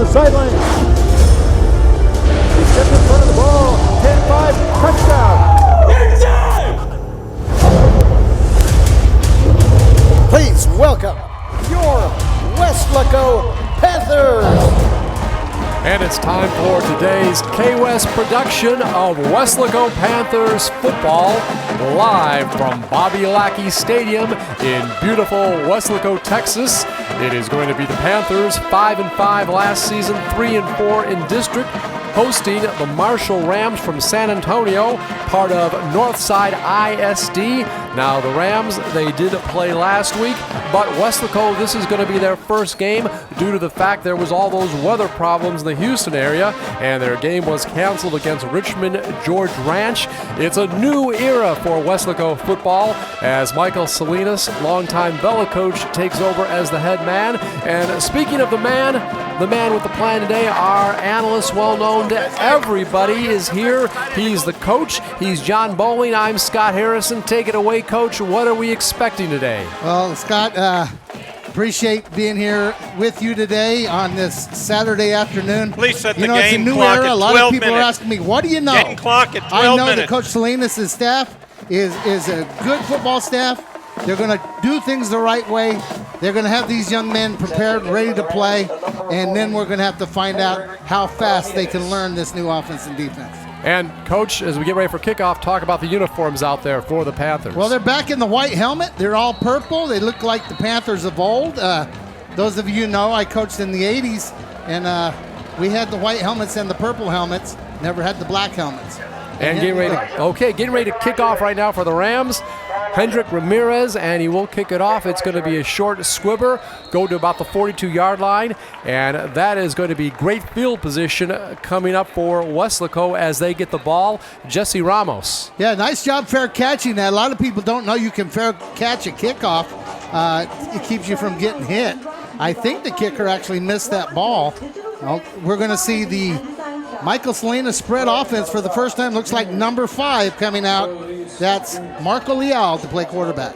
sideline. He stepped in front of the ball. 10-5, touchdown. Please welcome your Weslaco Panthers. And it's time for today's KWES production of Weslaco Panthers football, live from Bobby Lackey Stadium in beautiful Weslaco, Texas. It is going to be the Panthers, 5-5 last season, 3-4 in district, hosting the Marshall Rams from San Antonio, part of Northside ISD. Now the Rams, they did play last week, but Weslaco, this is going to be their first game due to the fact there was all those weather problems in the Houston area, and their game was canceled against Richmond George Ranch. It's a new era for Weslaco football as Michael Salinas, longtime Vela coach, takes over as the head man. And speaking of the man with the plan today, our analyst, well known to everybody, is here. He's the coach. He's John Bowling. I'm Scott Harrison. Take it away, Coach. What are we expecting today? Well, Scott, appreciate being here with you today on this Saturday afternoon. Please set the it's a game new clock era. at A lot 12 of people minutes. are asking me, what do you know? Game clock at 12 I know minutes. that Coach Salinas' staff is a good football staff. They're going to do things the right way. They're going to have these young men prepared, ready to play, and then we're going to have to find out how fast they can learn this new offense and defense. And, Coach, as we get ready for kickoff, talk about the uniforms out there for the Panthers. Well, they're back in the white helmet. They're all purple. They look like the Panthers of old. Those of you know I coached in the 80s, and we had the white helmets and the purple helmets, never had the black helmets. And getting ready to kick off right now for the Rams. Hendrick Ramirez, and he will kick it off. It's going to be a short squibber, go to about the 42-yard line, and that is going to be great field position coming up for Weslaco as they get the ball. Jesse Ramos. Yeah, nice job fair catching that. A lot of people don't know you can fair catch a kickoff. It keeps you from getting hit. I think the kicker actually missed that ball. Well, we're going to see the Michael Salinas spread offense for the first time. Looks like number 5 coming out. That's Marco Leal to play quarterback.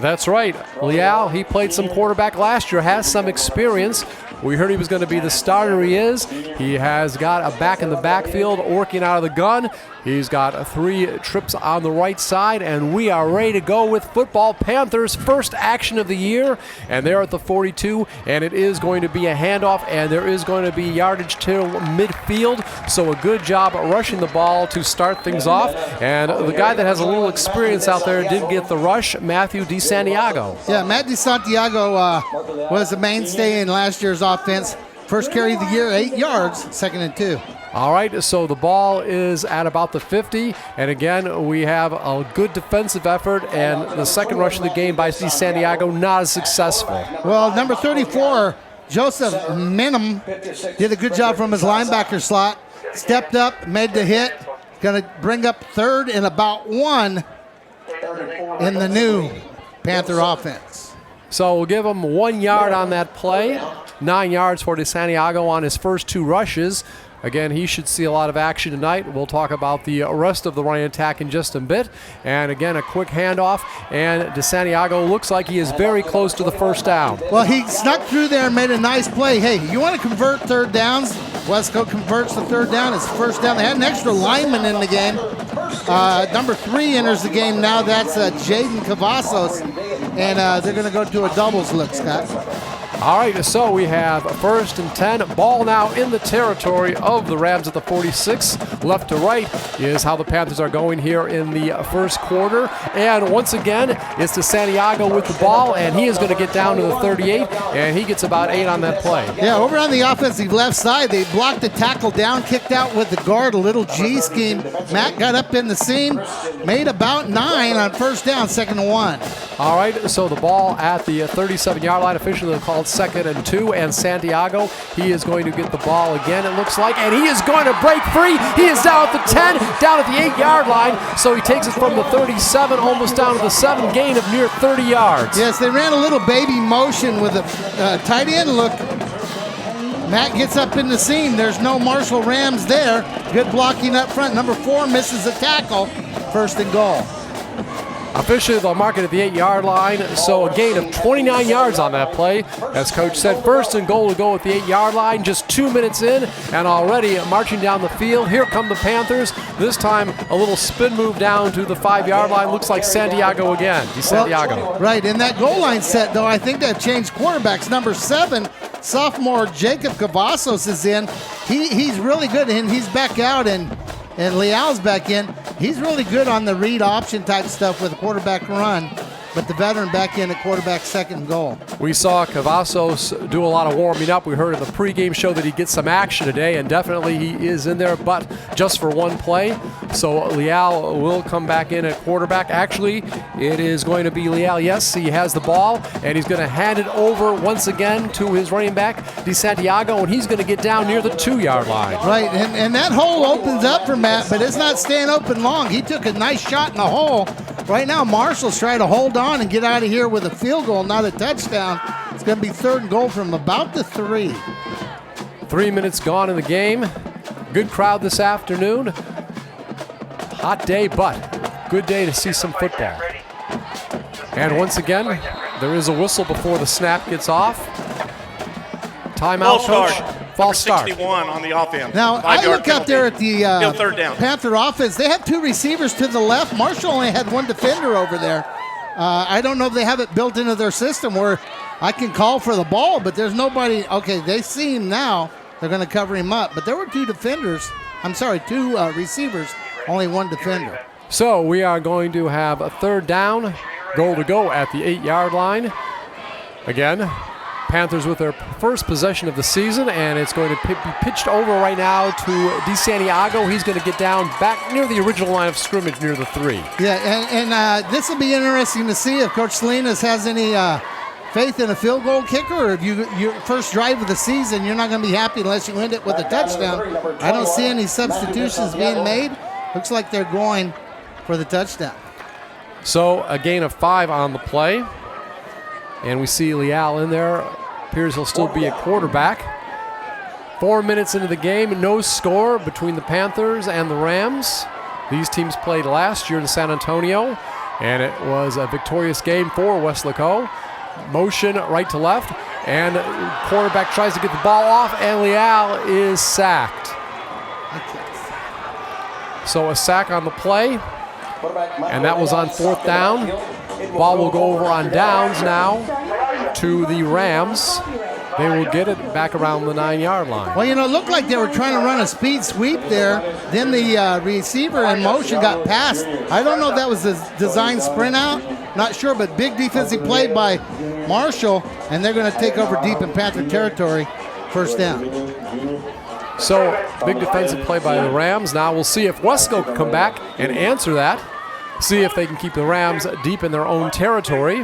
That's right. Leal, he played some quarterback last year, has some experience. We heard he was going to be the starter. He is. He has got a back in the backfield working out of the gun. He's got 3 trips on the right side, and we are ready to go with football. Panthers' first action of the year, and they're at the 42, and it is going to be a handoff, and there is going to be yardage to midfield, so a good job rushing the ball to start things off. And the guy that has a little experience out there did get the rush, Matthew DeSantiago. Yeah, Matt DeSantiago was a mainstay in last year's offense. First carry of the year, 8 yards, 2nd and 2. All right, so the ball is at about the 50, and again, we have a good defensive effort, and the second rush of the game by DeSantiago not as successful. Well, number 34, Joseph Minham, did a good job from his linebacker slot. Stepped up, made the hit. Going to bring up 3rd and about 1 in the new Panther offense. So we'll give him 1 yard on that play. 9 yards for DeSantiago on his first 2 rushes. Again, he should see a lot of action tonight. We'll talk about the rest of the running attack in just a bit. And again, a quick handoff, and DeSantiago looks like he is very close to the first down. Well, he snuck through there and made a nice play. Hey, you want to convert 3rd downs? Wesco converts the 3rd down. It's 1st down. They had an extra lineman in the game. Number 3 enters the game now. That's Jaden Cavazos. And they're going to go to a doubles look, Scott. All right, so we have 1st and 10. Ball now in the territory of the Rams at the 46. Left to right is how the Panthers are going here in the first quarter. And once again, it's DeSantiago with the ball, and he is going to get down to the 38, and he gets about 8 on that play. Yeah, over on the offensive left side, they blocked the tackle down, kicked out with the guard, a little G scheme. Matt got up in the seam, made about 9 on 1st down, 2nd and 1. All right, so the ball at the 37-yard line, officially called 2nd and 2, and Santiago, he is going to get the ball again, it looks like, and he is going to break free. He is down at the 10, down at the 8-yard line, so he takes it from the 37 almost down to the 7, gain of near 30 yards. Yes, they ran a little baby motion with a tight end look. Matt gets up in the seam. There's no Marshall Rams there. Good blocking up front. Number 4 misses a tackle. 1st and goal. Officially, they'll mark it at the 8-yard line, so a gain of 29 yards on that play. As Coach said, first and goal to go at the 8-yard line, just 2 minutes in, and already marching down the field. Here come the Panthers. This time, a little spin move down to the 5-yard line. Looks like Santiago again. Santiago. Well, right, in that goal line set, though, I think they've changed quarterbacks. Number 7, sophomore Jacob Cavazos is in. He's really good, and he's back out, and Leal's back in. He's really good on the read option type stuff with a quarterback run, but the veteran back in at quarterback second and goal. We saw Cavazos do a lot of warming up. We heard in the pregame show that he gets some action today, and definitely he is in there, but just for one play. So Leal will come back in at quarterback. Actually, it is going to be Leal. Yes, he has the ball, and he's going to hand it over once again to his running back, DeSantiago, and he's going to get down near the 2-yard line. Right, and that hole opens up for Matt, but it's not staying open long. He took a nice shot in the hole. Right now, Marshall's trying to hold on and get out of here with a field goal, not a touchdown. It's going to be third and goal from about the 3. 3 minutes gone in the game. Good crowd this afternoon. Hot day, but good day to see some football. And once again, there is a whistle before the snap gets off. Timeout, Coach. False start. 61 on the offense. Now, I look out there at the third down. Panther offense. They have 2 receivers to the left. Marshall only had 1 defender over there. I don't know if they have it built into their system where I can call for the ball, but there's nobody. Okay, they see him now. They're going to cover him up. But there were 2 defenders. I'm sorry, 2 receivers, only 1 defender. So we are going to have a third down, goal to go at the 8-yard line. Again, Panthers with their first possession of the season, and it's going to be pitched over right now to DeSantiago. He's going to get down back near the original line of scrimmage near the 3. Yeah, and this will be interesting to see if Coach Salinas has any faith in a field goal kicker, or if your first drive of the season, you're not going to be happy unless you end it with a touchdown. I don't see any substitutions being made. Looks like they're going for the touchdown. So a gain of 5 on the play, and we see Leal in there. Appears he'll still be a quarterback. 4 minutes into the game, no score between the Panthers and the Rams. These teams played last year in San Antonio, and it was a victorious game for Weslaco. Motion right to left, and quarterback tries to get the ball off, and Leal is sacked. So a sack on the play, and that was on 4th down. Ball will go over on downs now to the Rams. They will get it back around the 9-yard line. Well, it looked like they were trying to run a speed sweep there. Then the receiver in motion got passed. I don't know if that was the design sprint out. Not sure, but big defensive play by Marshall, and they're going to take over deep in Panther territory. First down. So, big defensive play by the Rams. Now we'll see if Weslaco can come back and answer that. See if they can keep the Rams deep in their own territory.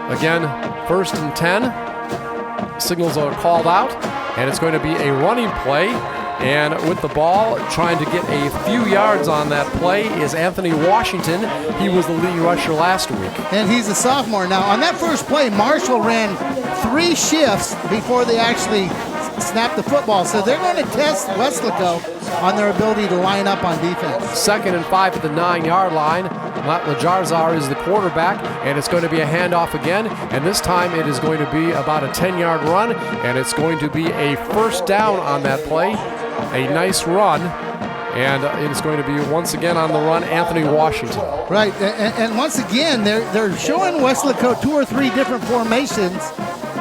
Again, 1st and 10. Signals are called out, and it's going to be a running play. And with the ball, trying to get a few yards on that play is Anthony Washington. He was the leading rusher last week. And he's a sophomore. Now, on that first play, Marshall ran 3 shifts before they actually snapped the football. So they're going to test Weslaco on their ability to line up on defense. 2nd and 5 at the 9-yard line. Matt Lajarzar is the quarterback, and it's going to be a handoff again. And this time it is going to be about a 10-yard run, and it's going to be a first down on that play. A nice run, and it's going to be once again on the run, Anthony Washington. Right, and once again, they're showing Weslaco 2 or 3 different formations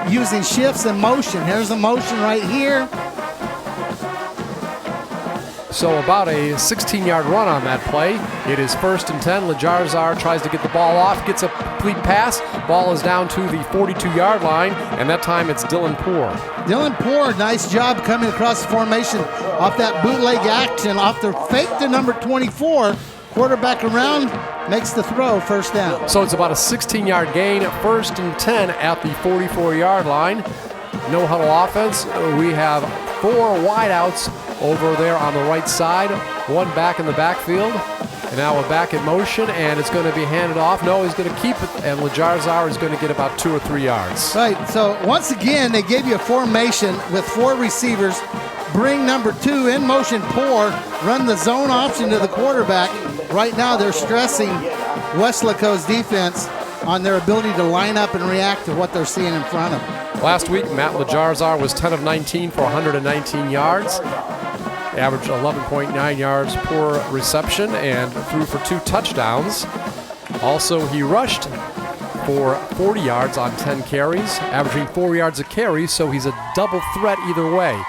using shifts and motion. Here's a motion right here. So about a 16-yard run on that play. It is 1st and 10. Lajarzar tries to get the ball off, gets a complete pass. Ball is down to the 42-yard line, and that time it's Dylan Poor. Dylan Poor, nice job coming across the formation off that bootleg action, off the fake to number 24. Quarterback around, makes the throw, first down. So it's about a 16-yard gain, 1st and 10 at the 44-yard line. No huddle offense. We have 4 wideouts over there on the right side, 1 back in the backfield. And now we're back in motion, and it's going to be handed off. No, he's going to keep it, and Lajarzar is going to get about 2 or 3 yards. Right, so once again, they gave you a formation with 4 receivers. Bring number 2 in motion, Poor, run the zone option to the quarterback. Right now they're stressing Weslaco's defense on their ability to line up and react to what they're seeing in front of them. Last week, Matt Lajarzar was 10 of 19 for 119 yards, averaged 11.9 yards per reception, and threw for 2 touchdowns. Also, he rushed for 40 yards on 10 carries, averaging 4 yards a carry, so he's a double threat either way.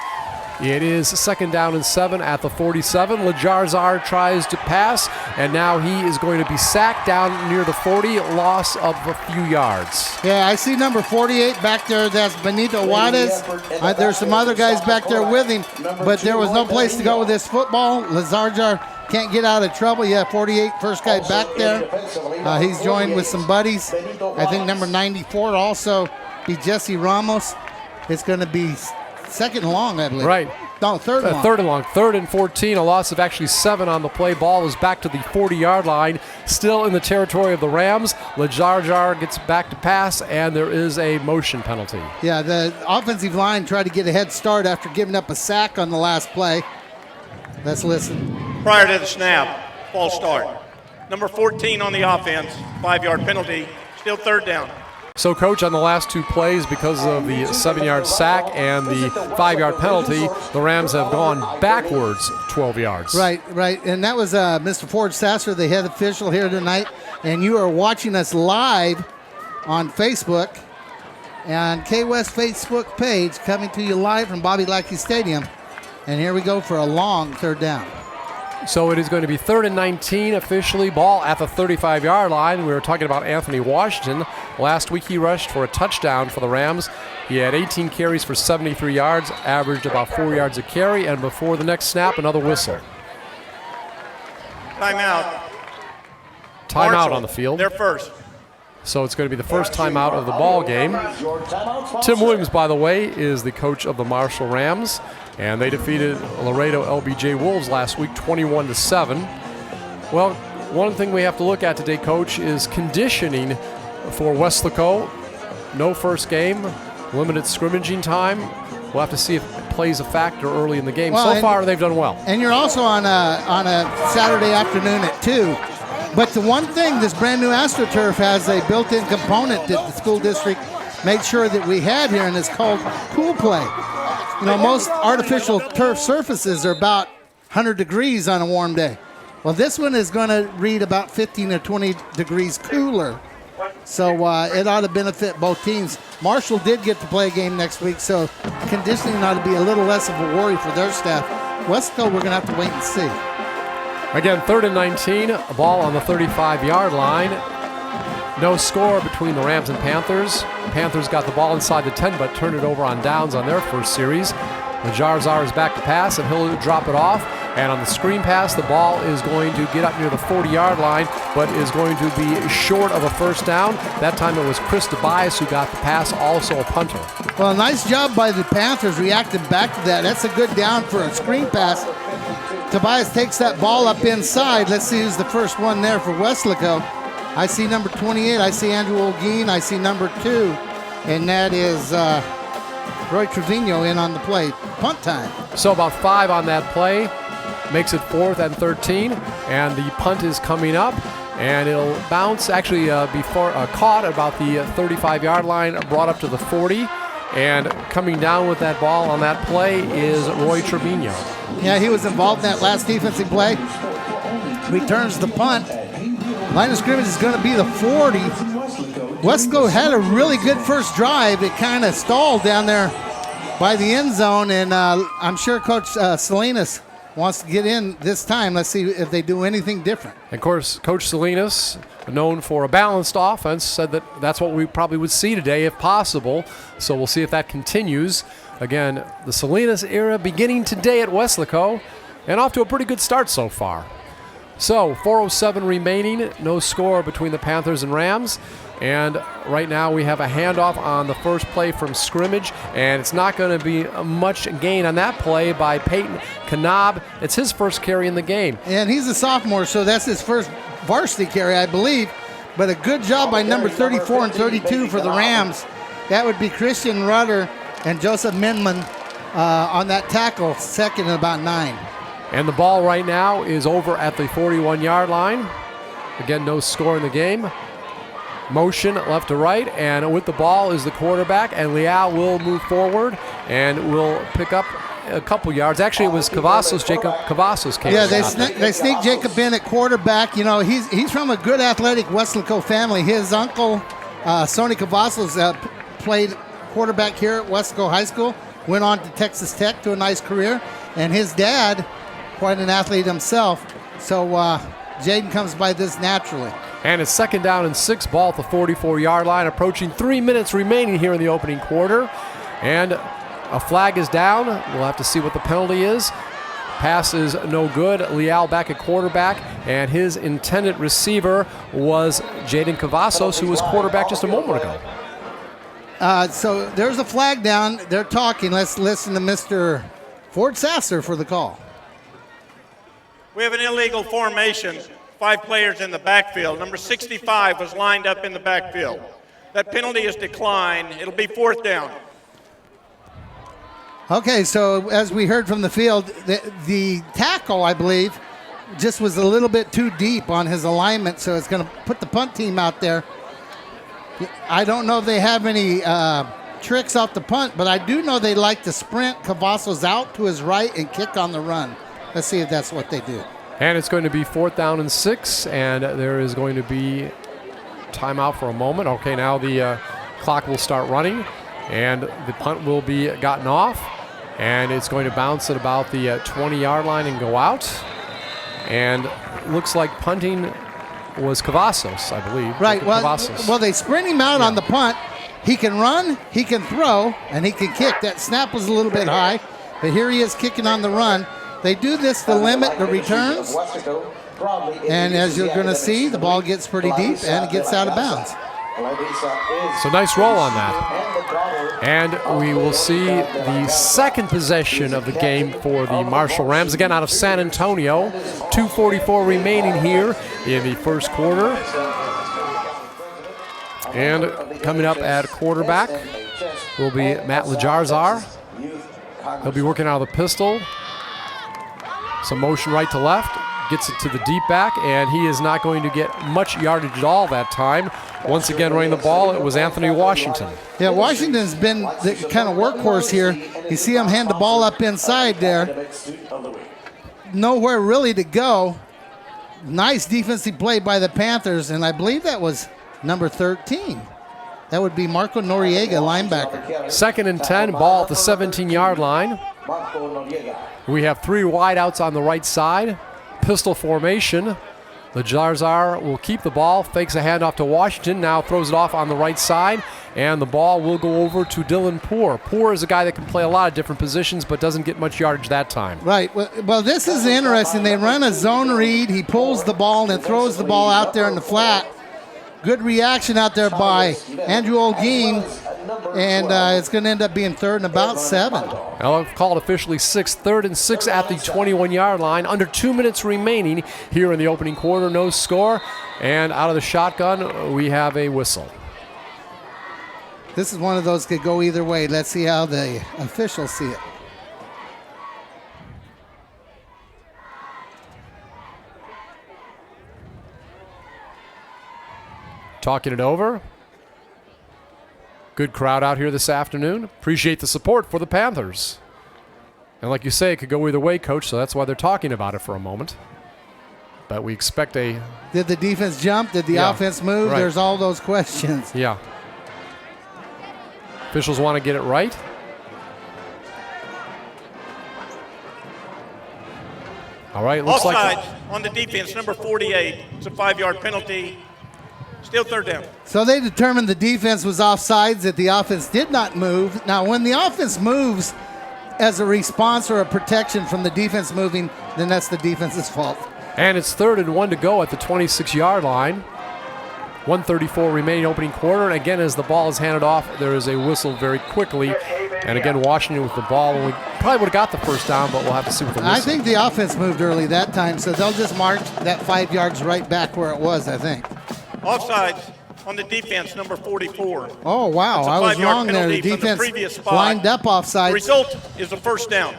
It is 2nd down and 7 at the 47. Lajarzar tries to pass, and now he is going to be sacked down near the 40, loss of a few yards. Yeah, I see number 48 back there. That's Benito Juarez. There's some other guys back there with him, but there was no place to go with this football. Lajarzar can't get out of trouble. Yeah, 48, first guy back there. He's joined with some buddies. I think number 94 also be Jesse Ramos. It's going to be 2nd and long, I believe. Right. No, 3rd and long. 3rd and long. 3rd and 14, a loss of actually 7 on the play. Ball is back to the 40-yard line, still in the territory of the Rams. Lajarzar gets back to pass, and there is a motion penalty. Yeah, the offensive line tried to get a head start after giving up a sack on the last play. Let's listen. Prior to the snap, false start. Number 14 on the offense, 5-yard penalty, still 3rd down. So, Coach, on the last 2 plays, because of the 7-yard sack and the 5-yard penalty, the Rams have gone backwards 12 yards. Right. And that was Mr. Ford Sasser, the head official here tonight. And you are watching us live on Facebook and KWES Facebook page, coming to you live from Bobby Lackey Stadium. And here we go for a long 3rd down. So it is going to be 3rd and 19 officially, ball at the 35-yard line. We were talking about Anthony Washington. Last week he rushed for a touchdown for the Rams. He had 18 carries for 73 yards, averaged about 4 yards a carry, and before the next snap, another whistle. Timeout. Timeout on the field. They're first. So it's going to be the first timeout of the ball game. Tim Williams, by the way, is the coach of the Marshall Rams, and they defeated Laredo LBJ Wolves last week 21-7. Well, one thing we have to look at today, Coach, is conditioning for Weslaco. No first game, limited scrimmaging time. We'll have to see if it plays a factor early in the game. So far, they've done well. And you're also on a Saturday afternoon at 2. But the one thing, this brand new AstroTurf has a built-in component that the school district made sure that we had here, and it's called Cool Play. You know, most artificial turf surfaces are about 100 degrees on a warm day. Well, this one is going to read about 15 or 20 degrees cooler. So it ought to benefit both teams. Marshall did get to play a game next week, so conditioning ought to be a little less of a worry for their staff. Weslaco, we're going to have to wait and see. Again, 3rd and 19, a ball on the 35-yard line. No score between the Rams and Panthers. Panthers got the ball inside the 10, but turned it over on downs on their first series. Lajarzar is back to pass, and he'll drop it off. And on the screen pass, the ball is going to get up near the 40-yard line, but is going to be short of a first down. That time it was Chris Tobias who got the pass, also a punter. Well, nice job by the Panthers reacting back to that. That's a good down for a screen pass. Tobias takes that ball up inside. Let's see who's the first one there for Weslaco. I see number 28. I see Andrew Olguin. I see number 2. And that is Roy Trevino in on the play. Punt time. So about 5 on that play. Makes it 4th and 13. And the punt is coming up. And it'll bounce, actually caught about the 35-yard line, brought up to the 40. And coming down with that ball on that play is Roy Trevino. Yeah, he was involved in that last defensive play. Returns the punt. Line of scrimmage is going to be the 40. Weslaco had a really good first drive. It kind of stalled down there by the end zone, and I'm sure Coach Salinas wants to get in this time. Let's see if they do anything different. Of course, Coach Salinas, known for a balanced offense, said that that's what we probably would see today if possible. So we'll see if that continues. Again, the Salinas era beginning today at Weslaco, and off to a pretty good start so far. So 4:07 remaining, no score between the Panthers and Rams. And right now we have a handoff on the first play from scrimmage, and it's not going to be much gain on that play by Peyton Knab. It's his first carry in the game. And he's a sophomore, so that's his first varsity carry, I believe. But a good job by number 34 and 32 for the Rams. That would be Christian Rudder and Joseph Minman on that tackle, second and about 9. And the ball right now is over at the 41-yard line. Again, no score in the game. Motion left to right, and with the ball is the quarterback, and Leal will move forward and will pick up a couple yards. Actually, it was Cavazos, Jacob Cavazos came. Yeah, they sneak Jacob in at quarterback. You know, he's from a good athletic Weslaco family. His uncle, Sonny Cavazos, played quarterback here at Weslaco High School, went on to Texas Tech to a nice career, and his dad, quite an athlete himself. So Jaden comes by this naturally. And it's 2nd down and 6, ball at the 44-yard line, approaching 3 minutes remaining here in the opening quarter. And a flag is down. We'll have to see what the penalty is. Pass is no good. Leal back at quarterback, and his intended receiver was Jaden Cavazos, who was quarterback just a moment ago. So there's a flag down. They're talking. Let's listen to Mr. Ford Sasser for the call. We have an illegal formation. 5 players in the backfield. Number 65 was lined up in the backfield. That penalty is declined. It'll be 4th down. Okay, so as we heard from the field, the tackle, I believe, just was a little bit too deep on his alignment, so it's going to put the punt team out there. I don't know if they have any tricks off the punt, but I do know they like to sprint Cavazos out to his right and kick on the run. Let's see if that's what they do. And it's going to be 4th down and 6, and there is going to be timeout for a moment. Okay, now the clock will start running, and the punt will be gotten off, and it's going to bounce at about the 20-yard line and go out. And looks like punting was Cavazos, I believe. Right. Well, they sprint him out on the punt. He can run, he can throw, and he can kick. That snap was a little bit high, but here he is kicking on the run. They do this to limit the returns, and as you're going to see, the ball gets pretty deep and it gets out of bounds. So nice roll on that. And we will see the 2nd possession of the game for the Marshall Rams, again out of San Antonio. 2:44 remaining here in the first quarter. And coming up at quarterback will be Matt Lajarzar. He'll be working out of the pistol. Some motion right to left, gets it to the deep back, and he is not going to get much yardage at all that time. Once again, running the ball, it was Anthony Washington. Yeah, Washington's been the kind of workhorse here. You see him hand the ball up inside there. Nowhere really to go. Nice defensive play by the Panthers, and I believe that was number 13. That would be Marco Noriega, linebacker. 2nd and 10, ball at the 17-yard line. We have 3 wideouts on the right side. Pistol formation. Lajarzar will keep the ball, fakes a handoff to Washington, now throws it off on the right side, and the ball will go over to Dylan Poore. Poore is a guy that can play a lot of different positions, but doesn't get much yardage that time. Right. Well, this is interesting. They run a zone read. He pulls the ball and throws the ball out there in the flat. Good reaction out there by Andrew Olguin, and it's going to end up being 3rd and about 7. Well, I've called officially 6th, 3rd and 6 at the 21-yard line. Under 2 minutes remaining here in the opening quarter. No score. And out of the shotgun, we have a whistle. This is one of those that could go either way. Let's see how the officials see it. Talking it over. Good crowd out here this afternoon. Appreciate the support for the Panthers. And like you say, it could go either way, Coach, so that's why they're talking about it for a moment. But we expect a... Did the defense jump? Did the offense move? Right. There's all those questions. Yeah. Officials want to get it right. All right, looks offside like... on the defense, number 48. It's a 5-yard penalty. Still 3rd down. So they determined the defense was offsides, that the offense did not move. Now, when the offense moves as a response or a protection from the defense moving, then that's the defense's fault. And it's 3rd and 1 to go at the 26-yard line. 1:34 remaining opening quarter. And again, as the ball is handed off, there is a whistle very quickly. And again, Washington with the ball. We probably would have got the 1st down, but we'll have to see with the whistle. I think the offense moved early that time, so they'll just march that 5 yards right back where it was, I think. Offsides on the defense, number 44. Oh, wow. I was wrong there. The defense lined up offsides. The result is a 1st down.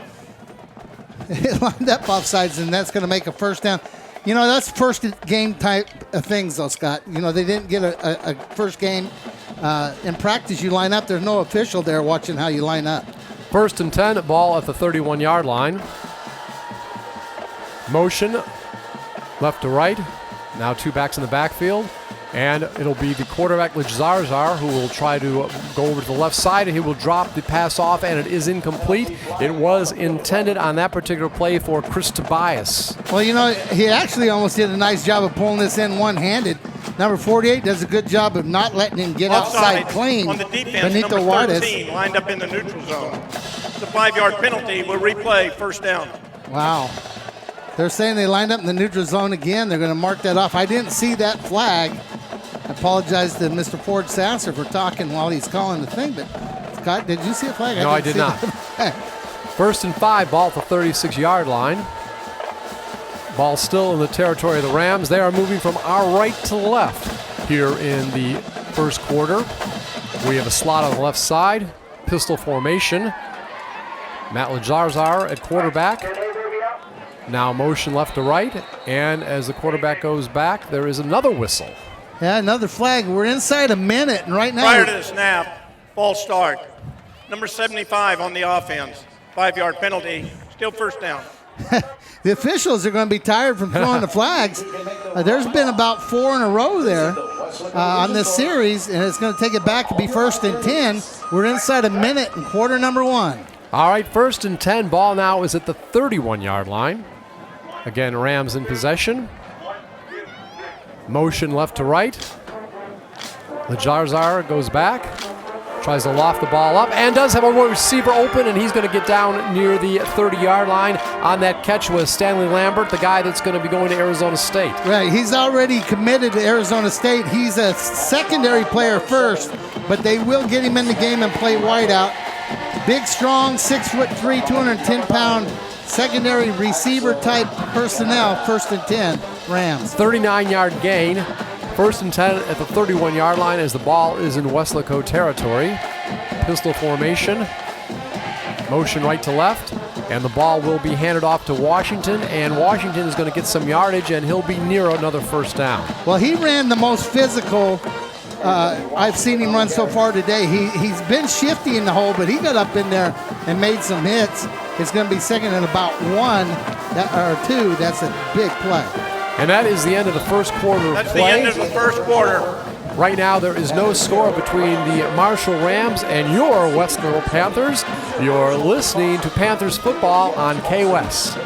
It lined up offsides, and that's going to make a 1st down. You know, that's first game type of things, though, Scott. You know, they didn't get a first game. In practice, you line up. There's no official there watching how you line up. 1st and 10, ball at the 31-yard line. Motion left to right. Now 2 backs in the backfield. And it'll be the quarterback, Zarzar, who will try to go over to the left side, and he will drop the pass off, and it is incomplete. It was intended on that particular play for Chris Tobias. Well, you know, he actually almost did a nice job of pulling this in one-handed. Number 48 does a good job of not letting him get outside clean. On the defense, Benito number Juarez 13 lined up in the neutral zone. The 5-yard penalty will replay 1st down. Wow. They're saying they lined up in the neutral zone again. They're going to mark that off. I didn't see that flag. I apologize to Mr. Ford Sasser for talking while he's calling the thing, but Scott, did you see a flag? No, I did not. 1st and 5, ball at the 36-yard line. Ball still in the territory of the Rams. They are moving from our right to left here in the first quarter. We have a slot on the left side, pistol formation. Matt Lazarzar at quarterback. Now motion left to right, and as the quarterback goes back, there is another whistle. Yeah, another flag. We're inside a minute, and right now... Prior to the snap, false start. Number 75 on the offense. 5-yard penalty, still 1st down. The officials are going to be tired from throwing the flags. There's been about 4 in a row there on this series, and it's going to take it back to be 1st and 10. We're inside a minute in quarter number 1. All right, 1st and 10. Ball now is at the 31-yard line. Again, Rams in possession. Motion left to right. Lazarzar goes back, tries to loft the ball up, and does have a receiver open, and he's going to get down near the 30-yard line. On that catch was Stanley Lambert, the guy that's going to be going to Arizona State. Right, he's already committed to Arizona State. He's a secondary player first, but they will get him in the game and play wideout. Big, strong, 6'3", 210-pound secondary receiver-type personnel, 1st and 10, Rams. 39-yard gain. 1st and 10 at the 31-yard line as the ball is in Weslaco territory. Pistol formation. Motion right to left. And the ball will be handed off to Washington. And Washington is going to get some yardage, and he'll be near another 1st down. Well, he ran the most physical I've seen him run so far today. He's been shifty in the hole, but he got up in there and made some hits. It's going to be 2nd and about 1 or 2. That's a big play. And that is the end of the first quarter of play. That's the end of the first quarter. Right now, there is no score between the Marshall Rams and your Weslaco Panthers. You're listening to Panthers football on KWES.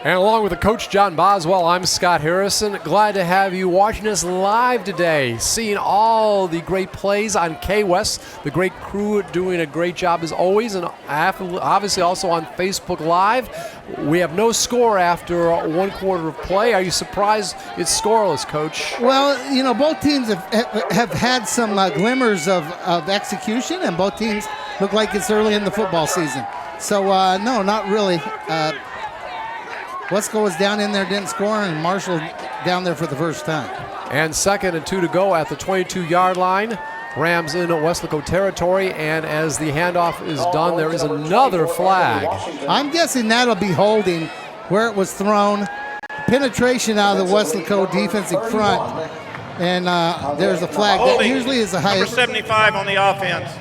And along with the coach, John Boswell, I'm Scott Harrison. Glad to have you watching us live today, seeing all the great plays on KWES. The great crew doing a great job as always, and obviously also on Facebook Live. We have no score after 1 quarter of play. Are you surprised it's scoreless, Coach? Well, you know, both teams have had some glimmers of execution, and both teams look like it's early in the football season. So, no, not really. Weslaco was down in there, didn't score, and Marshall down there for the first time. And 2nd and 2 to go at the 22-yard line. Rams in Weslaco territory, and as the handoff is done, there is another flag. I'm guessing that'll be holding where it was thrown. Penetration out of the Weslaco defensive front, and there's a flag. That usually is the highest. Number 75 on the offense.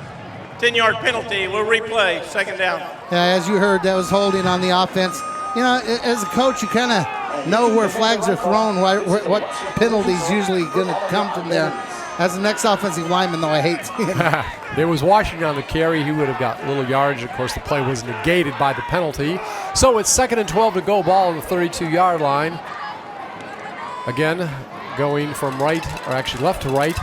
10-yard penalty. We'll replay. 2nd down. Yeah, as you heard, that was holding on the offense. You know, as a coach, you kind of know where flags are thrown, what penalties usually going to come from there. As the next offensive lineman, though, I hate seeing it. There was Washington on the carry. He would have got little yardage. Of course, the play was negated by the penalty. So it's 2nd and 12 to go, ball on the 32-yard line. Again, going from right, or actually left to right,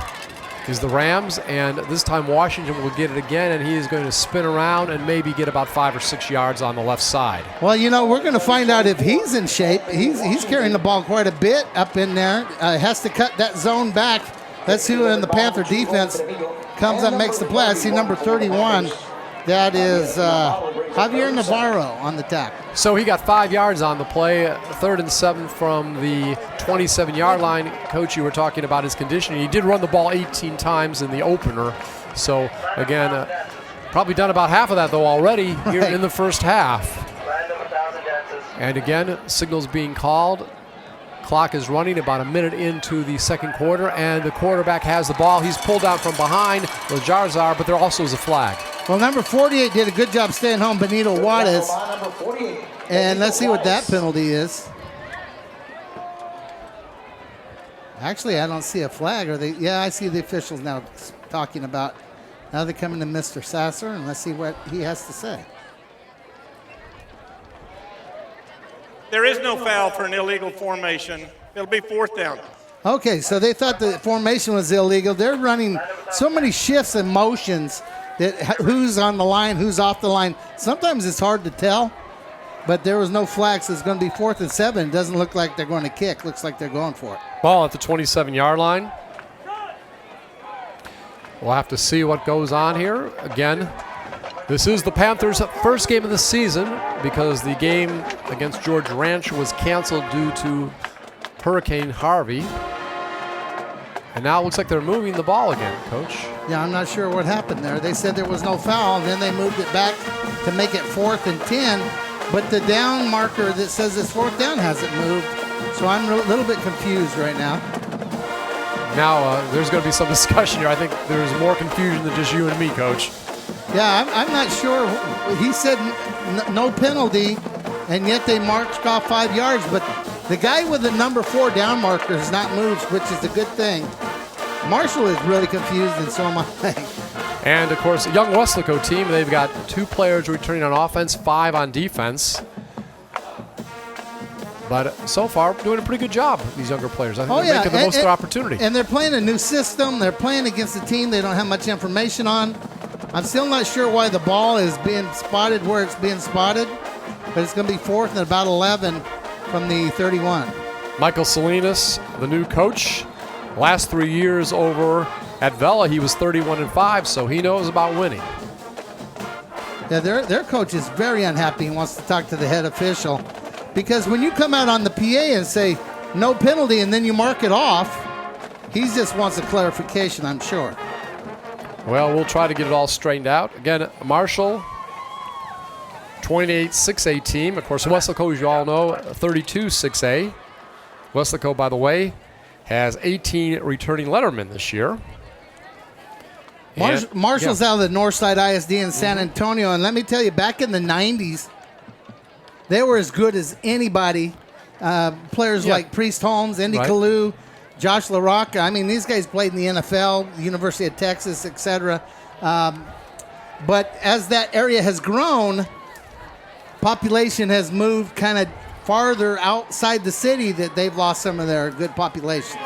is the Rams. And this time Washington will get it again, and he is going to spin around and maybe get about 5 or 6 yards on the left side. Well, you know, we're going to find out if he's in shape. He's carrying the ball quite a bit up in there. Has to cut that zone back. Let's see who in the Panther defense comes up and makes the play. I see number 31. That is Javier Navarro on the tackle. So he got 5 yards on the play, 3rd and 7 from the 27-yard line. Coach, you were talking about his conditioning. He did run the ball 18 times in the opener. So, again, probably done about half of that, though, already here in the first half. And, again, signals being called. Clock is running about a minute into the second quarter, and the quarterback has the ball. He's pulled out from behind the Jarzar, but there also is a flag. Well, number 48 did a good job staying home, Benito Juarez. And let's see what that penalty is. Actually, I don't see a flag. Yeah, I see the officials now talking about. Now they're coming to Mr. Sasser, and let's see what he has to say. There is no foul for an illegal formation. It'll be 4th down. Okay, so they thought the formation was illegal. They're running so many shifts and motions that who's on the line, who's off the line. Sometimes it's hard to tell, but there was no flag, so it's going to be 4th and 7. It doesn't look like they're going to kick. Looks like they're going for it. Ball at the 27-yard line. We'll have to see what goes on here. Again, this is the Panthers' first game of the season because the game against George Ranch was canceled due to Hurricane Harvey. And now it looks like they're moving the ball again, Coach. Yeah, I'm not sure what happened there. They said there was no foul, and then they moved it back to make it 4th and 10. But the down marker that says it's 4th down hasn't moved. So I'm a little bit confused right now. Now there's going to be some discussion here. I think there's more confusion than just you and me, Coach. Yeah, I'm not sure. He said no penalty, and yet they marched off 5 yards. But the guy with the number 4 down marker has not moved, which is a good thing. Marshall is really confused, and so am I. And, of course, a young Weslaco team. They've got 2 players returning on offense, 5 on defense. But so far, doing a pretty good job, these younger players. I think they're making the most of their opportunity. And they're playing a new system. They're playing against a team they don't have much information on. I'm still not sure why the ball is being spotted where it's being spotted, but it's going to be 4th and about 11 from the 31. Michael Salinas, the new coach. Last 3 years over at Vela, he was 31-5, so he knows about winning. Yeah, their coach is very unhappy and wants to talk to the head official. Because when you come out on the PA and say no penalty and then you mark it off, he just wants a clarification, I'm sure. Well, we'll try to get it all straightened out. Again, Marshall, 28-6A team. Of course, Weslaco, as you all know, 32-6A. Weslaco, by the way, has 18 returning lettermen this year. Marshall's out of the Northside ISD in San Antonio, and let me tell you, back in the 90s, they were as good as anybody. Players like Priest Holmes, Andy Kalu, Josh LaRocca. I mean, these guys played in the NFL, University of Texas, etc. But as that area has grown, population has moved kind of farther outside the city that they've lost some of their good population.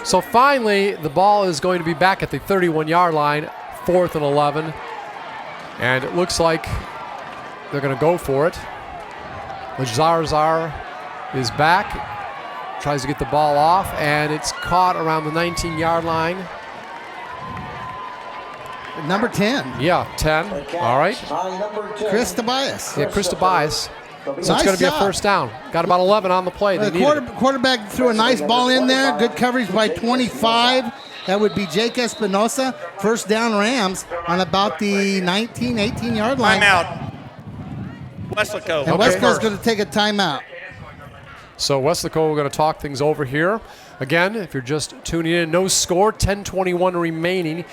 So finally, the ball is going to be back at the 31-yard line, 4th and 11. And it looks like they're going to go for it. Zarzar is back, tries to get the ball off, and it's caught around the 19-yard line. Number 10. Yeah, 10. All right. Chris Tobias. Yeah, Chris Tobias. So it's going to be a first down. Got about 11 on the play. The quarterback threw a nice ball in there. Good coverage by 25. That would be Jake Espinosa. First down Rams on about the 19, 18-yard line. Timeout. Weslaco. And Weslaco's going to take a timeout. So Weslaco, we're going to talk things over here. Again, if you're just tuning in, no score, 10:21 remaining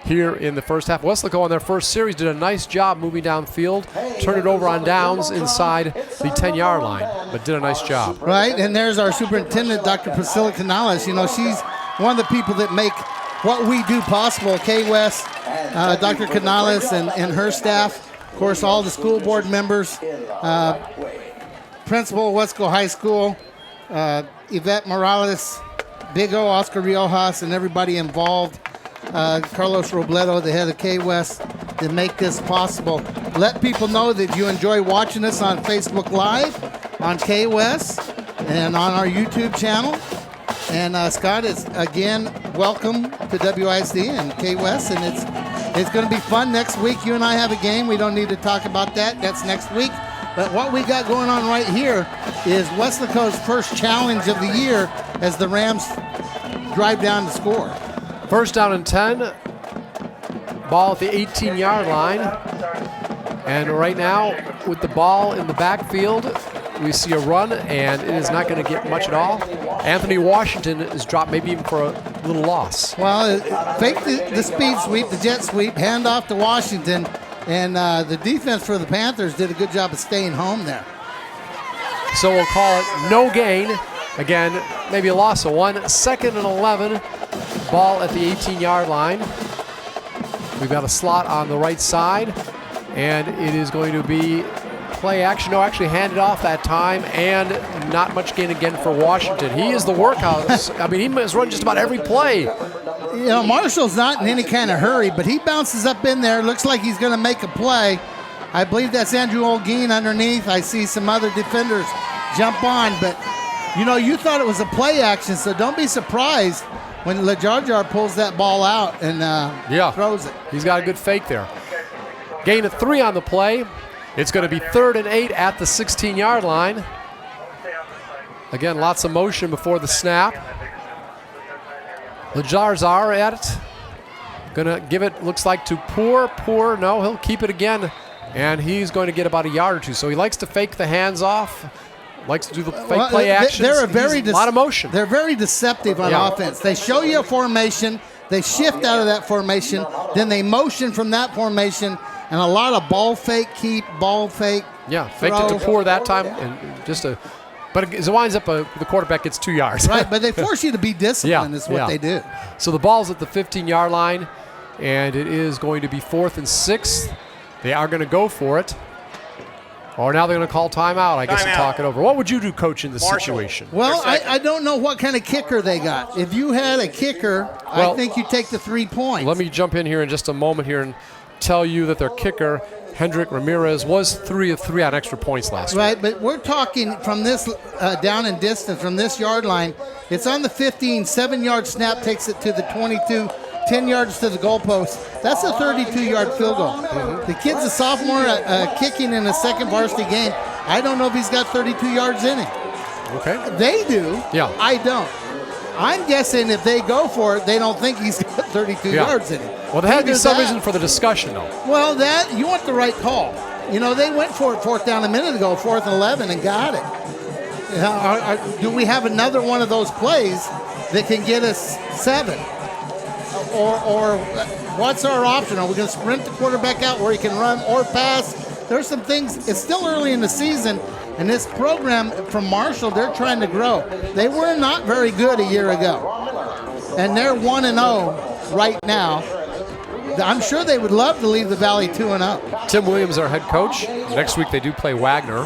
here in the first half. Weslaco on their first series did a nice job moving downfield, turned it over on downs inside the 10-yard line, but did a nice job. Right, and there's our superintendent, Dr. Priscilla Canales. You know, she's one of the people that make what we do possible. KWES, Dr. Canales and her staff, of course, all the school board members, principal of Weslaco High School, Yvette Morales, Big O, Oscar Riojas, and everybody involved, Carlos Robledo, the head of KWES, to make this possible. Let people know that you enjoy watching us on Facebook Live, on KWES, and on our YouTube channel. And Scott, it's again, welcome to WISD and KWES, and it's going to be fun next week. You and I have a game. We don't need to talk about that. That's next week. But what we got going on right here is Weslaco's first challenge of the year as the Rams drive down to score. First down and 10. Ball at the 18-yard line. And right now, with the ball in the backfield, we see a run, and it is not going to get much at all. Anthony Washington is dropped, maybe even for a little loss. Well, fake the speed sweep, the jet sweep, hand off to Washington, and the defense for the Panthers did a good job of staying home there. So we'll call it no gain. Again, maybe a loss of 1. 2nd and 11. Ball at the 18-yard line. We've got a slot on the right side, and it is going to be play action. No, actually handed off that time, and not much gain again for Washington. He is the workhorse. I mean, he has run just about every play. You know, Marshall's not in any kind of hurry, but he bounces up in there. Looks like he's going to make a play. I believe that's Andrew Olguin underneath. I see some other defenders jump on, but you know, you thought it was a play action, so don't be surprised when LaJarjar pulls that ball out and throws it. He's got a good fake there. Gain of 3 on the play. It's going to be 3rd and 8 at the 16-yard line. Again, lots of motion before the snap. LaJarjar at it. Going to give it, looks like, to Poor. No, he'll keep it again. And he's going to get about a yard or two. So he likes to fake the hands off. Likes to do the fake play action. They're a lot of motion. They're very deceptive on offense. They show you a formation. They shift out of that formation. Then they motion from that formation. And a lot of ball fake, ball fake. Yeah, faked it to Poor that time. And but it winds up the quarterback gets 2 yards. Right, but they force you to be disciplined is what they do. So the ball's at the 15-yard line, and it is going to be 4th and 6. They are going to go for it. Or now they're going to call timeout, I guess, and talk it over. What would you do, Coach, in this situation? Well, I don't know what kind of kicker they got. If you had a kicker, I think you take the 3 points. Let me jump in here in just a moment here and tell you that their kicker, Hendrik Ramirez, was 3 of 3 on extra points last week. Right, but we're talking from this down and distance, from this yard line. It's on the 15, 7-yard snap takes it to the 22, 10 yards to the goalpost. That's a 32-yard field goal. The kid's a sophomore kicking in a second varsity game. I don't know if he's got 32 yards in him. Okay. They do. Yeah. I don't. I'm guessing if they go for it, they don't think he's got 32 yards in him. Well, there had to be some reason for the discussion, though. Well, you want the right call. You know, they went for it 4th down a minute ago, 4th and 11, and got it. Do we have another one of those plays that can get us 7? Or what's our option? Are we going to sprint the quarterback out where he can run or pass? There's some things. It's still early in the season, and this program from Marshall, they're trying to grow. They were not very good a year ago, and they're 1-0 right now. I'm sure they would love to leave the Valley 2-0. Tim Williams, our head coach. Next week they do play Wagner.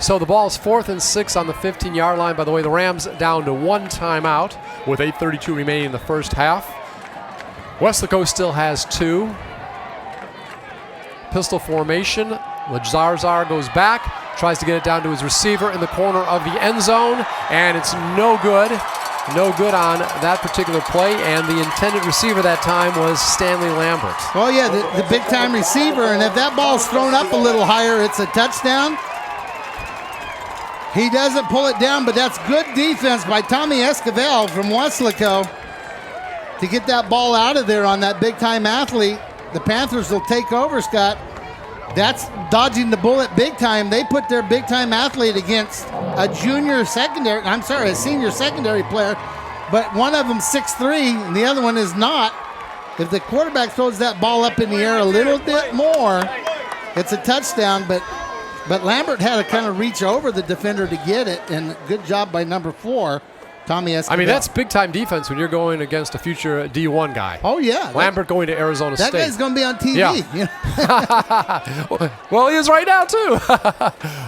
So the ball is 4th and 6 on the 15-yard line. By the way, the Rams down to 1 timeout with 8:32 remaining in the first half. Weslaco still has 2. Pistol formation. LaJarjar goes back, tries to get it down to his receiver in the corner of the end zone, and it's no good. No good on that particular play, and the intended receiver that time was Stanley Lambert. Well, yeah, the big-time receiver, and if that ball's thrown up a little higher, it's a touchdown. He doesn't pull it down, but that's good defense by Tommy Esquivel from Weslaco to get that ball out of there on that big-time athlete. The Panthers will take over, Scott. That's dodging the bullet big time. They put their big-time athlete against a senior secondary player, but one of them 6'3", and the other one is not. If the quarterback throws that ball up in the air a little bit more, it's a touchdown, but Lambert had to kind of reach over the defender to get it, and good job by number 4, Tommy Escobar. I mean, that's big-time defense when you're going against a future D1 guy. Oh, yeah. Lambert going to Arizona State. That guy's going to be on TV. Yeah. Well, he is right now, too.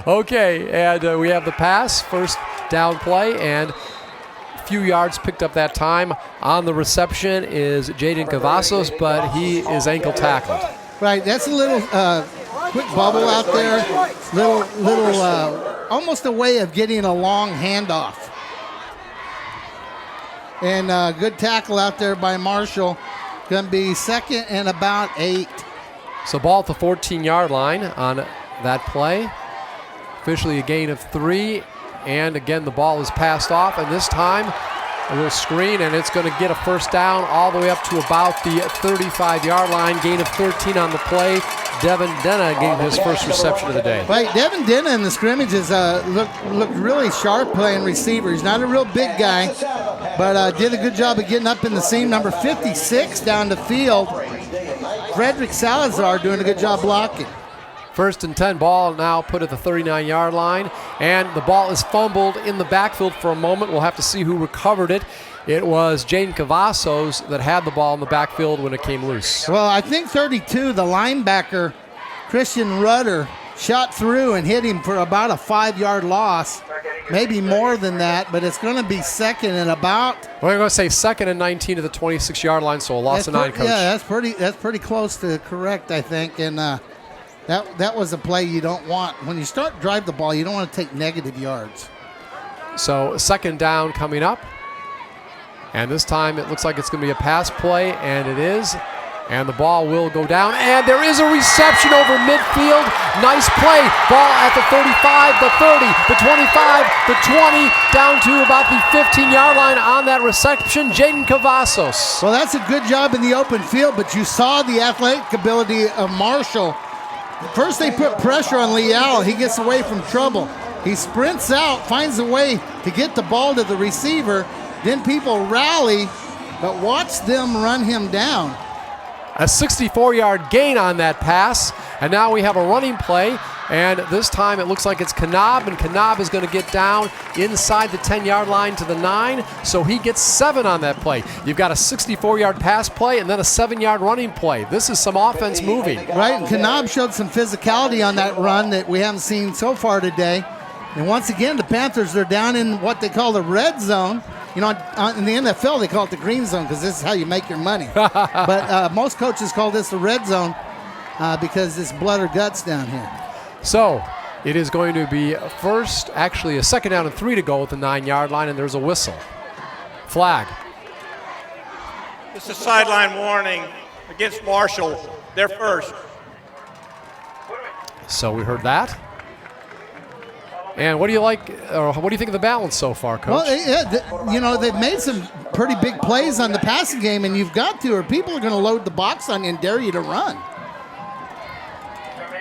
Okay, and we have the pass, first down play, and a few yards picked up that time. On the reception is Jaden Cavazos, but he is ankle tackled. Right, that's a little quick bubble out there. Little, almost a way of getting a long handoff. And good tackle out there by Marshall. Going to be second and about 8. So ball at the 14-yard line on that play. Officially a gain of 3. And again, the ball is passed off. And this time, a little screen, and it's going to get a first down all the way up to about the 35-yard line. Gain of 13 on the play. Devin Denna getting his first reception of the day. Right, Devin Denna in the scrimmages looked really sharp playing receiver. He's not a real big guy, but did a good job of getting up in the seam. Number 56 down the field. Frederick Salazar doing a good job blocking. First and 10, ball now put at the 39-yard line, and the ball is fumbled in the backfield for a moment. We'll have to see who recovered it. It was Jaden Cavazos that had the ball in the backfield when it came loose. Well, I think 32, the linebacker, Christian Rudder, shot through and hit him for about a 5-yard loss. Maybe more than that, but it's going to be second and about. We're going to say second and 19 to the 26-yard line, so a loss of 9, Coach. Yeah, that's pretty close to correct, I think. And that was a play you don't want. When you start to drive the ball, you don't want to take negative yards. So second down coming up. And this time it looks like it's going to be a pass play, and it is. And the ball will go down, and there is a reception over midfield. Nice play. Ball at the 35, the 30, the 25, the 20, down to about the 15-yard line on that reception. Jaden Cavazos. Well, that's a good job in the open field, but you saw the athletic ability of Marshall. First they put pressure on Leal. He gets away from trouble. He sprints out, finds a way to get the ball to the receiver. Then people rally, but watch them run him down. A 64-yard gain on that pass, and now we have a running play, and this time it looks like it's Kanab, and Kanab is going to get down inside the 10-yard line to the 9, so he gets 7 on that play. You've got a 64-yard pass play and then a 7-yard running play. This is some offense moving. Right, and Kanab showed some physicality on that run that we haven't seen so far today. And once again, the Panthers are down in what they call the red zone. You know, in the NFL, they call it the green zone because this is how you make your money. But most coaches call this the red zone because it's blood or guts down here. So it is going to be a second down and 3 to go at the 9-yard line, and there's a whistle. Flag. This is a sideline warning against Marshall. They're first. So we heard that. And what do you like, or what do you think of the balance so far, Coach? Well, they've made some pretty big plays on the passing game, and you've got to, or people are going to load the box on you and dare you to run.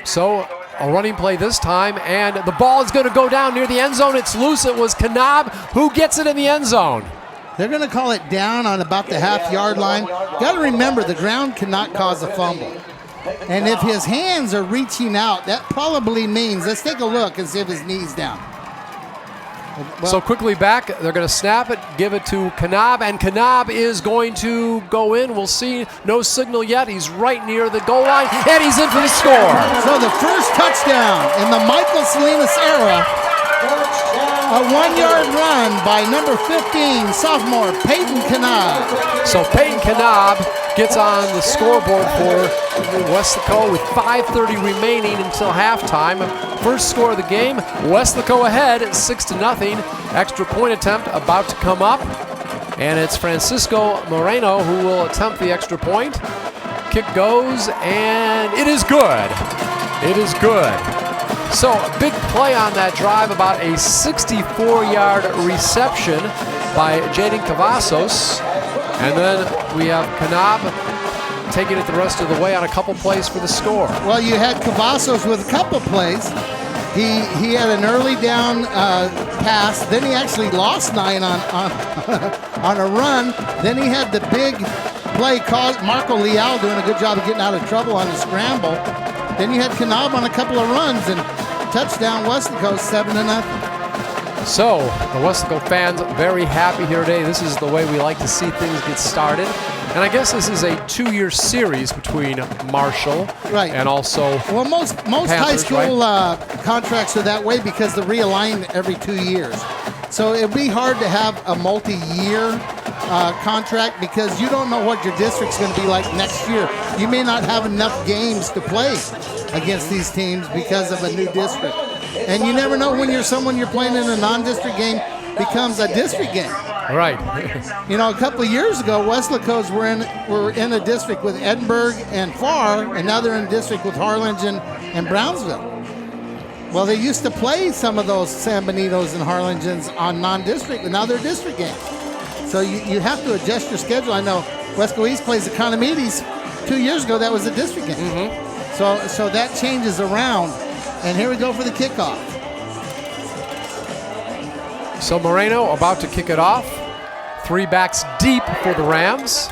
So a running play this time, and the ball is going to go down near the end zone. It's loose. It was Kanab who gets it in the end zone. They're going to call it down on about the half-yard line. Got to remember, the ground cannot cause a fumble. And if his hands are reaching out, that probably means, let's take a look and see if his knee's down. Well, so quickly back, they're going to snap it, give it to Kanab, and Kanab is going to go in. We'll see, no signal yet. He's right near the goal line, and he's in for the score. So the first touchdown in the Michael Salinas era, a 1-yard run by number 15, sophomore Peyton Kanab. So Peyton Kanab gets on the scoreboard for Weslaco with 5:30 remaining until halftime. First score of the game, Weslaco ahead 6-0. Extra point attempt about to come up, and it's Francisco Moreno who will attempt the extra point. Kick goes, and it is good. It is good. So a big play on that drive, about a 64-yard reception by Jaden Cavazos. And then we have Kanab taking it the rest of the way on a couple plays for the score. Well, you had Cavazos with a couple plays. He had an early down pass. Then he actually lost 9 on a run. Then he had the big play, Marco Leal doing a good job of getting out of trouble on the scramble. Then you had Kanab on a couple of runs, and touchdown Weslaco, 7-0. So, the Weslaco fans very happy here today. This is the way we like to see things get started. And I guess this is a 2-year series between Marshall and also well, most Panthers, high school contracts are that way because they're realigned every 2 years. So it'd be hard to have a multi-year contract because you don't know what your district's going to be like next year. You may not have enough games to play against these teams because of a new district. And you never know when someone you're playing in a non-district game becomes a district game. Right. You know, a couple of years ago, Weslacos were in a district with Edinburgh and Farr, and now they're in a district with Harlingen and Brownsville. Well, they used to play some of those San Benitos and Harlingens on non-district, and now they're district games. So you have to adjust your schedule. I know Weslaco East plays the Economides 2 years ago. That was a district game. Mm-hmm. So that changes around. And here we go for the kickoff. So Moreno about to kick it off. 3 backs deep for the Rams.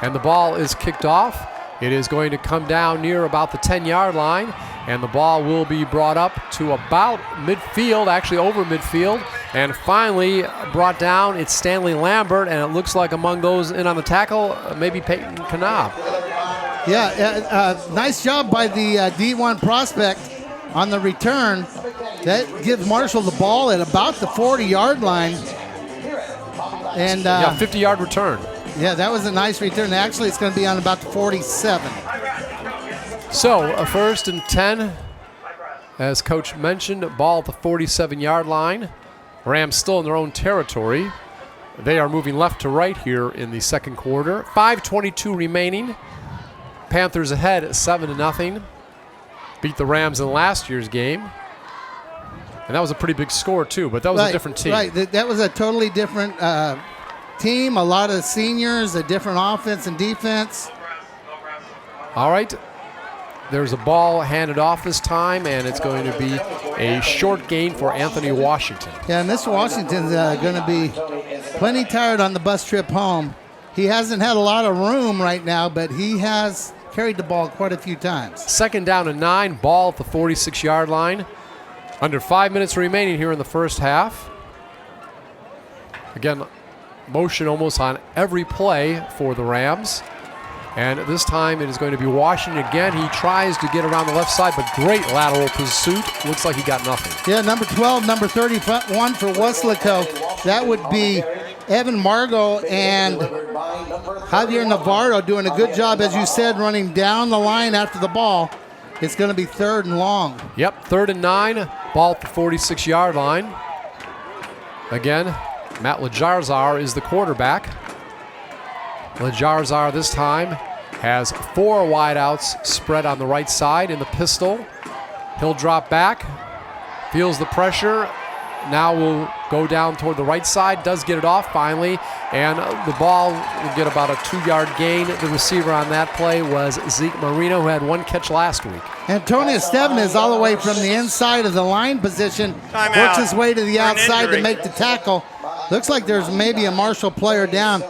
And the ball is kicked off. It is going to come down near about the 10-yard line. And the ball will be brought up to about midfield, actually over midfield. And finally brought down, it's Stanley Lambert. And it looks like among those in on the tackle, maybe Peyton Kanab. Yeah, nice job by the D1 prospect on the return. That gives Marshall the ball at about the 40-yard line. And 50-yard return. Yeah, that was a nice return. Actually, it's going to be on about the 47. So, a 1st and 10, as Coach mentioned, ball at the 47-yard line. Rams still in their own territory. They are moving left to right here in the second quarter. 5:22 remaining. Panthers ahead 7-0. Beat the Rams in last year's game. And that was a pretty big score, too, but that was a different team. Right, that was a totally different team, a lot of seniors, a different offense and defense. All right. There's a ball handed off this time, and it's going to be a short gain for Anthony Washington. Yeah, and Mr. Washington's going to be plenty tired on the bus trip home. He hasn't had a lot of room right now, but he has carried the ball quite a few times. 2nd down and 9, ball at the 46-yard line. Under 5 minutes remaining here in the first half. Again, motion almost on every play for the Rams. And this time it is going to be Washington again. He tries to get around the left side, but great lateral pursuit. Looks like he got nothing. Yeah, number 12, number 31 for Weslaco. That would be Evan Margot and Javier Navarro doing a good job, as you said, running down the line after the ball. It's going to be 3rd and long. Yep, 3rd and 9, ball at the 46-yard line. Again, Matt Lajarzar is the quarterback. Lajarzar this time has 4 wideouts spread on the right side in the pistol. He'll drop back, feels the pressure, now will go down toward the right side, does get it off finally, and the ball will get about a 2-yard gain. The receiver on that play was Zeke Marino, who had 1 catch last week. Antonio Esteban is all the way from the inside of the line position, works his way to the outside to make the tackle. Looks like there's maybe a Marshall player down.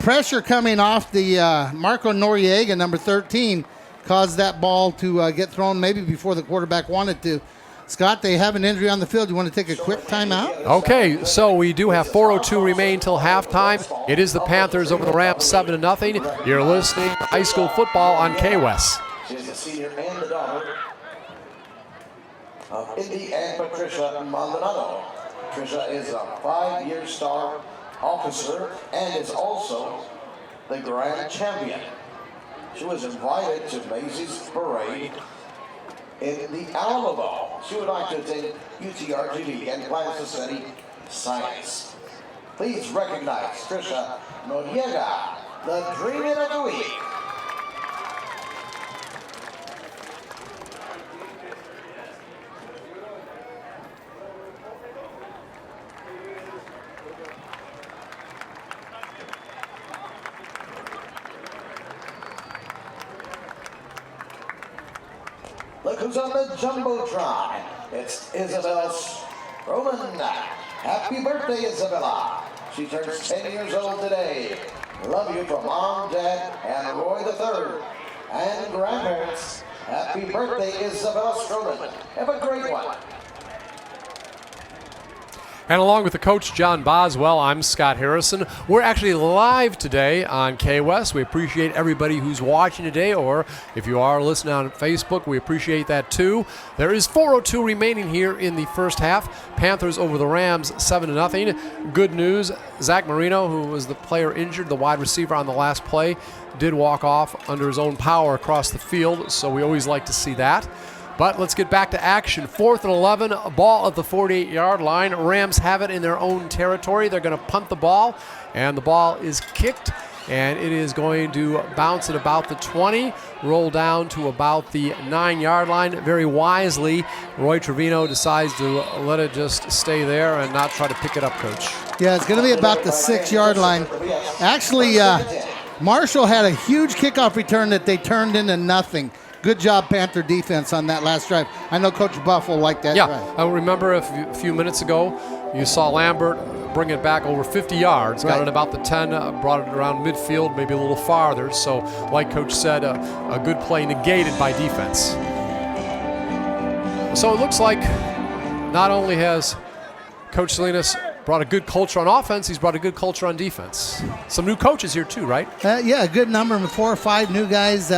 Pressure coming off the Marco Noriega, number 13, caused that ball to get thrown maybe before the quarterback wanted to. Scott, they have an injury on the field. You want to take a quick timeout? Okay, so we do have 4:02 remain till halftime. It is the Panthers over the Rams 7-0. You're listening to high school football on KWES. She's the senior and the daughter of Indy and Patricia Maldonado. Patricia is a 5-year star officer and is also the grand champion. She was invited to Macy's parade in the Alamo Bowl. She would like to attend UTRGV and plans to study science. Please recognize Trisha Noriega, the Dreamin' of the Week. Look who's on the Jumbotron. It's Isabel Roman. Happy birthday, Isabella. She turns 10 years old today. Love you from Mom, Dad, and Roy III. And grandparents, happy birthday, Isabella Stroman. Have a great one. And along with the coach, John Boswell, I'm Scott Harrison. We're actually live today on KWES. We appreciate everybody who's watching today, or if you are listening on Facebook, we appreciate that too. There is 4:02 remaining here in the first half. Panthers over the Rams 7-0. Good news, Zach Marino, who was the player injured, the wide receiver on the last play, did walk off under his own power across the field, so we always like to see that. But let's get back to action. 4th and 11, a ball at the 48-yard line. Rams have it in their own territory. They're going to punt the ball, and the ball is kicked, and it is going to bounce at about the 20, roll down to about the 9-yard line. Very wisely, Roy Trevino decides to let it just stay there and not try to pick it up, Coach. Yeah, it's going to be about the 6-yard line. Actually, Marshall had a huge kickoff return that they turned into nothing. Good job, Panther defense, on that last drive. I know Coach Buff will like that drive. Yeah, I remember a few minutes ago, you saw Lambert bring it back over 50 yards, got it about the 10, brought it around midfield, maybe a little farther. So, like Coach said, a good play negated by defense. So it looks like not only has Coach Salinas brought a good culture on offense, he's brought a good culture on defense. Some new coaches here too, right? Yeah, a good number, 4 or 5 new guys.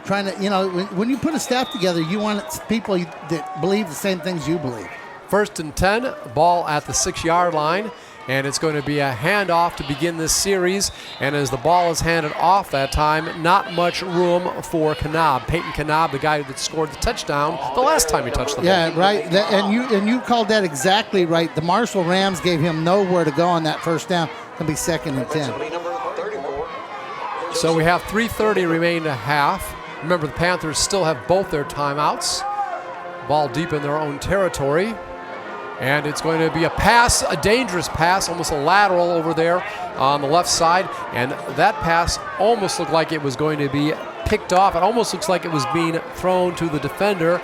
Trying to, when you put a staff together, you want people that believe the same things you believe. 1st and 10, ball at the 6-yard line, and it's going to be a handoff to begin this series. And as the ball is handed off that time, not much room for Knab. Peyton Knab, the guy that scored the touchdown the last time he touched the ball. Yeah, right. And you called that exactly right. The Marshall Rams gave him nowhere to go on that first down. It's going to be 2nd and 10. So we have 3:30 remaining to half. Remember, the Panthers still have both their timeouts. Ball deep in their own territory. And it's going to be a pass, a dangerous pass, almost a lateral over there on the left side. And that pass almost looked like it was going to be picked off. It almost looks like it was being thrown to the defender,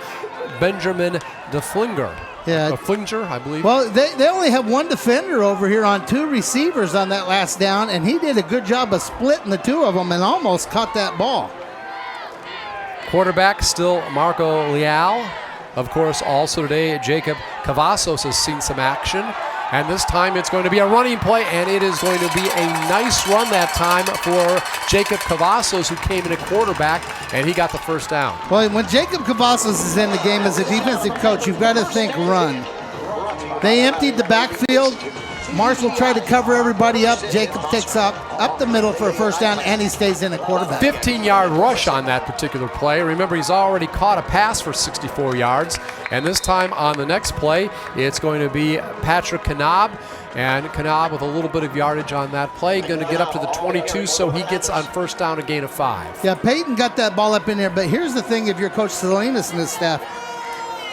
Benjamin DeFlinger. Yeah. Flinger, I believe. Well, they only have one defender over here on 2 receivers on that last down, and he did a good job of splitting the 2 of them and almost caught that ball. Quarterback still Marco Leal. Of course, also today, Jacob Cavazos has seen some action. And this time it's going to be a running play, and it is going to be a nice run that time for Jacob Cavazos, who came in at quarterback, and he got the first down. Well, when Jacob Cavazos is in the game as a defensive coach, you've got to think run. They emptied the backfield. Marshall tried to cover everybody up. Jacob takes up the middle for a first down, and he stays in at quarterback. 15-yard rush on that particular play. Remember, he's already caught a pass for 64 yards. And this time on the next play, it's going to be Patrick Knab. And Knab with a little bit of yardage on that play, going to get up to the 22, so he gets on first down a gain of 5. Yeah, Peyton got that ball up in there. But here's the thing, if you're Coach Salinas and his staff,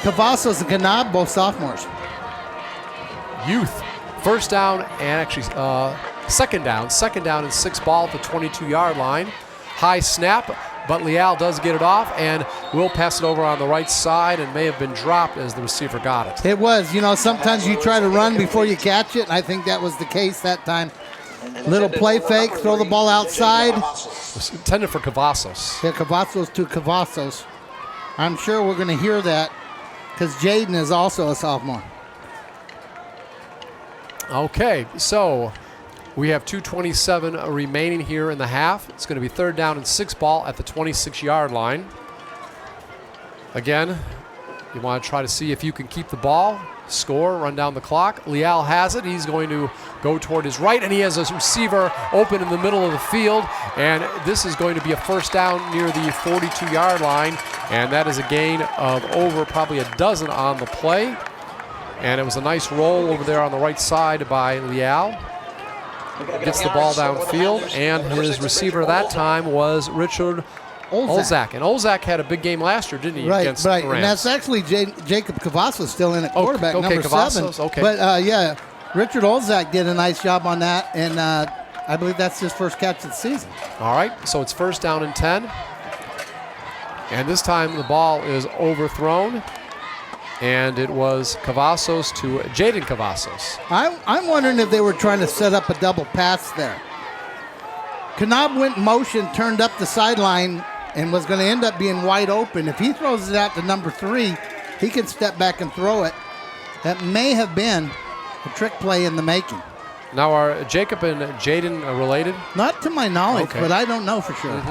Cavazos and Knab, both sophomores. Youth. First down and actually second down and 6 ball at the 22-yard line. High snap, but Leal does get it off and will pass it over on the right side and may have been dropped as the receiver got it. It was. Sometimes you try to run before you catch it, and I think that was the case that time. Little play fake, throw the ball outside. It was intended for Cavazos. Yeah, Cavazos to Cavazos. I'm sure we're going to hear that because Jaden is also a sophomore. Okay, so we have 2:27 remaining here in the half. It's going to be 3rd down and 6 ball at the 26-yard line. Again, you want to try to see if you can keep the ball, score, run down the clock. Leal has it. He's going to go toward his right, and he has a receiver open in the middle of the field. And this is going to be a first down near the 42-yard line, and that is a gain of over probably a dozen on the play. And it was a nice roll over there on the right side by Leal. Gets the ball downfield, and his receiver that time was Richard Olzak. And Olzak had a big game last year, didn't he, against the Rams? And that's actually Jacob Cavazos still in at quarterback, number Cavazos, 7. Okay. But, yeah, Richard Olzak did a nice job on that, and I believe that's his first catch of the season. All right, so it's 1st down and 10. And this time the ball is overthrown. And it was Cavazos to Jaden Cavazos. I'm wondering if they were trying to set up a double pass there. Knob went in motion, turned up the sideline, and was going to end up being wide open. If he throws it out to number 3, he can step back and throw it. That may have been a trick play in the making. Now, are Jacob and Jaden related? Not to my knowledge, Okay. but I don't know for sure.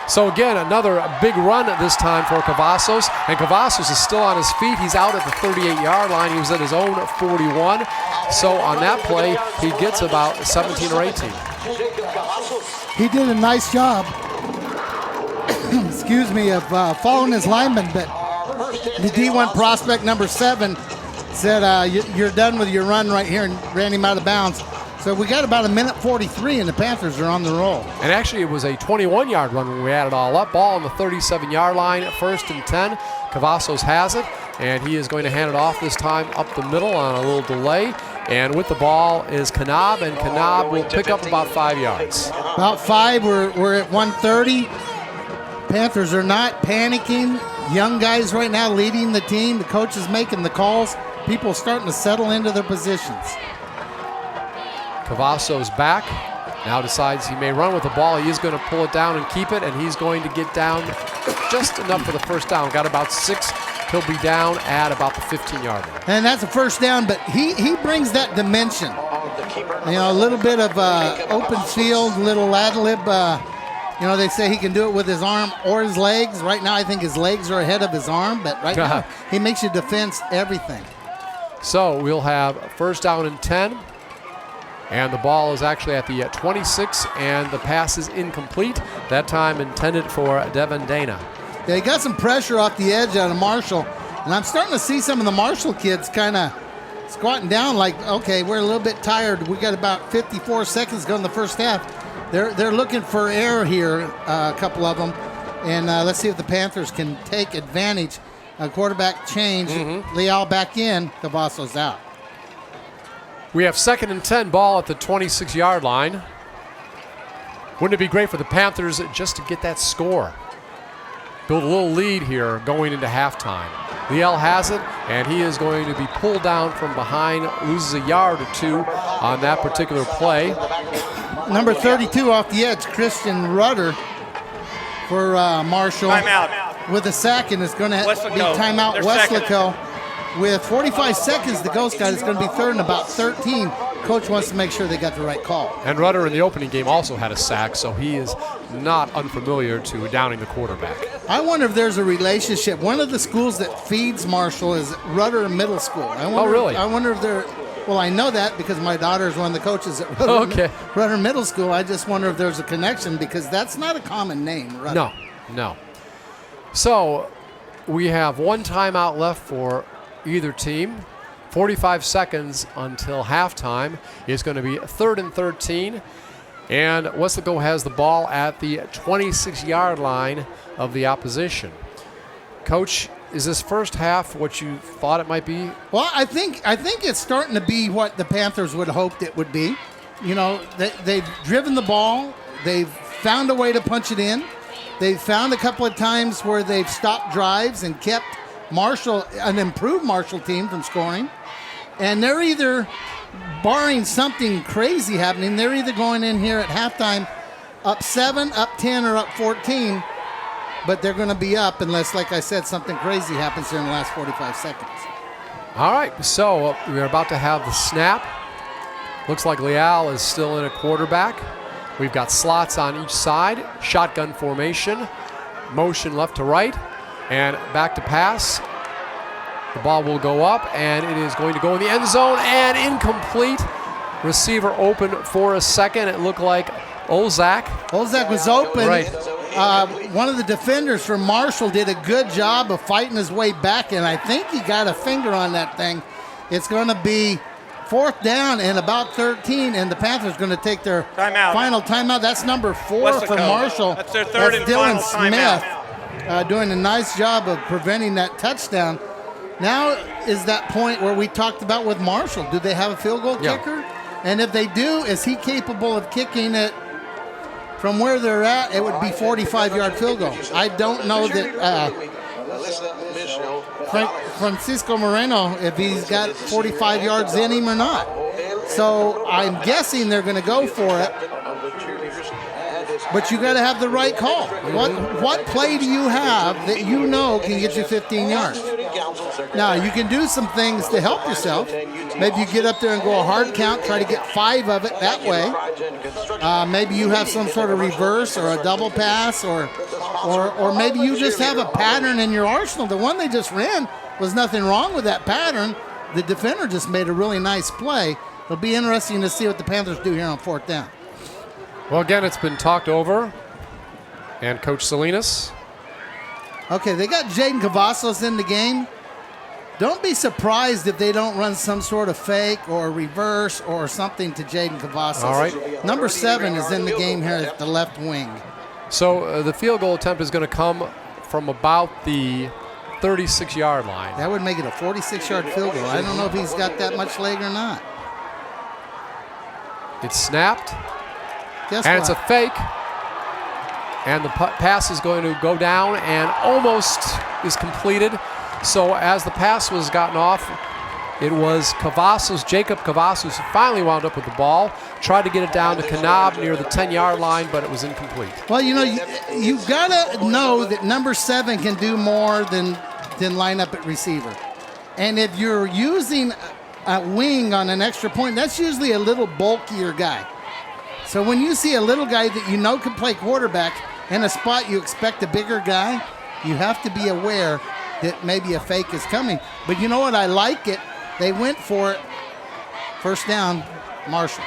So again, another big run at this time for Cavazos, and Cavazos is still on his feet. He's out at the 38-yard line. He was at his own 41. So on that play, he gets about 17 or 18. He did a nice job, excuse me, of following his lineman, but the D1 prospect number 7 said, you're done with your run right here, and ran him out of bounds. So we got about 1:43, and the Panthers are on the roll. And actually, it was a 21-yard run when we add it all up. Ball on the 37-yard line, 1st and 10. Cavazos has it, and he is going to hand it off this time up the middle on a little delay. And with the ball is Knob, and Knob will pick up about 5 yards. About 5, we're at 1:30. Panthers are not panicking. Young guys right now leading the team. The coach is making the calls. People starting to settle into their positions. Cavazos back. Now decides he may run with the ball. He is going to pull it down and keep it, and he's going to get down just enough for the first down. Got about 6. He'll be down at about the 15-yard line. And that's a first down, but he brings that dimension. You know, a little bit of open field, little ad-lib. You know, they say he can do it with his arm or his legs. Right now, I think his legs are ahead of his arm, but right now, he makes you defense everything. So we'll have first down and 10. And the ball is actually at the 26, and the pass is incomplete. That time intended for Devin Dana. Yeah, he got some pressure off the edge out of Marshall. And I'm starting to see some of the Marshall kids kind of squatting down like, okay, we're a little bit tired. We got about 54 seconds to go in the first half. They're looking for air here, a couple of them. And let's see if the Panthers can take advantage. A quarterback change. Leal back in. Cavazos out. We have 2nd and 10, ball at the 26-yard line. Wouldn't it be great for the Panthers just to get that score? Build a little lead here going into halftime. Leal has it, and he is going to be pulled down from behind, loses a yard or 2 on that particular play. Number 32 off the edge, Christian Rudder for Marshall. Timeout. With a sack, and it's going to be timeout Weslaco. With 45 seconds to go, Scott, it's going to be 3rd and about 13. Coach wants to make sure they got the right call. And Rudder in the opening game also had a sack, so he is not unfamiliar to downing the quarterback. I wonder if there's a relationship. One of the schools that feeds Marshall is Rudder Middle School. Really? I wonder if they're, well, I know that because my daughter is one of the coaches at Rudder Middle School. I just wonder if there's a connection because that's not a common name, Rudder. No. So we have 1 timeout left for either team. 45 seconds until halftime. It's going to be 3rd and 13. And Weslaco has the ball at the 26-yard line of the opposition. Coach, is this first half what you thought it might be? Well, I think it's starting to be what the Panthers would have hoped it would be. You know, they've driven the ball. They've found a way to punch it in. They've found a couple of times where they've stopped drives and kept Marshall, an improved Marshall team, from scoring. And they're either, barring something crazy happening, they're either going in here at halftime up 7, up 10, or up 14. But they're going to be up unless, like I said, something crazy happens here in the last 45 seconds. All right, so we're about to have the snap. Looks like Leal is still in a quarterback. We've got slots on each side, shotgun formation, motion left to right, and back to pass. The ball will go up, and it is going to go in the end zone, and incomplete. Receiver open for a second. It looked like Olzak. Olzak was open. Right. One of the defenders from Marshall did a good job of fighting his way back, and I think he got a finger on that thing. It's going to be 4th down and about 13, and the Panthers going to take their final timeout. That's number 4 for Marshall. That's their 3rd and Dylan final Smith doing a nice job of preventing that touchdown. Now is that point where we talked about with Marshall. Do they have a field goal kicker? And if they do, is he capable of kicking it from where they're at? It would be 45-yard field goal. I don't know that Francisco Moreno, if he's got 45 yards in him or not. So I'm guessing they're going to go for it. but you got to have the right call. What play do you have that you know can get you 15 yards? Now, you can do some things to help yourself. Maybe you get up there and go a hard count, try to get 5 of it that way. Maybe you have some sort of reverse or a double pass, or maybe you just have a pattern in your arsenal. The one they just ran was nothing wrong with that pattern. The defender just made a really nice play. It'll be interesting to see what the Panthers do here on 4th down. Well, again, it's been talked over. And Coach Salinas. Okay, they got Jaden Cavazos in the game. Don't be surprised if they don't run some sort of fake or reverse or something to Jaden Cavazos. All right. Number 7 is in the game here at the left wing. So the field goal attempt is going to come from about the 36-yard line. That would make it a 46-yard field goal. I don't know if he's got that much leg or not. It's snapped. Guess and what? it's a fake. And the pass is going to go down and almost is completed. So as the pass was gotten off, it was Cavazos, Jacob Cavazos, who finally wound up with the ball. Tried to get it down to Kanab near the 10-yard line, but it was incomplete. Well, you know, you've got to know that number 7 can do more than line up at receiver. And if you're using a wing on an extra point, that's usually a little bulkier guy. So when you see a little guy that you know can play quarterback in a spot you expect a bigger guy, you have to be aware that maybe a fake is coming. But you know what? I like it. They went for it. 1st down, Marshall.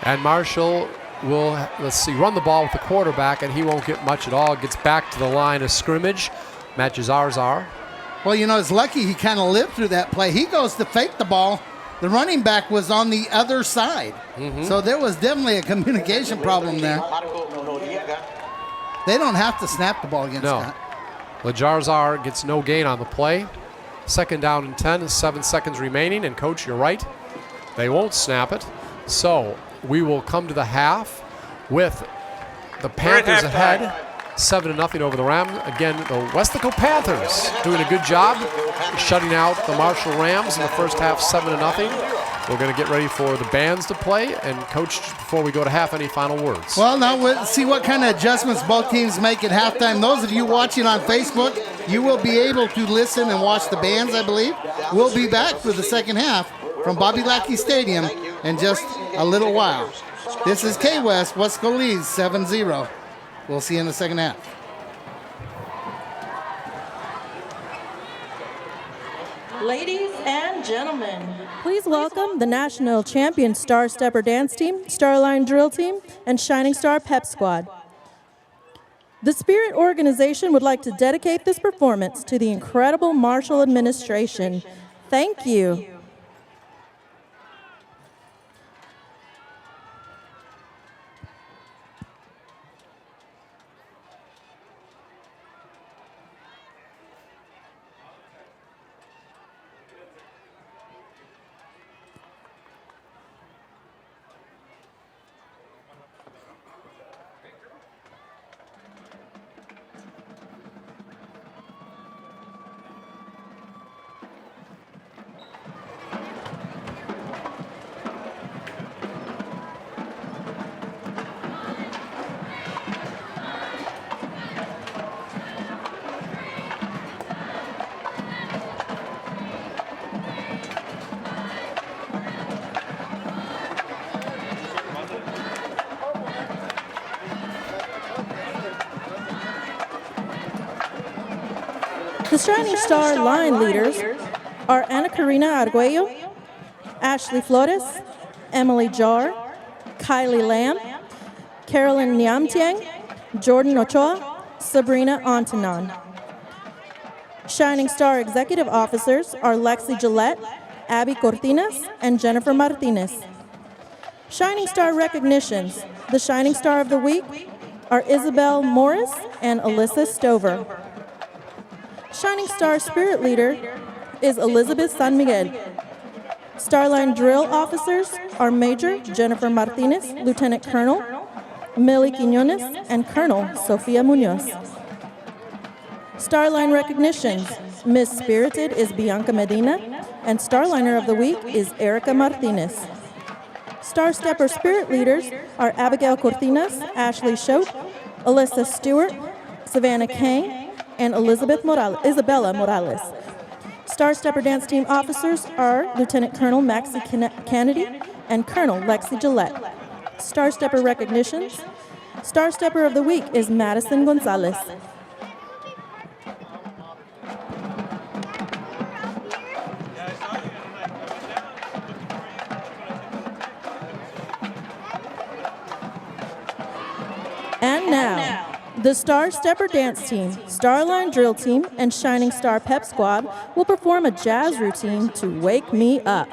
And Marshall will, run the ball with the quarterback, and he won't get much at all. Gets back to the line of scrimmage. Matches Arzar. Well, you know, it's lucky he kind of lived through that play. He goes to fake the ball. The running back was on the other side. So there was definitely a communication problem there. They don't have to snap the ball against that. Lajarzar gets no gain on the play. 2nd down and 10, 7 seconds remaining. And, Coach, you're right. They won't snap it. So we will come to the half with the Panthers ahead, 7-0 over the Rams. Again, the Weslaco Panthers doing a good job shutting out the Marshall Rams in the first half, 7-0. We're going to get ready for the bands to play. And, Coach, before we go to half, any final words? Well, now we'll see what kind of adjustments both teams make at halftime. Those of you watching on Facebook, you will be able to listen and watch the bands, I believe. We'll be back for the second half from Bobby Lackey Stadium in just a little while. This is KWES, Weslaco leads 7-0. We'll see you in the second half. Ladies and gentlemen, please welcome the national champion Star Stepper Dance Team, Starline Drill Team, and Shining Star Pep Squad. The Spirit organization would like to dedicate this performance to the incredible Marshall administration. Thank you. The Shining Star line leaders are Ana Karina Arguello, Ashley Flores, Emily Jar, Kylie Lamb, Carolyn Niamtiang, Jordan Ochoa, Sabrina Antonon. Shining Star executive officers are Lexi Gillette, Abby Cortinas, and Jennifer Martinez. Shining Star recognitions. The Shining Star of the Week are Isabel Morris and Alyssa Stover. Shining Star Spirit Leader is Elizabeth San Miguel. Starline Drill Officers are Major Jennifer Martinez, Lieutenant Colonel Millie Quiñones, and Colonel Sofia Munoz. Starline Recognitions. Miss Spirited is Bianca Medina, and Starliner of the Week is Erica Martinez. Star Stepper Spirit Leaders are Abigail Cortinas, Ashley Schote, Alyssa Stewart, Savannah Kang, and Isabella Morales. Star Stepper Dance Team Officers are Lieutenant Colonel Maxie Kennedy and Colonel Lexi Gillette. Star Stepper Recognitions. Star Stepper of the Week is Madison Gonzalez. And now, the Star Stepper Dance Team, Starline Drill Team, and Shining Star Pep Squad will perform a jazz routine to Wake Me Up.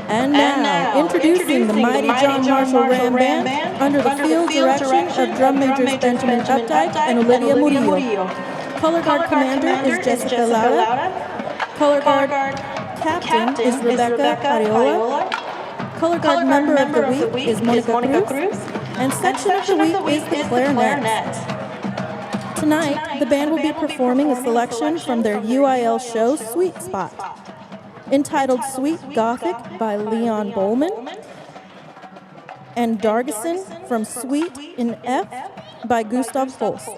And now, introducing the mighty John Marshall Ram Band under the field direction of Drum Majors Benjamin Updike and Olivia Murillo. Color Guard Commander is Jessica Laura. Color Guard Captain is Rebecca Ariola. Color Guard Member of the Week is Monica Cruz. And Section of the Week is the Clarinet. Tonight, the band will be performing a selection from their UIL show, Sweet Spot, entitled Sweet Gothic by Leon Bowman, and Dargeson from Suite in F by Gustav Holst.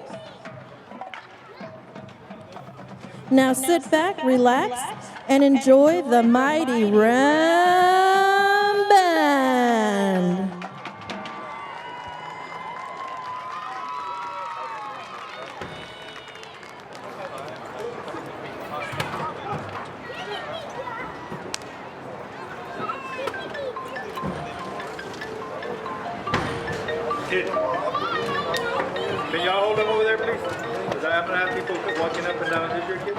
Now sit back, relax, and enjoy the mighty Ram Band. Kid, can y'all hold them over there, please? Because I'm going to have people walking up and down. Is this your kid?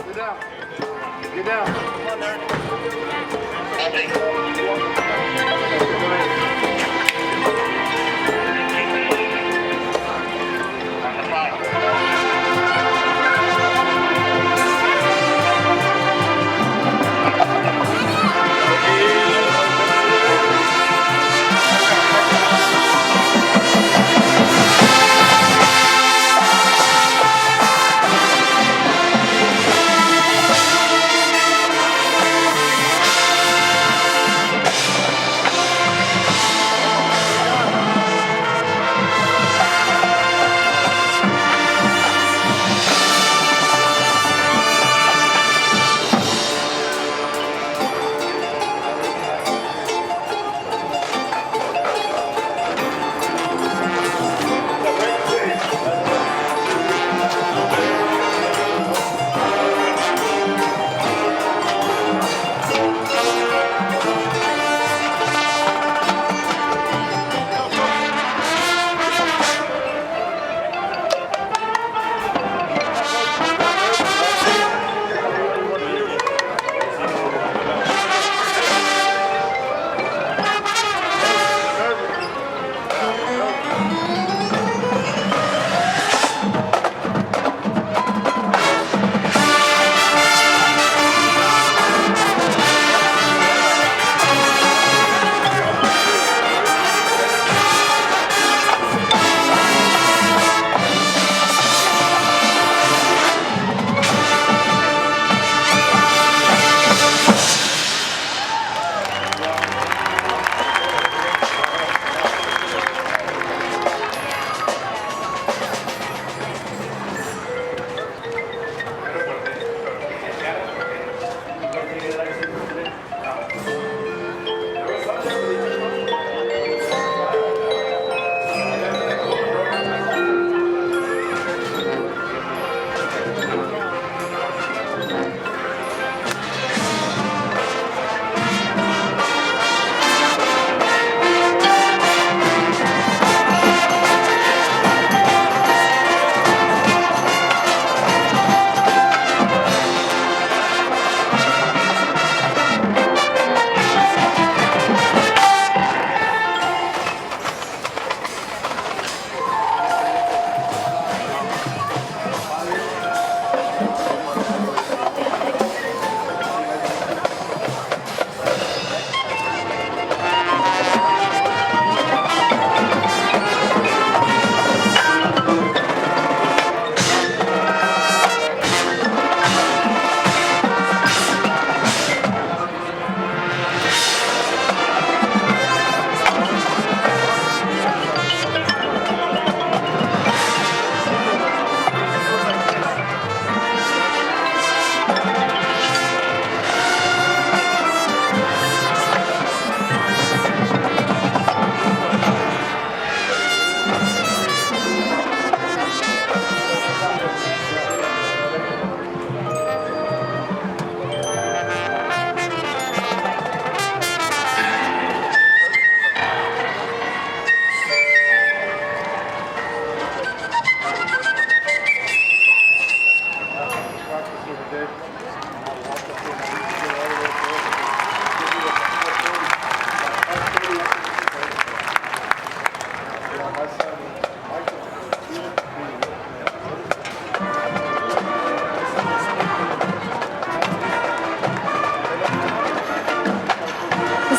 Get down. Get down. Come on there.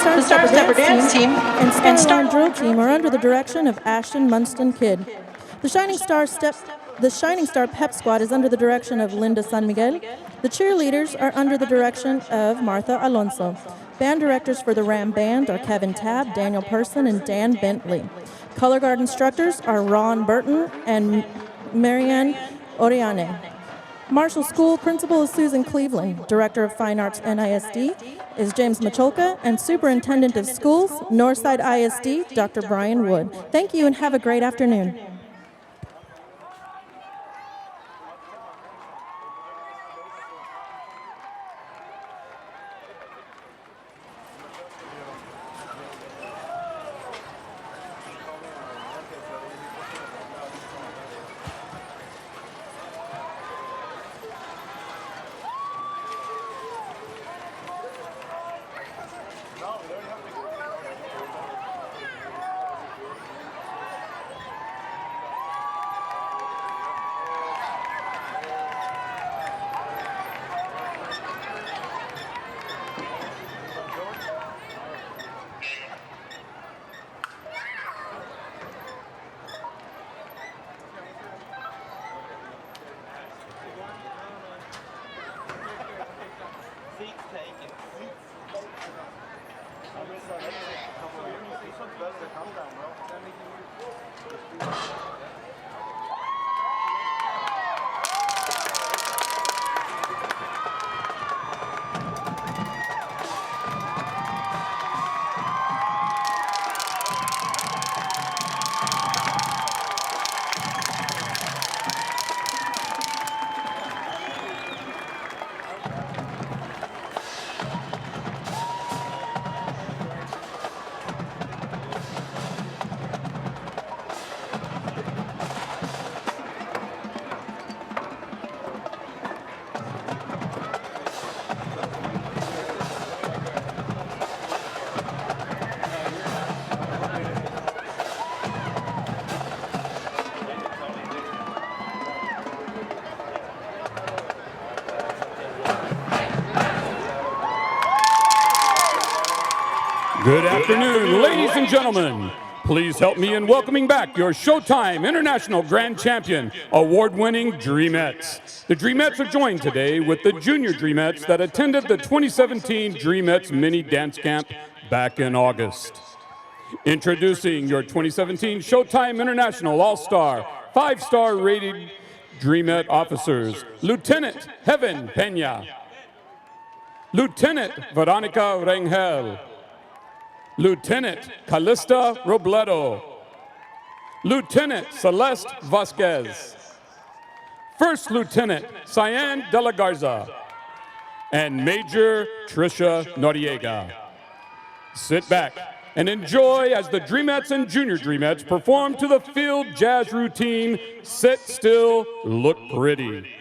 Star Stepper Dance Team and Starline Drill Team are under the direction of Ashton Munston Kidd. The Shining Star Pep Squad is under the direction of Linda San Miguel. The cheerleaders are under the direction of Martha Alonso. Band directors for the Ram Band are Kevin Tabb, Daniel Person, and Dan Bentley. Color Guard instructors are Ron Burton and Marianne Oriane. Marshall School Principal is Susan Cleveland. Director of Fine Arts NISD is James Macholka, and Superintendent of Schools, Northside ISD, Dr. Brian Wood. Thank you and have a great afternoon. Good afternoon, ladies and gentlemen. Please help me in welcoming back your Showtime International Grand Champion, award-winning Dreamettes. The Dreamettes are joined today with the Junior Dreamettes that attended the 2017 Dreamettes Mini Dance Camp back in August. Introducing your 2017 Showtime International All-Star, 5-star rated Dreamette officers, Lieutenant Heaven Peña, Lieutenant Veronica Rangel, Lieutenant Calista Robledo, Lieutenant Celeste Vasquez, First Lieutenant Cyan De La Garza, and Major Tricia Noriega. Sit back and enjoy as the Dreamettes and Junior Dreamettes perform to the field jazz routine, Sit Still, Look Pretty.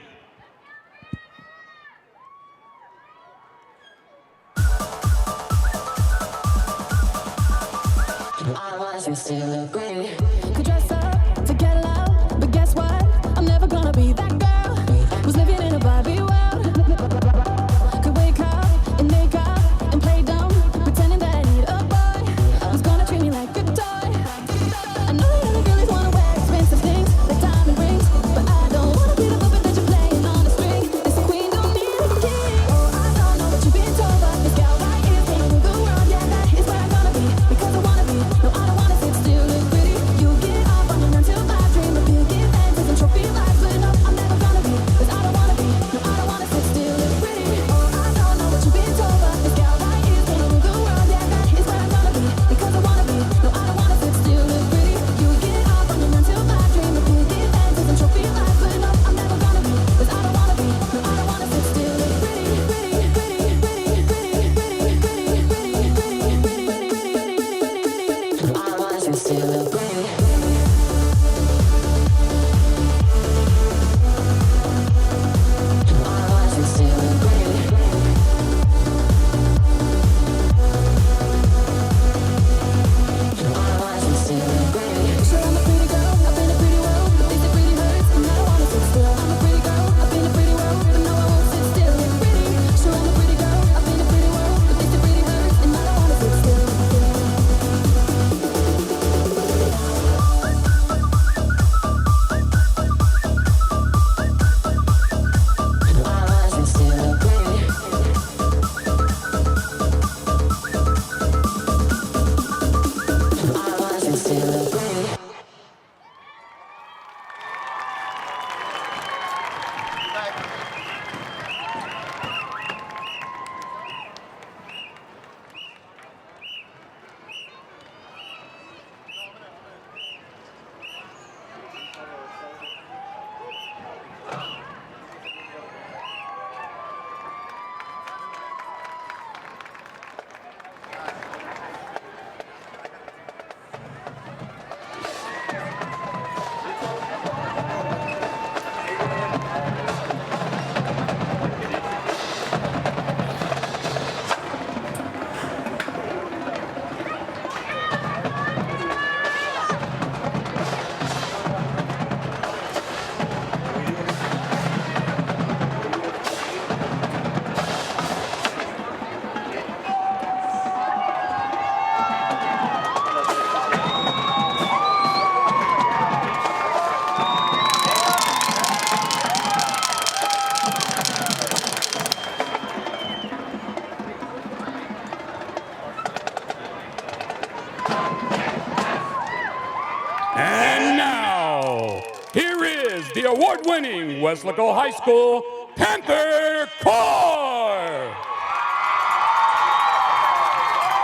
You still look pretty. Could dress up to get loud, but guess what? I'm never gonna be that girl who's living in a Barbie world. Could wake up in makeup and play dumb, pretending that I need a boy who's gonna treat me like a toy. I know that other girls wanna wear expensive things like diamond rings, but I don't wanna be the puppet that you're playing on the string. This queen don't need a king. Oh, I don't know what you've been told, but this gal right here is the world. Yeah, that is where I'm gonna be because I wanna be. No, I don't wanna sit still, look pretty. You award-winning Weslaco High School Panther Corps.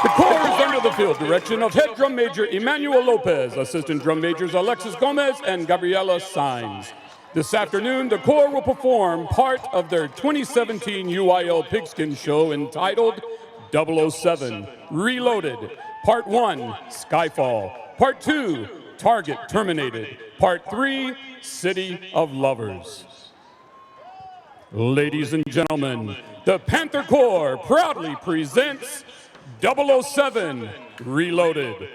The Corps is under the field direction of Head Drum Major Emmanuel Lopez, Assistant Drum Majors Alexis Gomez and Gabriela Saenz. This afternoon, the Corps will perform part of their 2017 UIL Pigskin Show entitled 007 Reloaded. Part 1, Skyfall. Part 2, Target Terminated. Part 3, City of Lovers. Ladies and gentlemen, the Panther Corps proudly presents 007 Reloaded.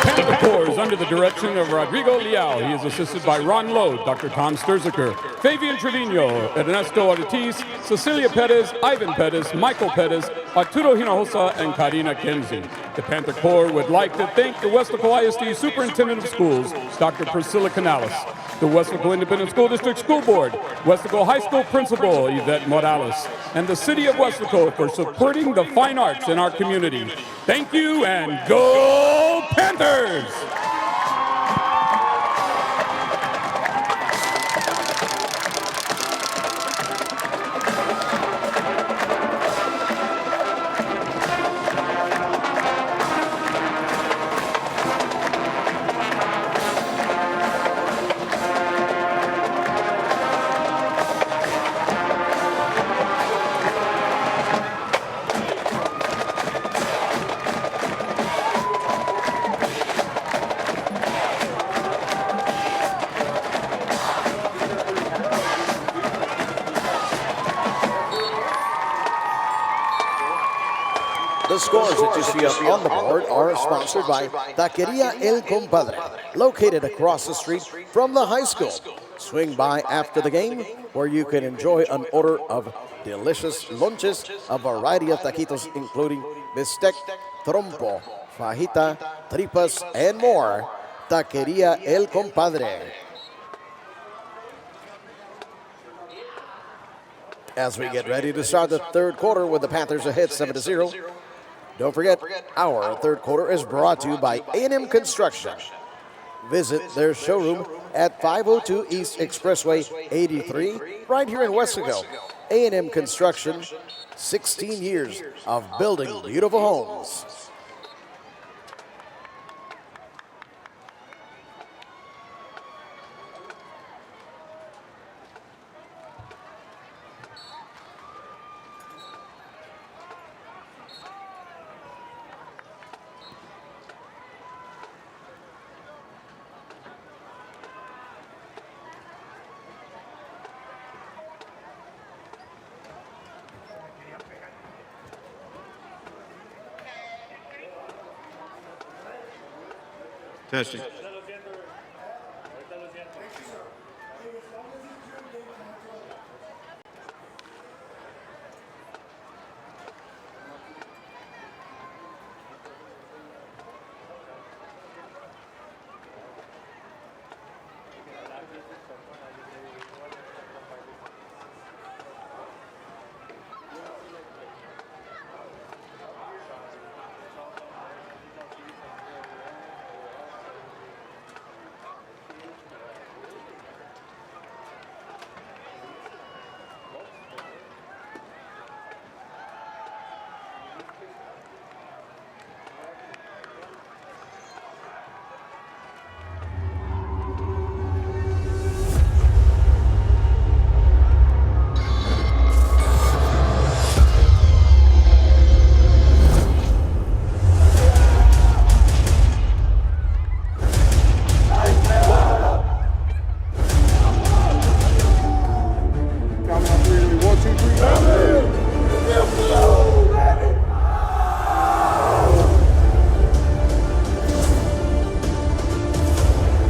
Panther Corps is under the direction of Rodrigo Leal. He is assisted by Ron Lowe, Dr. Tom Sturziker, Fabian Trevino, Ernesto Ortiz, Cecilia Perez, Ivan Perez, Michael Perez, Arturo Hinojosa, and Karina Kenzie. The Panther Corps would like to thank the Weslaco ISD Superintendent of Schools, Dr. Priscilla Canales, the Weslaco Independent School District School Board, Weslaco High School Principal Yvette Morales, and the City of Weslaco for supporting the fine arts in our community. Thank you, and go Panthers! The scores that you see up on the board are sponsored by Taqueria El Compadre, located across the street from the high school. Swing by after the game, where you can enjoy an order of delicious lunches, a variety of taquitos including bistec, trompo, fajita, tripas, and more. Taqueria El Compadre. As we get ready to start the third quarter with the Panthers ahead 7-0. Don't forget, our third quarter is brought to you by A&M Construction. Visit their showroom at 502 East Expressway 83, right here in Weslaco. A&M Construction, 16 years of building beautiful homes. Testing.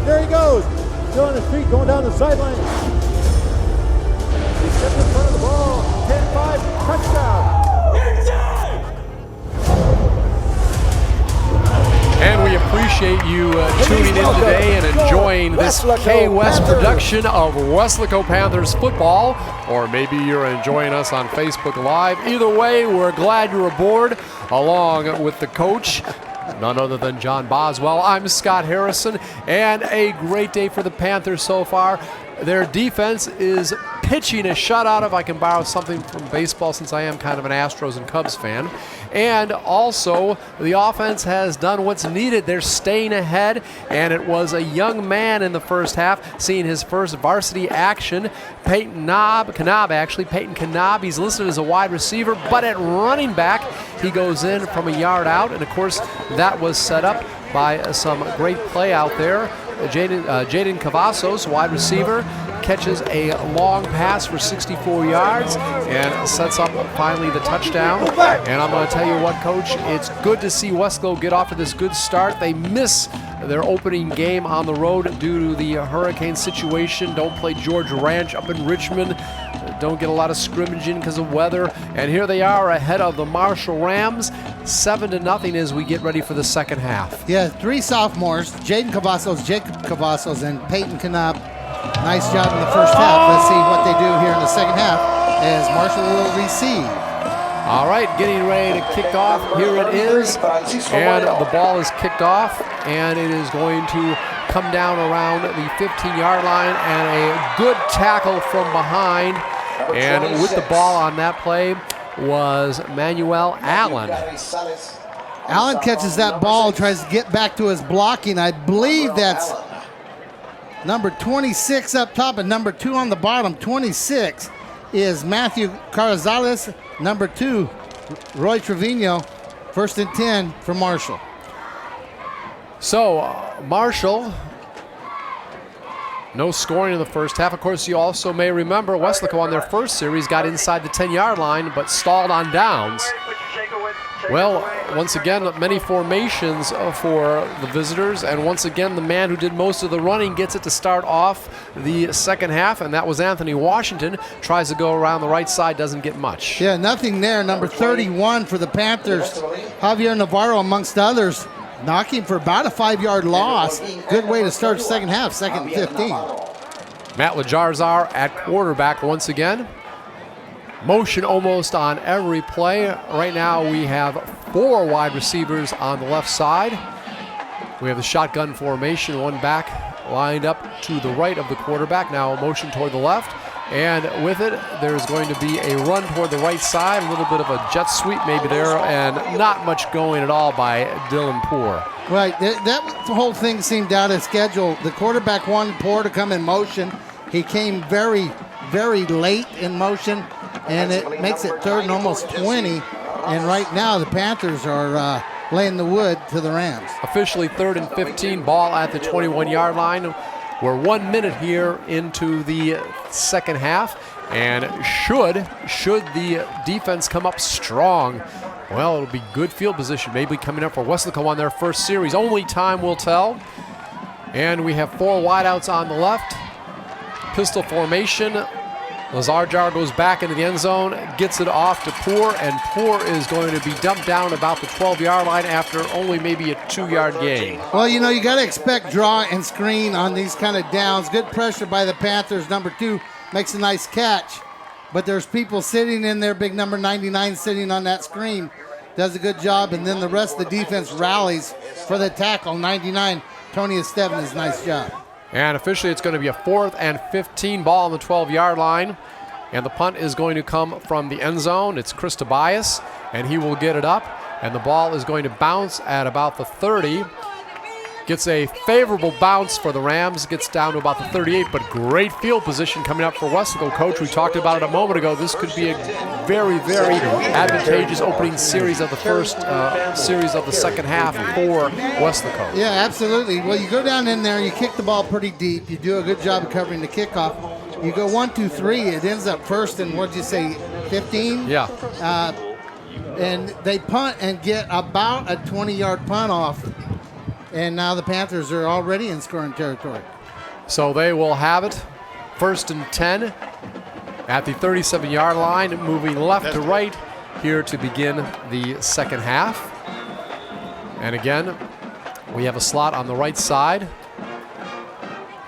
There he goes. Still on his feet, going down the sideline. He steps in front of the ball. 10-5, touchdown. And we appreciate you tuning in today and enjoying this KWES production of Weslaco Panthers football, or maybe you're enjoying us on Facebook Live. Either way, we're glad you're aboard, along with the coach, none other than John Boswell. I'm Scott Harrison, and a great day for the Panthers so far. Their defense is pitching a shutout, if I can borrow something from baseball, since I am kind of an Astros and Cubs fan. And also, the offense has done what's needed. They're staying ahead, and it was a young man in the first half seeing his first varsity action. Peyton Knaub. He's listed as a wide receiver, but at running back, he goes in from a yard out. And of course, that was set up by some great play out there. Jaden Cavazos, wide receiver, catches a long pass for 64 yards and sets up finally the touchdown. And I'm going to tell you what, Coach, it's good to see Weslaco get off to this good start. They miss their opening game on the road due to the hurricane situation. Don't play Georgia Ranch up in Richmond. Don't get a lot of scrimmaging because of weather. And here they are ahead of the Marshall Rams, 7-0 as we get ready for the second half. Yeah, 3 sophomores, Jaden Cavazos, Jacob Cavazos, and Peyton Knob. Nice job in the first half. Let's see what they do here in the second half as Marshall will receive. All right, getting ready to kick off. Here it is. And the ball is kicked off, and it is going to come down around the 15-yard line, and a good tackle from behind. And with the ball on that play was Manuel Allen. Allen catches that ball, tries to get back to his blocking. I believe that's number 26 up top and number 2 on the bottom. 26 is Matthew Carazales. Number 2, Roy Trevino. 1st and 10 for Marshall. So Marshall, no scoring in the first half. Of course, you also may remember Weslaco on their first series got inside the 10-yard line but stalled on downs. Well, once again, many formations for the visitors, and once again, the man who did most of the running gets it to start off the second half, and that was Anthony Washington. Tries to go around the right side, doesn't get much. Yeah, nothing there. Number 31 for the Panthers, Javier Navarro amongst others, knocking for about a 5-yard loss. Good way to start the second half, 2nd and 15. Matt Lajarzar at quarterback once again. Motion almost on every play. Right now we have 4 wide receivers on the left side. We have the shotgun formation, 1 back lined up to the right of the quarterback. Now a motion toward the left. And with it, there's going to be a run toward the right side, a little bit of a jet sweep maybe there, and not much going at all by Dylan Poor. Right, that whole thing seemed out of schedule. The quarterback wanted Poor to come in motion. He came very, very late in motion, and it makes it 3rd and almost 20. And right now the Panthers are laying the wood to the Rams. Officially 3rd and 15, ball at the 21-yard line. We're 1 minute here into the second half, and should the defense come up strong, well, it'll be good field position, maybe coming up for Weslaco on their first series. Only time will tell. And we have 4 wideouts on the left. Pistol formation. Lazarzar goes back into the end zone, gets it off to Poor, and Poor is going to be dumped down about the 12-yard line after only maybe a 2-yard gain. Well, you know, you got to expect draw and screen on these kind of downs. Good pressure by the Panthers. Number 2 makes a nice catch, but there's people sitting in there, big number 99 sitting on that screen. Does a good job, and then the rest of the defense rallies for the tackle. 99, Tony Estevan, is nice job. And officially it's going to be a 4th and 15, ball on the 12-yard line. And the punt is going to come from the end zone. It's Chris Tobias, and he will get it up. And the ball is going to bounce at about the 30. Gets a favorable bounce for the Rams. Gets down to about the 38, but great field position coming up for Weslaco. Coach, we talked about it a moment ago. This could be a very, very advantageous opening series of the first series of the second half for Weslaco. Yeah, absolutely. Well, you go down in there, you kick the ball pretty deep. You do a good job of covering the kickoff. You go 1, 2, 3. It ends up 1st and, what'd you say, 15? Yeah. And they punt and get about a 20-yard punt off. And now the Panthers are already in scoring territory. So they will have it 1st and 10 at the 37-yard line, moving left to right here to begin the second half. And again, we have a slot on the right side.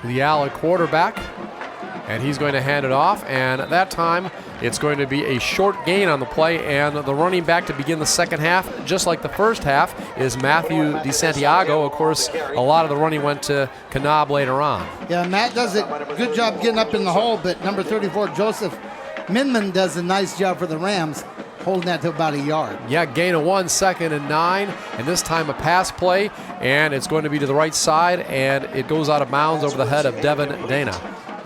The Allen quarterback, and he's going to hand it off, and at that time it's going to be a short gain on the play, and the running back to begin the second half, just like the first half, is Matthew DeSantiago. Of course, a lot of the running went to Knob later on. Yeah, Matt does a good job getting up in the hole, but number 34, Joseph Minman, does a nice job for the Rams, holding that to about a yard. Yeah, gain of 1, 2nd and 9, and this time a pass play, and it's going to be to the right side, and it goes out of bounds over the head of Devin Dana.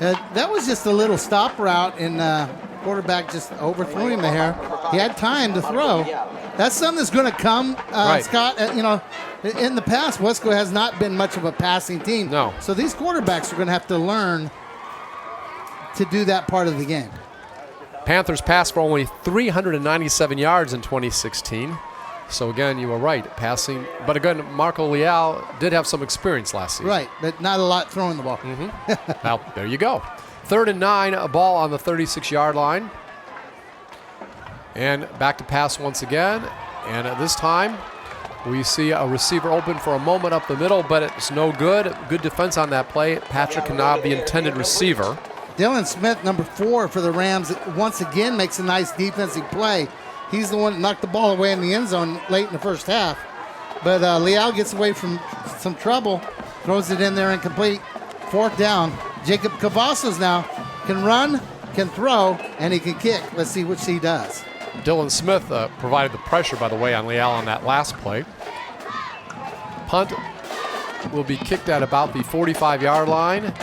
That was just a little stop route, and quarterback just overthrew him there. He had time to throw. That's something that's going to come, right. Scott. You know, in the past, Weslaco has not been much of a passing team. No. So these quarterbacks are going to have to learn to do that part of the game. Panthers passed for only 397 yards in 2016. So again, you were right, passing. But again, Marco Leal did have some experience last season. Right, but not a lot throwing the ball. Now, there you go. 3rd and 9, a ball on the 36-yard line. And back to pass once again. And at this time, we see a receiver open for a moment up the middle, but it's no good. Good defense on that play. Patrick Knab, the intended receiver. Dylan Smith, number 4 for the Rams, once again makes a nice defensive play. He's the one that knocked the ball away in the end zone late in the first half. But Leal gets away from some trouble, throws it in there incomplete. 4th down. Jacob Cavazos now can run, can throw, and he can kick. Let's see what he does. Dylan Smith provided the pressure, by the way, on Leal on that last play. Punt will be kicked at about the 45-yard line,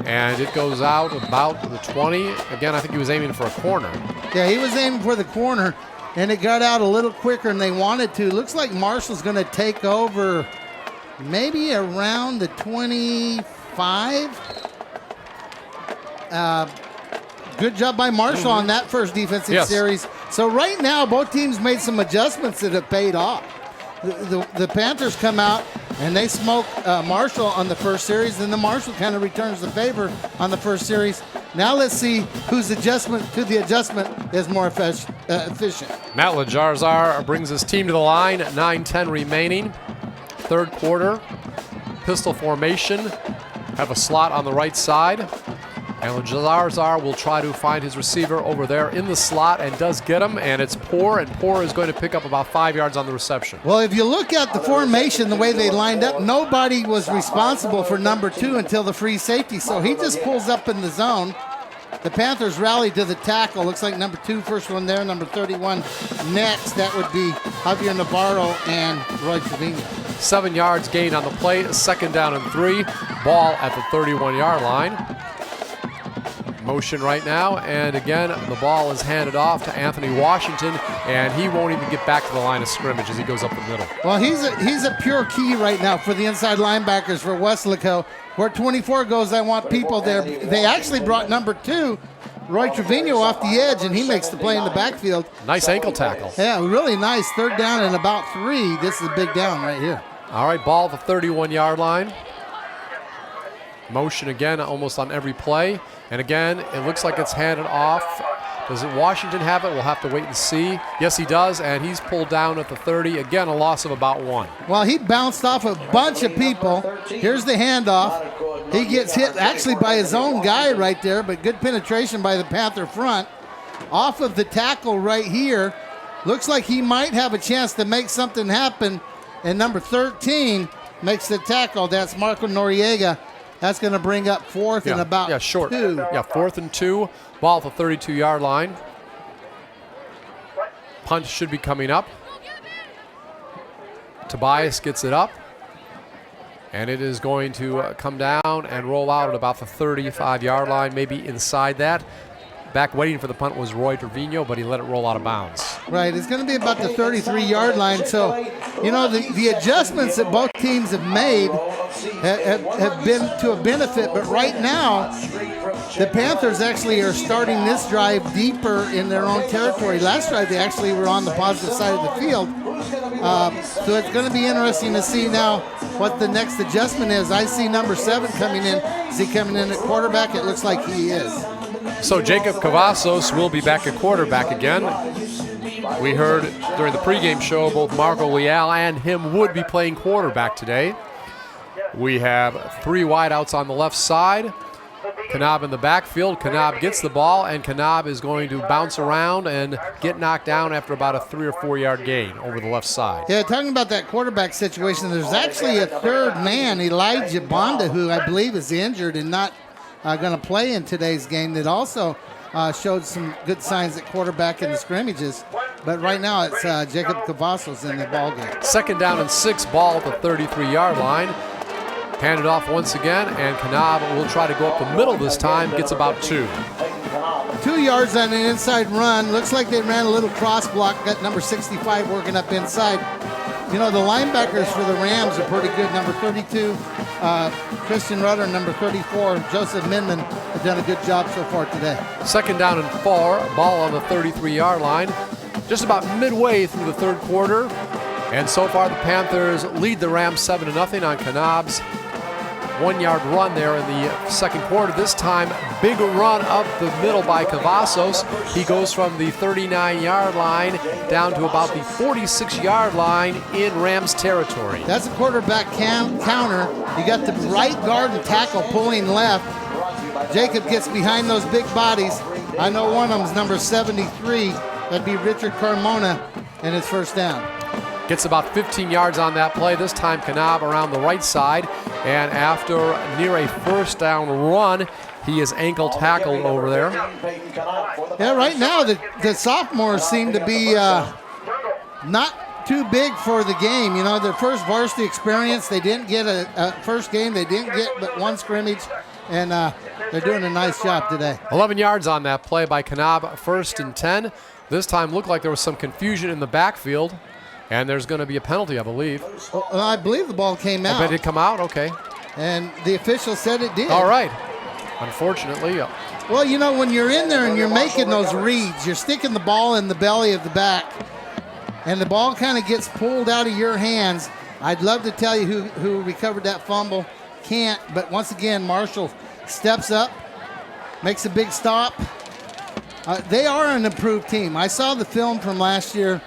and it goes out about the 20. Again, I think he was aiming for a corner. Yeah, he was aiming for the corner, and it got out a little quicker than they wanted to. Looks like Marshall's going to take over maybe around the 25. Good job by Marshall on that first defensive series. So right now, both teams made some adjustments that have paid off. The Panthers come out and they smoke Marshall on the first series, and then Marshall kind of returns the favor on the first series. Now let's see whose adjustment to the adjustment is more efficient. Matt Lajarzar brings his team to the line, 9:10 remaining. 3rd quarter, pistol formation, have a slot on the right side. And Lajarzar will try to find his receiver over there in the slot and does get him, and it's Poor, and Poor is going to pick up about 5 yards on the reception. Well, if you look at the formation, the way they lined up, nobody was responsible for number 2 until the free safety, so he just pulls up in the zone. The Panthers rally to the tackle. Looks like number 2, first one there, number 31 next. That would be Javier Navarro and Roy Trevino. 7 yards gained on the play, 2nd down and 3. Ball at the 31-yard line. Motion right now, and again, the ball is handed off to Anthony Washington, and he won't even get back to the line of scrimmage as he goes up the middle. Well, he's a pure key right now for the inside linebackers for Weslaco. Where 24 goes, I want people there. They actually brought number 2, Roy Trevino, off the edge, and he makes the play in the backfield. Nice ankle tackle. Yeah, really nice. 3rd down and about 3. This is a big down right here. All right, ball at the 31-yard line. Motion again almost on every play. And again, it looks like it's handed off. Does Washington have it? We'll have to wait and see. Yes, he does, and he's pulled down at the 30. Again, a loss of about 1. Well, he bounced off a bunch of people. Here's the handoff. He gets hit actually by his own guy right there, but good penetration by the Panther front. Off of the tackle right here. Looks like he might have a chance to make something happen. And number 13 makes the tackle. That's Marco Noriega. That's going to bring up 4th and about 2. Yeah, 4th and 2. Ball at the 32-yard line. Punt should be coming up. Tobias gets it up. And it is going to come down and roll out at about the 35-yard line, maybe inside that. Back waiting for the punt was Roy Trevino, but he let it roll out of bounds. Right, it's going to be about the 33-yard line. So, you know, the adjustments that both teams have made have been to a benefit. But right now, the Panthers actually are starting this drive deeper in their own territory. Last drive, they actually were on the positive side of the field. So it's going to be interesting to see now what the next adjustment is. I see number 7 coming in. Is he coming in at quarterback? It looks like he is. So Jacob Cavazos will be back at quarterback again. We heard during the pregame show both Marco Leal and him would be playing quarterback today. We have 3 wideouts on the left side. Knab in the backfield. Knab gets the ball, and Knab is going to bounce around and get knocked down after about a 3 or 4 yard gain over the left side. Yeah, talking about that quarterback situation, there's actually a 3rd man, Elijah Bonda, who I believe is injured and not going to play in today's game, that also showed some good signs at quarterback in the scrimmages. But right now it's Jacob Cavazos in the ball game. 2nd down and 6, ball at the 33-yard line. Handed off once again, and Knab will try to go up the middle this time, gets about 2. 2 yards on an inside run. Looks like they ran a little cross block, got number 65 working up inside. You know, the linebackers for the Rams are pretty good. Number 32, Christian Rudder, number 34, Joseph Minman have done a good job so far today. 2nd down and 4, ball on the 33-yard line. Just about midway through the 3rd quarter, And so far, the Panthers lead the Rams 7-0 on Kanab's 1-yard run there in the second quarter. This time, big run up the middle by Cavazos. He goes from the 39-yard line down to about the 46-yard line in Rams territory. That's a quarterback counter. You got the right guard and tackle pulling left. Jacob gets behind those big bodies. I know one of them is number 73. That'd be Richard Carmona, and it's first down. Gets about 15 yards on that play. This time, Kanab around the right side. And after near a first down run, he is ankle tackled over there. Yeah, right now the sophomores seem to be not too big for the game. You know, their first varsity experience, they didn't get a first game. They didn't get but one scrimmage, and they're doing a nice job today. 11 yards on that play by Kanab, first and 10. This time looked like there was some confusion in the backfield. And there's going to be a penalty, I believe. Well, I believe the ball came out. Did it come out? Okay. And the official said it did. All right. Unfortunately. Well, you know, when you're in there and you're making those reads, you're sticking the ball in the belly of the back, and the ball kind of gets pulled out of your hands. I'd love to tell you who recovered that fumble. Can't. But once again, Marshall steps up, makes a big stop. They are an improved team. I saw the film from last year.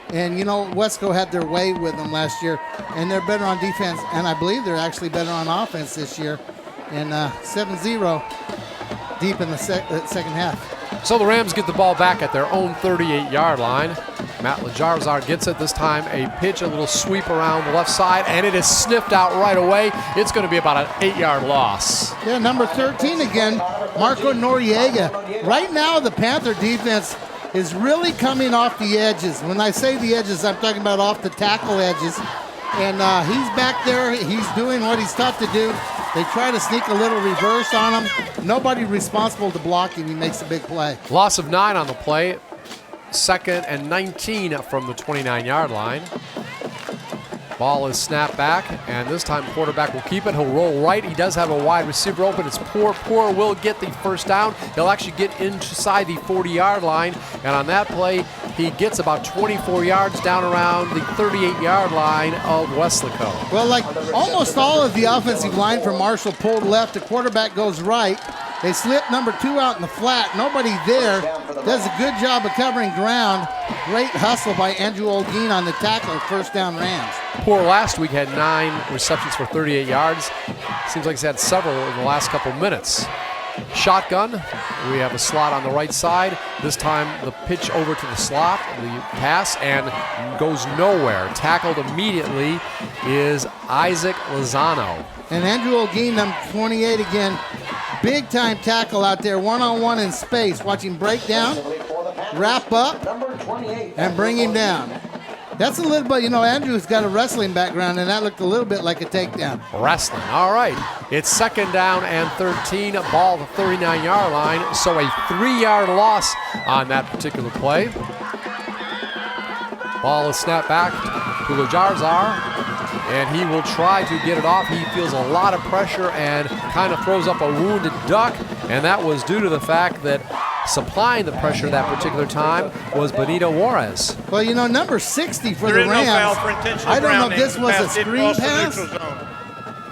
And, you know, Weslaco had their way with them last year, and they're better on defense, and I believe they're actually better on offense this year. And 7-0 deep in the second half. So the Rams get the ball back at their own 38-yard line. Matt Lajarzar gets it. This time a pitch, a little sweep around the left side, and it is sniffed out right away. It's going to be about an 8-yard loss. Yeah, number 13 again, Marco Noriega. Right now, the Panther defense is really coming off the edges. When I say the edges, I'm talking about off the tackle edges. And he's back there. He's doing what he's taught to do. They try to sneak a little reverse on him. Nobody responsible to block him. He makes a big play. Loss of 9 on the play. 2nd and 19 from the 29-yard line. Ball is snapped back, and this time quarterback will keep it. He'll roll right. He does have a wide receiver open. It's Poor. Poor will get the first down. He'll actually get inside the 40-yard line, and on that play, he gets about 24 yards down around the 38-yard line of Weslaco. Well, like almost all of the offensive line from Marshall pulled left. The quarterback goes right. They slip number 2 out in the flat. Nobody there. Does a good job of covering ground. Great hustle by Andrew Olguin on the tackle. First down Rams. Poor last week had 9 receptions for 38 yards. Seems like he's had several in the last couple minutes. Shotgun. We have a slot on the right side. This time the pitch over to the slot, the pass, and goes nowhere. Tackled immediately is Isaac Lozano. And Andrew Olguin, number 28 again. Big time tackle out there, one-on-one in space. Watch him break down, wrap up, and bring him down. That's a little bit, you know, Andrew's got a wrestling background, and that looked a little bit like a takedown. Wrestling, all right. It's 2nd down and 13, ball at the 39-yard line, so a 3-yard loss on that particular play. Ball is snapped back to Lajarzar, and he will try to get it off. He feels a lot of pressure and kind of throws up a wounded duck, and that was due to the fact that supplying the pressure that particular time was Benito Juarez. Well, you know, number 60 for There the is no Rams. foul for intentional I don't know if grounding. this The was a pass did screen cross the pass, neutral zone.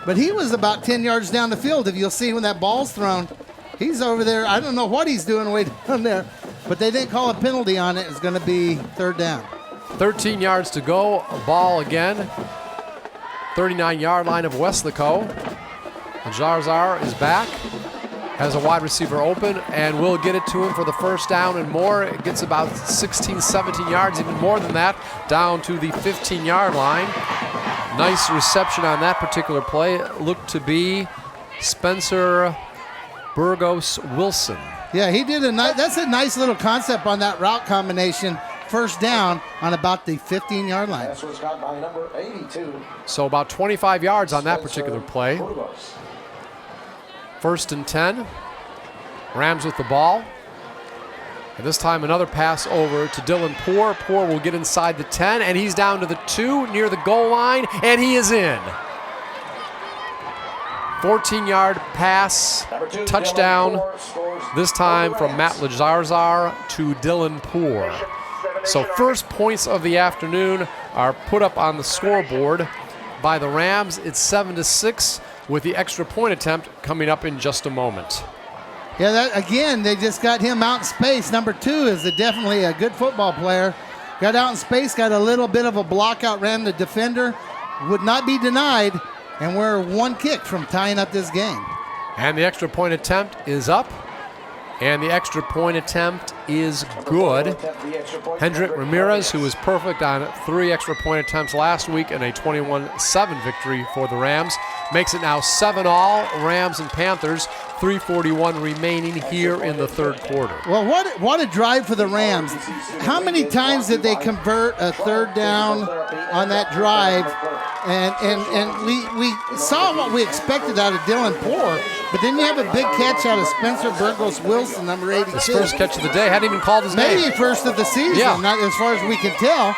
but he was about 10 yards down the field. If you'll see when that ball's thrown, he's over there. I don't know what he's doing way down there, but they didn't call a penalty on it. It's going to be 3rd down. 13 yards to go, ball again. 39-yard line of Weslaco. Lajarzar is back, has a wide receiver open, and will get it to him for the first down and more. It gets about 16, 17 yards, even more than that, down to the 15-yard line. Nice reception on that particular play. It looked to be Spencer Burgos Wilson. Yeah, he did that's a nice little concept on that route combination. First down on about the 15-yard line. This was got by number 82. So about 25 yards on that particular play. 1st and 10. Rams with the ball. And this time another pass over to Dylan Poor. Poor will get inside the 10, and he's down to the 2 near the goal line, and he is in. 14-yard pass, touchdown, this time from Matt Lajarzar to Dylan Poor. So first points of the afternoon are put up on the scoreboard by the Rams. It's 7-6 with the extra point attempt coming up in just a moment. Yeah, that again, they just got him out in space. Number 2 is definitely a good football player. Got out in space, got a little bit of a block out, ran the defender. Would not be denied, and we're 1 kick from tying up this game. And the extra point attempt is up. And the extra point attempt is good. Hendrik Ramirez, who was perfect on 3 extra point attempts last week and a 21-7 victory for the Rams, makes it now 7-all, Rams and Panthers, 3:41 remaining here in the third quarter. Well, what a drive for the Rams. How many times did they convert a third down on that drive? And we saw what we expected out of Dylan Poore, but then you have a big catch out of Spencer Burgos Wilson, number 82. His first catch of the day, hadn't even called his name. Maybe first of the season, not as far as we can tell.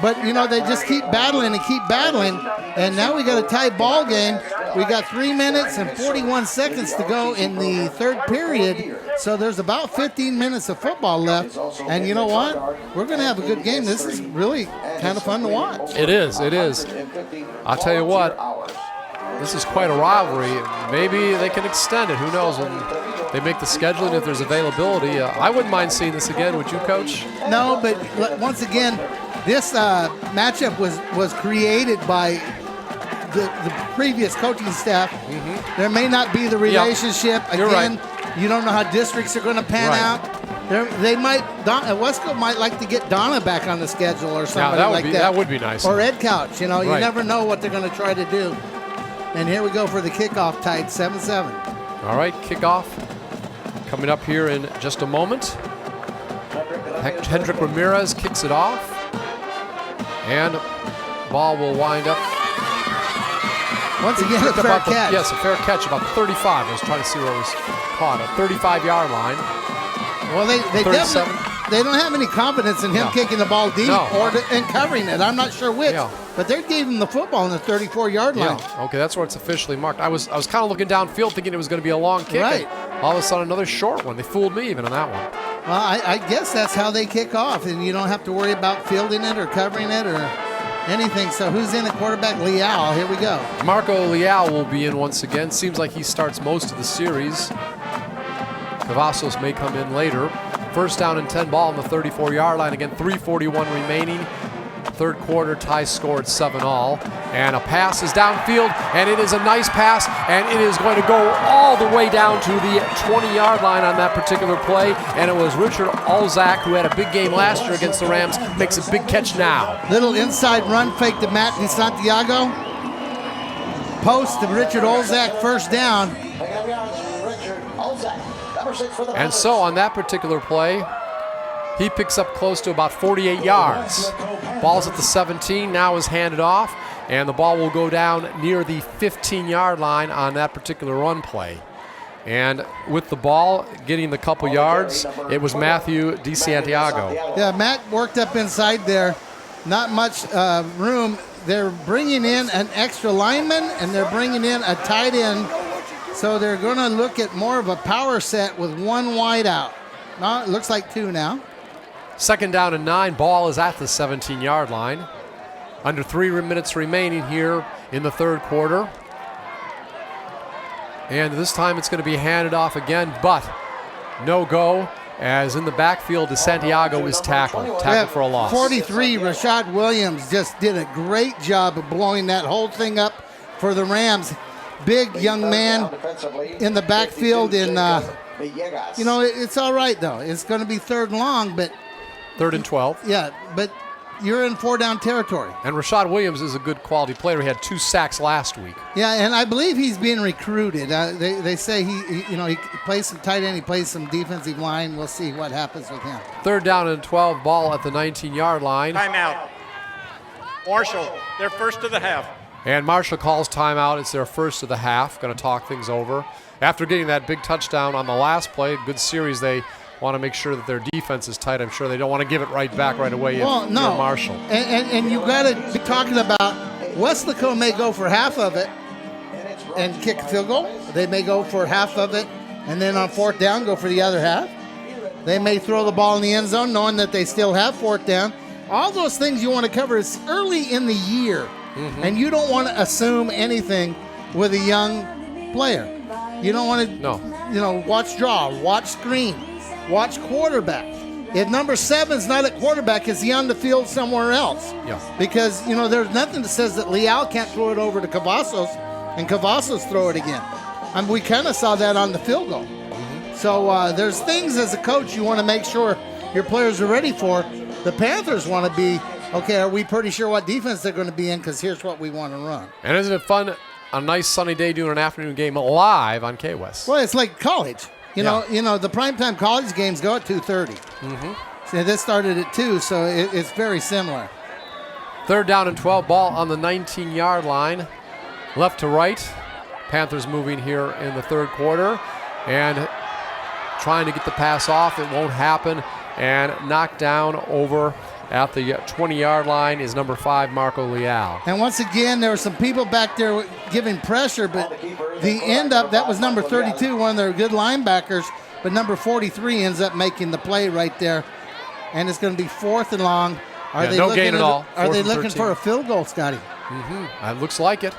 But, you know, they just keep battling and keep battling. And now we got a tie ball game. We got 3 minutes and 41 seconds to go in the third period. So there's about 15 minutes of football left. And you know what? We're going to have a good game. This is really kind of fun to watch. It is. It is. I'll tell you what. This is quite a rivalry. Maybe they can extend it. Who knows? When they make the scheduling, if there's availability. I wouldn't mind seeing this again. Would you, Coach? No, but once again, this matchup was created by the previous coaching staff. Mm-hmm. There may not be the relationship. Yep. Again, right. You don't know how districts are going to pan out. Weslaco might like to get Donna back on the schedule or something like that. That would be nice. Or Ed Couch. You know, you never know what they're going to try to do. And here we go for the kickoff, tied 7-7. All right, kickoff coming up here in just a moment. Hendrik Ramirez kicks it off. And ball will wind up. Once again, a fair catch. Yes, a fair catch, about 35. I was trying to see where it was caught. A 35-yard line. Well, they don't have any confidence in him kicking the ball deep and covering it. I'm not sure which, but they gave him the football on the 34-yard line. Yeah. Okay, that's where it's officially marked. I was kind of looking downfield thinking it was going to be a long kick. Right. All of a sudden, another short one. They fooled me even on that one. Well, I guess that's how they kick off, and you don't have to worry about fielding it or covering it or anything. So who's in at quarterback? Leal. Here we go. Marco Leal will be in once again. Seems like he starts most of the series. Cavazos may come in later. First down and 10 ball on the 34-yard line. Again, 3:41 remaining. Third quarter, tie score at 7-all. And a pass is downfield, and it is a nice pass, and it is going to go all the way down to the 20-yard line on that particular play. And it was Richard Olzak, who had a big game last year against the Rams, makes a big catch now. Little inside run fake to Matt DeSantiago. Post to Richard Olzak, first down. And so on that particular play, he picks up close to about 48 yards. Ball's at the 17, now is handed off, and the ball will go down near the 15-yard line on that particular run play. And with the ball getting the couple yards, it was Matthew DeSantiago. Yeah, Matt worked up inside there. Not much room. They're bringing in an extra lineman, and they're bringing in a tight end. So they're going to look at more of a power set with one wide out. No, it looks like 2 now. Second down and 9. Ball is at the 17-yard line. Under 3 minutes remaining here in the third quarter. And this time it's going to be handed off again, but no go, as in the backfield, DeSantiago is tackled for a loss. 43, Rashad Williams just did a great job of blowing that whole thing up for the Rams. Big young man in the backfield, and you know, it's all right though. It's going to be third and long, but 3rd and 12. Yeah, but you're in 4-down territory. And Rashad Williams is a good quality player. He had 2 sacks last week. Yeah, and I believe he's being recruited. They say he plays some tight end, he plays some defensive line. We'll see what happens with him. 3rd down and 12, ball at the 19-yard line. Timeout. Marshall, their first of the half. And Marshall calls timeout. It's their first of the half. Going to talk things over. After getting that big touchdown on the last play, good series, they want to make sure that their defense is tight. I'm sure they don't want to give it right back right away. Well, no. You're Marshall. And you've got to be talking about Weslaco may go for half of it and kick a field goal. They may go for half of it and then on 4th down go for the other half. They may throw the ball in the end zone knowing that they still have 4th down. All those things you want to cover is early in the year, and you don't want to assume anything with a young player. You don't want to, watch draw, watch screen, watch quarterback. If number 7's not at quarterback, is he on the field somewhere else? Yeah. Because, there's nothing that says that Leal can't throw it over to Cavazos and Cavazos throw it again. I mean, we kind of saw that on the field goal. So there's things as a coach you want to make sure your players are ready for. The Panthers want to be, okay, are we pretty sure what defense they're going to be in, because here's what we want to run. And isn't it fun, a nice sunny day doing an afternoon game live on KWES? Well, it's like college. You know, the primetime college games go at 2:30. So this started at 2, so it's very similar. 3rd down and 12, ball on the 19-yard line. Left to right. Panthers moving here in the 3rd quarter. And trying to get the pass off. It won't happen. And knocked down over at the 20-yard line is number 5, Marco Leal. And once again, there were some people back there giving pressure, but the end up, that was number 32, one of their good linebackers, but number 43 ends up making the play right there. And it's going to be 4th and long. Are they no gain at all. Are they looking for a field goal, Scotty? It looks like it.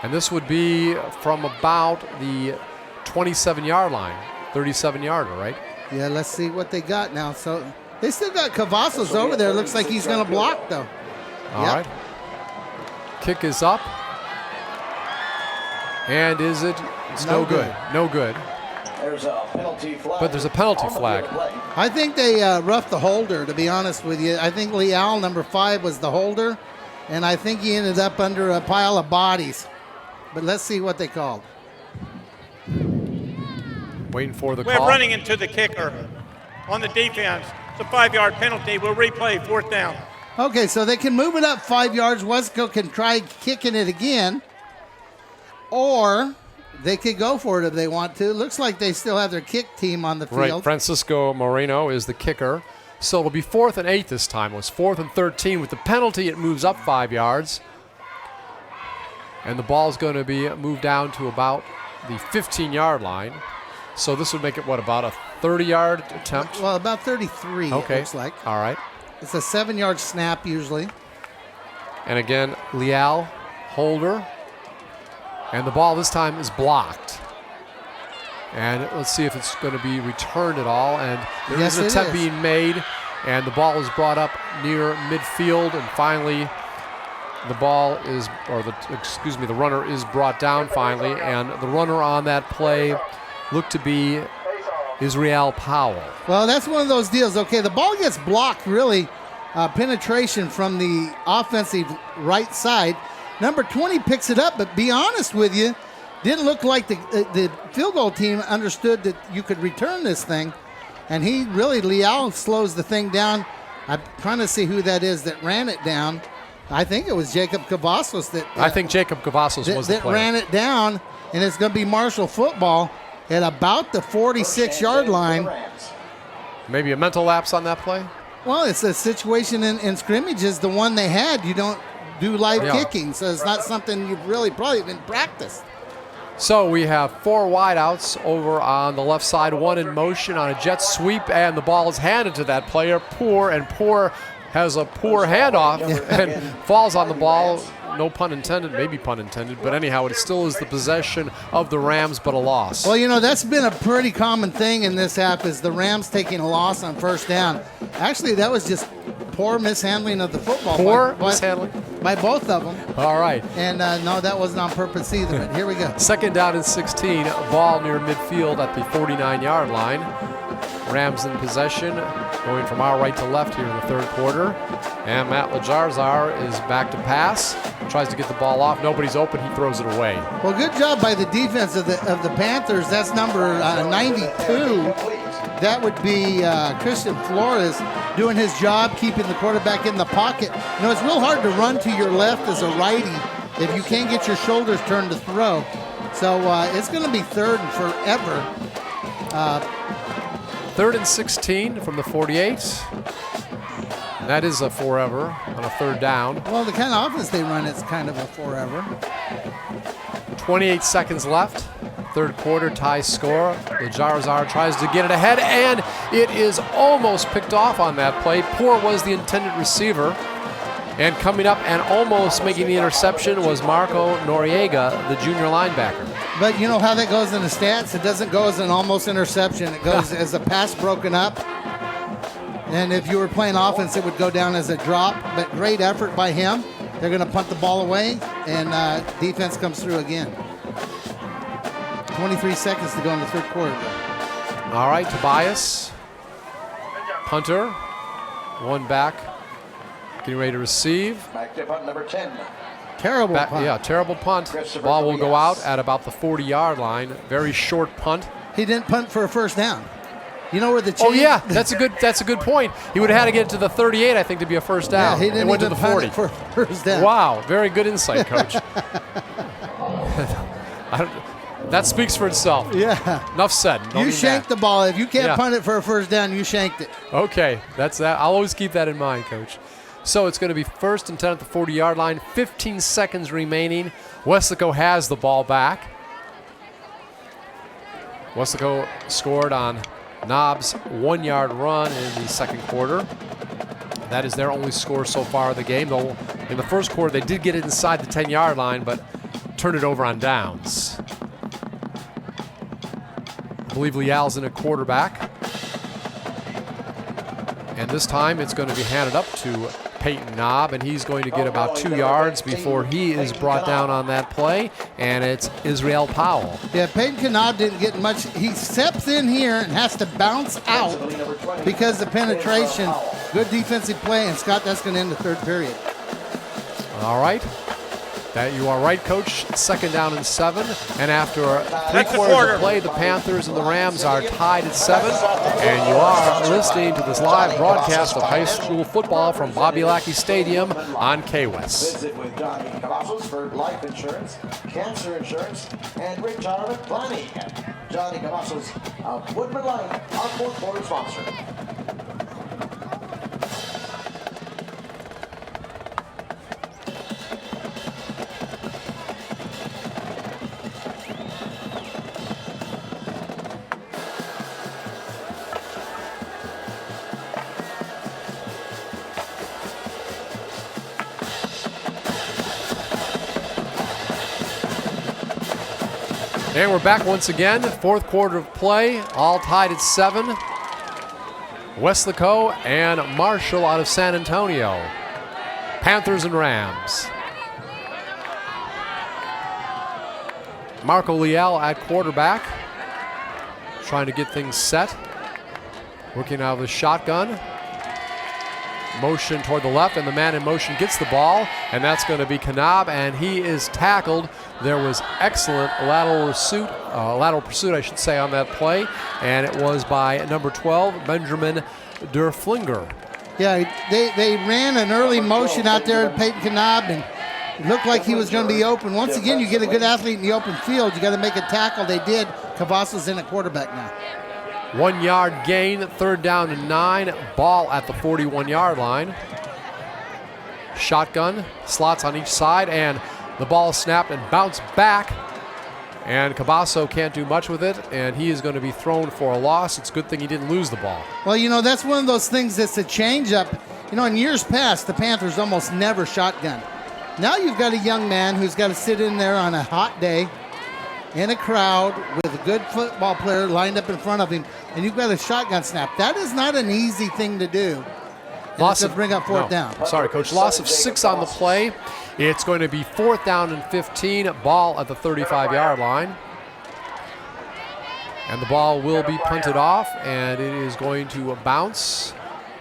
And this would be from about the 27-yard line, 37-yarder, right? Yeah, let's see what they got now. So they still got Cavazos over there. Looks like he's going to block, though. All right. Kick is up. And is it? It's no good. No good. There's a penalty flag. But there's a penalty flag. I think they roughed the holder, to be honest with you. I think Leal, number 5, was the holder, and I think he ended up under a pile of bodies. But let's see what they called. Waiting for the We're call. running into the kicker on the defense. It's a 5-yard penalty. We'll replay 4th down. Okay, so they can move it up 5 yards. Weslaco can try kicking it again, or they could go for it if they want to. Looks like they still have their kick team on the field. Right, Francisco Moreno is the kicker. So it'll be 4th and 8 this time. It was 4th and 13. With the penalty, it moves up 5 yards. And the ball's going to be moved down to about the 15-yard line. So this would make it, about a 30-yard attempt? Well, about 33, okay. It looks like. All right. It's a 7-yard snap usually. And again, Leal, holder. And the ball this time is blocked. And let's see if it's going to be returned at all. And there is an attempt being made. And the ball is brought up near midfield. And finally, the runner is brought down finally. And the runner on that play looked to be Israel Powell. Well, that's one of those deals. Okay, the ball gets blocked, really, penetration from the offensive right side. Number 20 picks it up, but be honest with you, didn't look like the field goal team understood that you could return this thing. And Leal slows the thing down. I'm trying to see who that is that ran it down. I think it was Jacob Cavazos that. I think Jacob Cavazos was the player. That ran it down, and it's going to be Marshall football at about the 46-yard line. Maybe a mental lapse on that play? Well, it's a situation in scrimmages, the one they had. You don't do live kicking, so it's not something you've really probably been practiced. So we have 4 wideouts over on the left side, 1 in motion on a jet sweep, and the ball is handed to that player. Poor has a poor handoff and falls on the ball. No pun intended, maybe pun intended, but anyhow, it still is the possession of the Rams, but a loss. Well, that's been a pretty common thing in this half, is the Rams taking a loss on 1st down. Actually, that was just poor mishandling of the football. Poor mishandling? By both of them. All right. And no, that wasn't on purpose either, but here we go. 2nd down and 16, ball near midfield at the 49-yard line. Rams in possession, going from our right to left here in the 3rd quarter. And Matt Lajarzar is back to pass. Tries to get the ball off. Nobody's open. He throws it away. Well, good job by the defense of the Panthers. That's number 92. That would be Christian Flores doing his job, keeping the quarterback in the pocket. It's real hard to run to your left as a righty if you can't get your shoulders turned to throw. So it's going to be 3rd and forever. 3rd and 16 from the 48. That is a forever on a 3rd down. Well, the kind of offense they run, it's kind of a forever. 28 seconds left. third quarter, tie score. Lejarzar tries to get it ahead, and it is almost picked off on that play. Poor was the intended receiver. And coming up and almost making the interception was Marco Noriega, the junior linebacker. But you know how that goes in the stats? It doesn't go as an almost interception. It goes as a pass broken up. And if you were playing offense, it would go down as a drop. But great effort by him. They're going to punt the ball away, and defense comes through again. 23 seconds to go in the third quarter. All right, Tobias, punter, one back, getting ready to receive. Back to punt number 10. Terrible punt. Yeah, terrible punt. Ball will go out at about the 40-yard line. Very short punt. He didn't punt for a first down. You know where the Oh yeah, that's a good point. He would have had to get to the 38, I think, to be a first down. Yeah, he didn't and went even to the 40 punt it for first down. Wow, very good insight, Coach. That speaks for itself. Yeah. Enough said. You shanked the ball. If you can't Yeah. punt it for a first down, you shanked it. Okay, that's that. I'll always keep that in mind, Coach. So it's going to be 1st and 10 at the 40-yard line. 15 seconds remaining. Weslaco has the ball back. Weslaco scored on Knob's 1-yard run in the second quarter. That is their only score so far of the game. Though in the first quarter, they did get it inside the 10-yard line, but turned it over on downs. I believe Leal's in a quarterback. And this time it's going to be handed up to Peyton Knob, and he's going to get about 2 yards before he is brought down on that play, and it's Israel Powell. Yeah, Peyton Knob didn't get much. He steps in here and has to bounce out because of penetration. Good defensive play, and Scott, that's going to end the third period. All right. That you are right, Coach. 2nd down and 7. And after 3 quarters of play, the Panthers and the Rams are tied at 7. And you are listening to this live broadcast of high school football from Bobby Lackey Stadium on KWES. Visit with Johnny Cavazos for life insurance, cancer insurance, and retirement planning. Johnny Cavazos of Woodman Line, our fourth quarter sponsor. And we're back once again. 4th quarter of play, all tied at 7. Weslaco and Marshall out of San Antonio. Panthers and Rams. Marco Leal at quarterback, trying to get things set. Working out of the shotgun. Motion toward the left, and the man in motion gets the ball, and that's going to be Knob, and he is tackled. There was excellent lateral pursuit, I should say, on that play, and it was by number 12, Benjamin Derflinger. Yeah, they ran an early motion out there at Peyton Knob, and it looked like he was going to be open. Once again, you get a good athlete in the open field, you got to make a tackle. They did. Cavazos in at quarterback now. 1 yard gain, 3rd down and 9. Ball at the 41-yard line. Shotgun, slots on each side, and the ball snapped and bounced back. And Cabasso can't do much with it, and he is going to be thrown for a loss. It's a good thing he didn't lose the ball. Well, you know, that's one of those things that's a change-up. You know, in years past, the Panthers almost never shotgun. Now you've got a young man who's got to sit in there on a hot day in a crowd with a good football player lined up in front of him, and you've got a shotgun snap. That is not an easy thing to do. Loss of bring up 4th down. Sorry, Coach. Loss of 6 on the play. It's going to be 4th down and 15. Ball at the 35-yard line. And the ball will be punted off, and it is going to bounce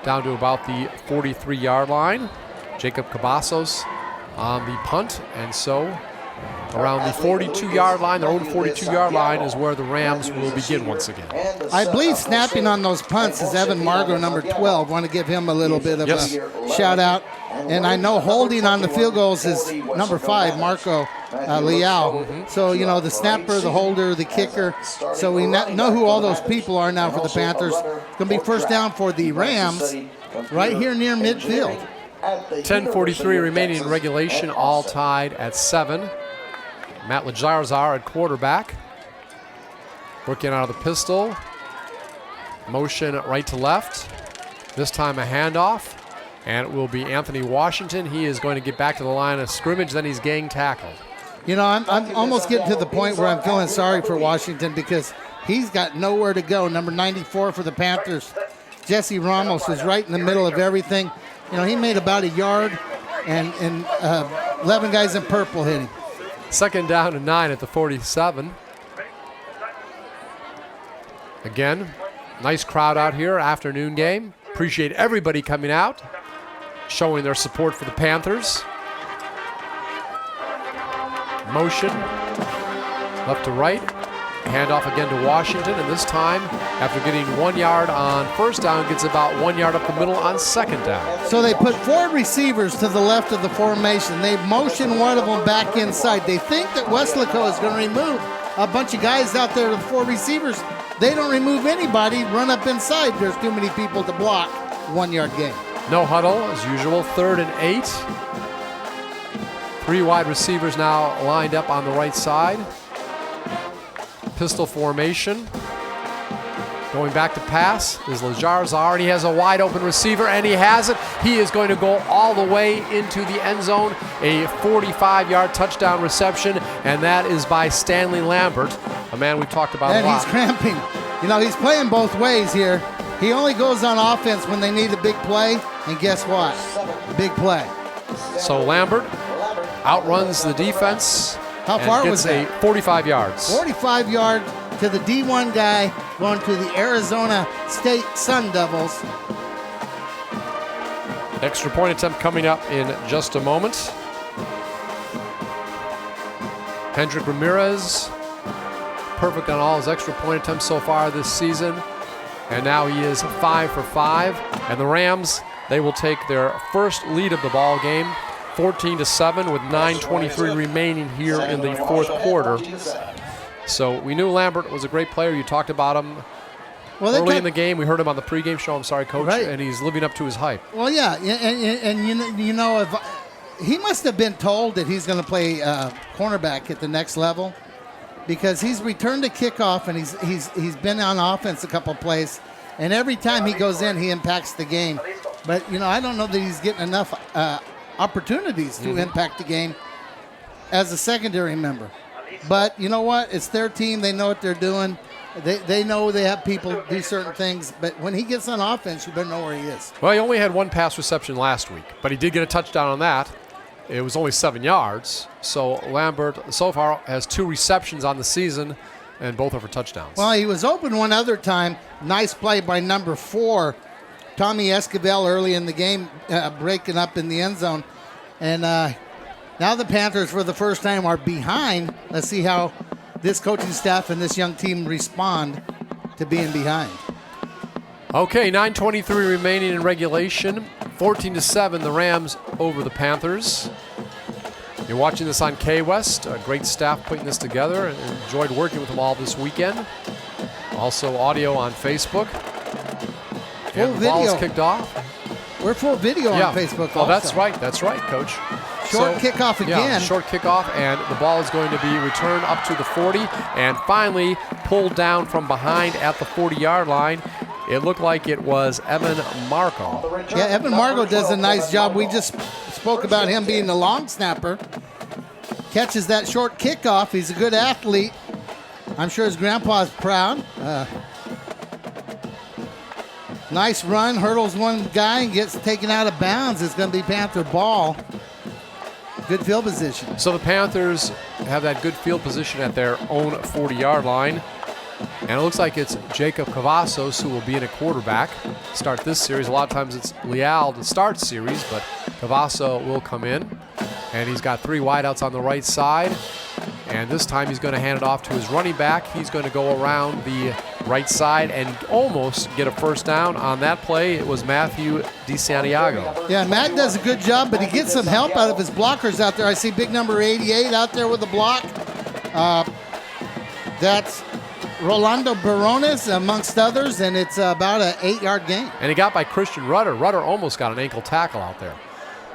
down to about the 43-yard line. Jacob Cavazos on the punt, and so around the 42-yard line, their own 42-yard line, is where the Rams will begin once again. I believe snapping on those punts is Evan Margot, number 12. Want to give him a little bit of a shout out. And I know holding on the field goals is number 5, Marco Leal. So, you know, the snapper, the holder, the kicker. So we know who all those people are now for the Panthers. It's going to be 1st down for the Rams right here near midfield. 10:43 remaining in regulation, all tied at 7. Matt Lejarzar at quarterback. Working out of the pistol. Motion right to left. This time a handoff. And it will be Anthony Washington. He is going to get back to the line of scrimmage. Then he's gang tackled. You know, I'm almost getting to the point where I'm feeling sorry for Washington because he's got nowhere to go. Number 94 for the Panthers, Jesse Ramos, was right in the middle of everything. You know, he made about a yard, and 11 guys in purple hit him. 2nd down and 9 at the 47. Again, nice crowd out here, afternoon game. Appreciate everybody coming out, showing their support for the Panthers. Motion, left to right. Handoff again to Washington, and this time, after getting 1 yard on first down, gets about 1 yard up the middle on second down. So they put 4 receivers to the left of the formation. They motion one of them back inside. They think that Weslaco is going to remove a bunch of guys out there with 4 receivers. They don't remove anybody, run up inside. There's too many people to block. 1 yard gain. No huddle as usual, 3rd and 8. 3 wide receivers now lined up on the right side. Pistol formation. Going back to pass is Lajarzar. He has a wide open receiver, and he has it. He is going to go all the way into the end zone. A 45-yard touchdown reception, and that is by Stanley Lambert, a man we've talked about a lot. And he's cramping. You know, he's playing both ways here. He only goes on offense when they need a big play, and guess what? Big play. So Lambert outruns the defense. How far was that? 45 yards. 45 yards to the D1 guy going to the Arizona State Sun Devils. Extra point attempt coming up in just a moment. Hendrick Ramirez, perfect on all his extra point attempts so far this season. And now he is 5 for 5. And the Rams, they will take their first lead of the ball game, 14-7, with 9:23 remaining here in the 4th quarter. So we knew Lambert was a great player. You talked about him early in the game. We heard him on the pregame show. I'm sorry, Coach. Right. And he's living up to his hype. Well, yeah, and you know, if he must have been told that he's going to play cornerback at the next level, because he's returned a kickoff and he's been on offense a couple plays, and every time he goes in, he impacts the game. But you know, I don't know that he's getting enough opportunities to impact the game as a secondary member. But you know what? It's their team. They know what they're doing. They know they have people do certain things. But when he gets on offense, you better know where he is. Well, he only had 1 pass reception last week, but he did get a touchdown on that. It was only 7 yards. So Lambert so far has 2 receptions on the season, and both are for touchdowns. Well, he was open one other time. Nice play by number 4, Tommy Esquivel, early in the game, breaking up in the end zone. And now the Panthers, for the first time, are behind. Let's see how this coaching staff and this young team respond to being behind. Okay, 9:23 remaining in regulation. 14-7, the Rams over the Panthers. You're watching this on KWES. A great staff putting this together, and enjoyed working with them all this weekend. Also audio on Facebook. Full and the ball is video. kicked off. We're full video on Facebook also. Oh, that's right, Coach. Short kickoff again. Yeah, short kickoff, and the ball is going to be returned up to the 40, and finally pulled down from behind at the 40-yard line. It looked like it was Evan Marco. Yeah, Evan Marco does a nice job. We just spoke about him being the long snapper. Catches that short kickoff. He's a good athlete. I'm sure his grandpa's proud. Nice run, hurdles one guy and gets taken out of bounds. It's going to be Panther ball. Good field position. So the Panthers have that good field position at their own 40-yard line. And it looks like it's Jacob Cavazos who will be in a quarterback. Start this series. A lot of times it's Leal to start series, but Cavasso will come in. And he's got 3 wideouts on the right side. And this time he's going to hand it off to his running back. He's going to go around the right side and almost get a first down. On that play, it was Matthew DeSantiago. Yeah, Matt does a good job, but he gets some help out of his blockers out there. I see big number 88 out there with the block. That's Rolando Barones, amongst others, and it's about an 8-yard gain. And he got by Christian Rudder. Rudder almost got an ankle tackle out there.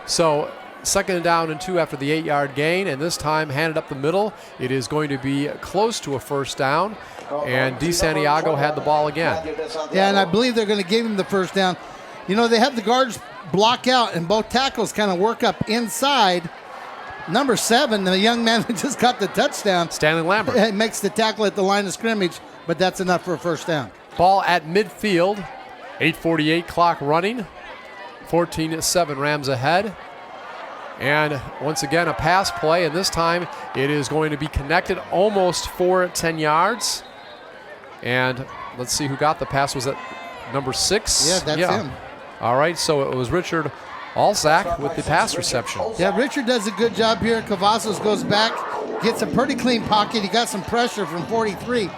So Second down and 2 after the 8-yard gain, and this time handed up the middle. It is going to be close to a first down, and DeSantiago had the ball again. Yeah, and I believe they're going to give him the first down. You know, they have the guards block out, and both tackles kind of work up inside. Number 7, the young man who just got the touchdown, Stanley Lambert, makes the tackle at the line of scrimmage, but that's enough for a first down. Ball at midfield, 8:48 clock running, 14-7 Rams ahead. And once again, a pass play, and this time it is going to be connected almost for 10 yards. And let's see who got the pass. Was it number 6? Yeah, that's him. All right, so it was Richard Alzak with the pass reception. Yeah, Richard does a good job here. Cavazos goes back, gets a pretty clean pocket. He got some pressure from 43.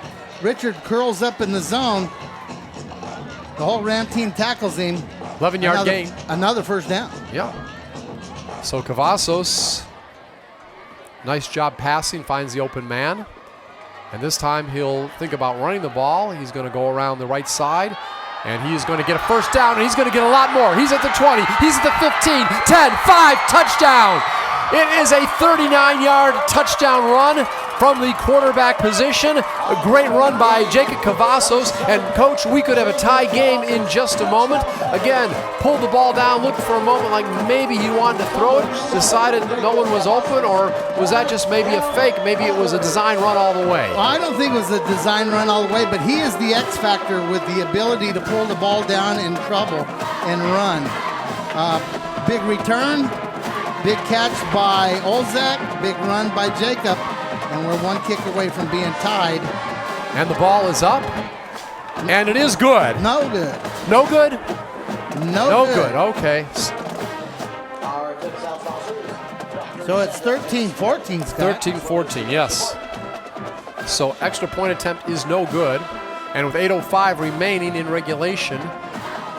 Richard curls up in the zone. The whole Ram team tackles him. 11-yard gain. Another first down. Yeah. So Cavazos, nice job passing, finds the open man. And this time he'll think about running the ball. He's going to go around the right side, and he's going to get a first down, and he's going to get a lot more. He's at the 20, he's at the 15, 10, 5, touchdown. It is a 39-yard touchdown run from the quarterback position. A great run by Jacob Cavazos. And, Coach, we could have a tie game in just a moment. Again, pulled the ball down, looked for a moment like maybe he wanted to throw it, decided no one was open, or was that just maybe a fake? Maybe it was a design run all the way. Well, I don't think it was a design run all the way, but he is the X factor with the ability to pull the ball down in trouble and run. Big return. Big catch by Olzak, big run by Jacob, and we're one kick away from being tied. And the ball is up, and it is good. No good. No good? No good. Okay. So it's 13-14, Scott. 13-14, yes. So extra point attempt is no good, and with 8:05 remaining in regulation,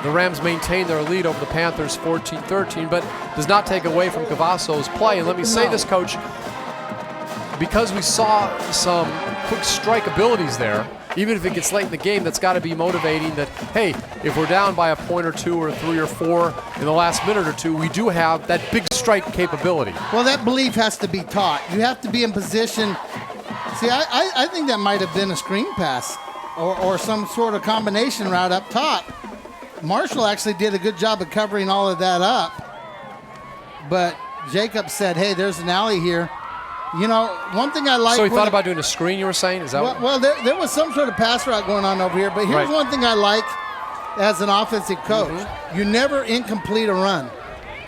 the Rams maintain their lead over the Panthers 14-13, but does not take away from Cavazos' play. And let me say this, Coach, because we saw some quick strike abilities there, even if it gets late in the game, that's got to be motivating that, hey, if we're down by a point or 2 or 3 or 4 in the last minute or 2, we do have that big strike capability. Well, that belief has to be taught. You have to be in position. See, I think that might have been a screen pass or some sort of combination route up top. Marshall actually did a good job of covering all of that up. But Jacob said, hey, there's an alley here. You know, one thing I like... So he thought about doing a screen, you were saying? Is that well, there was some sort of pass route going on over here. But here's one thing I like as an offensive coach. Mm-hmm. You never incomplete a run.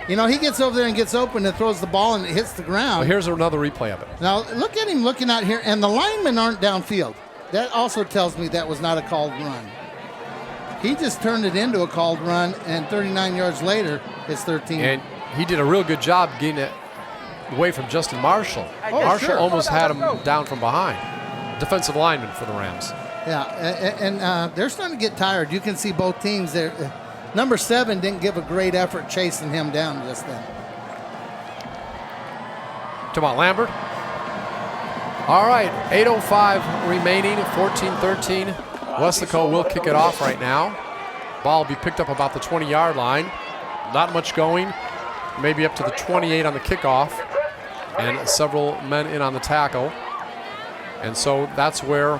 You know, he gets over there and gets open and throws the ball and it hits the ground. Well, here's another replay of it. Now, look at him looking out here. And the linemen aren't downfield. That also tells me that was not a called run. He just turned it into a called run, and 39 yards later, it's 13. And he did a real good job getting it away from Justin Marshall. Marshall almost had him down from behind. Defensive lineman for the Rams. Yeah, and they're starting to get tired. You can see both teams there. Number 7 didn't give a great effort chasing him down just then. Talking about Lambert. All right, 8:05 remaining, 14-13. Weslaco will kick it off right now. Ball will be picked up about the 20-yard line. Not much going. Maybe up to the 28 on the kickoff. And several men in on the tackle. And so that's where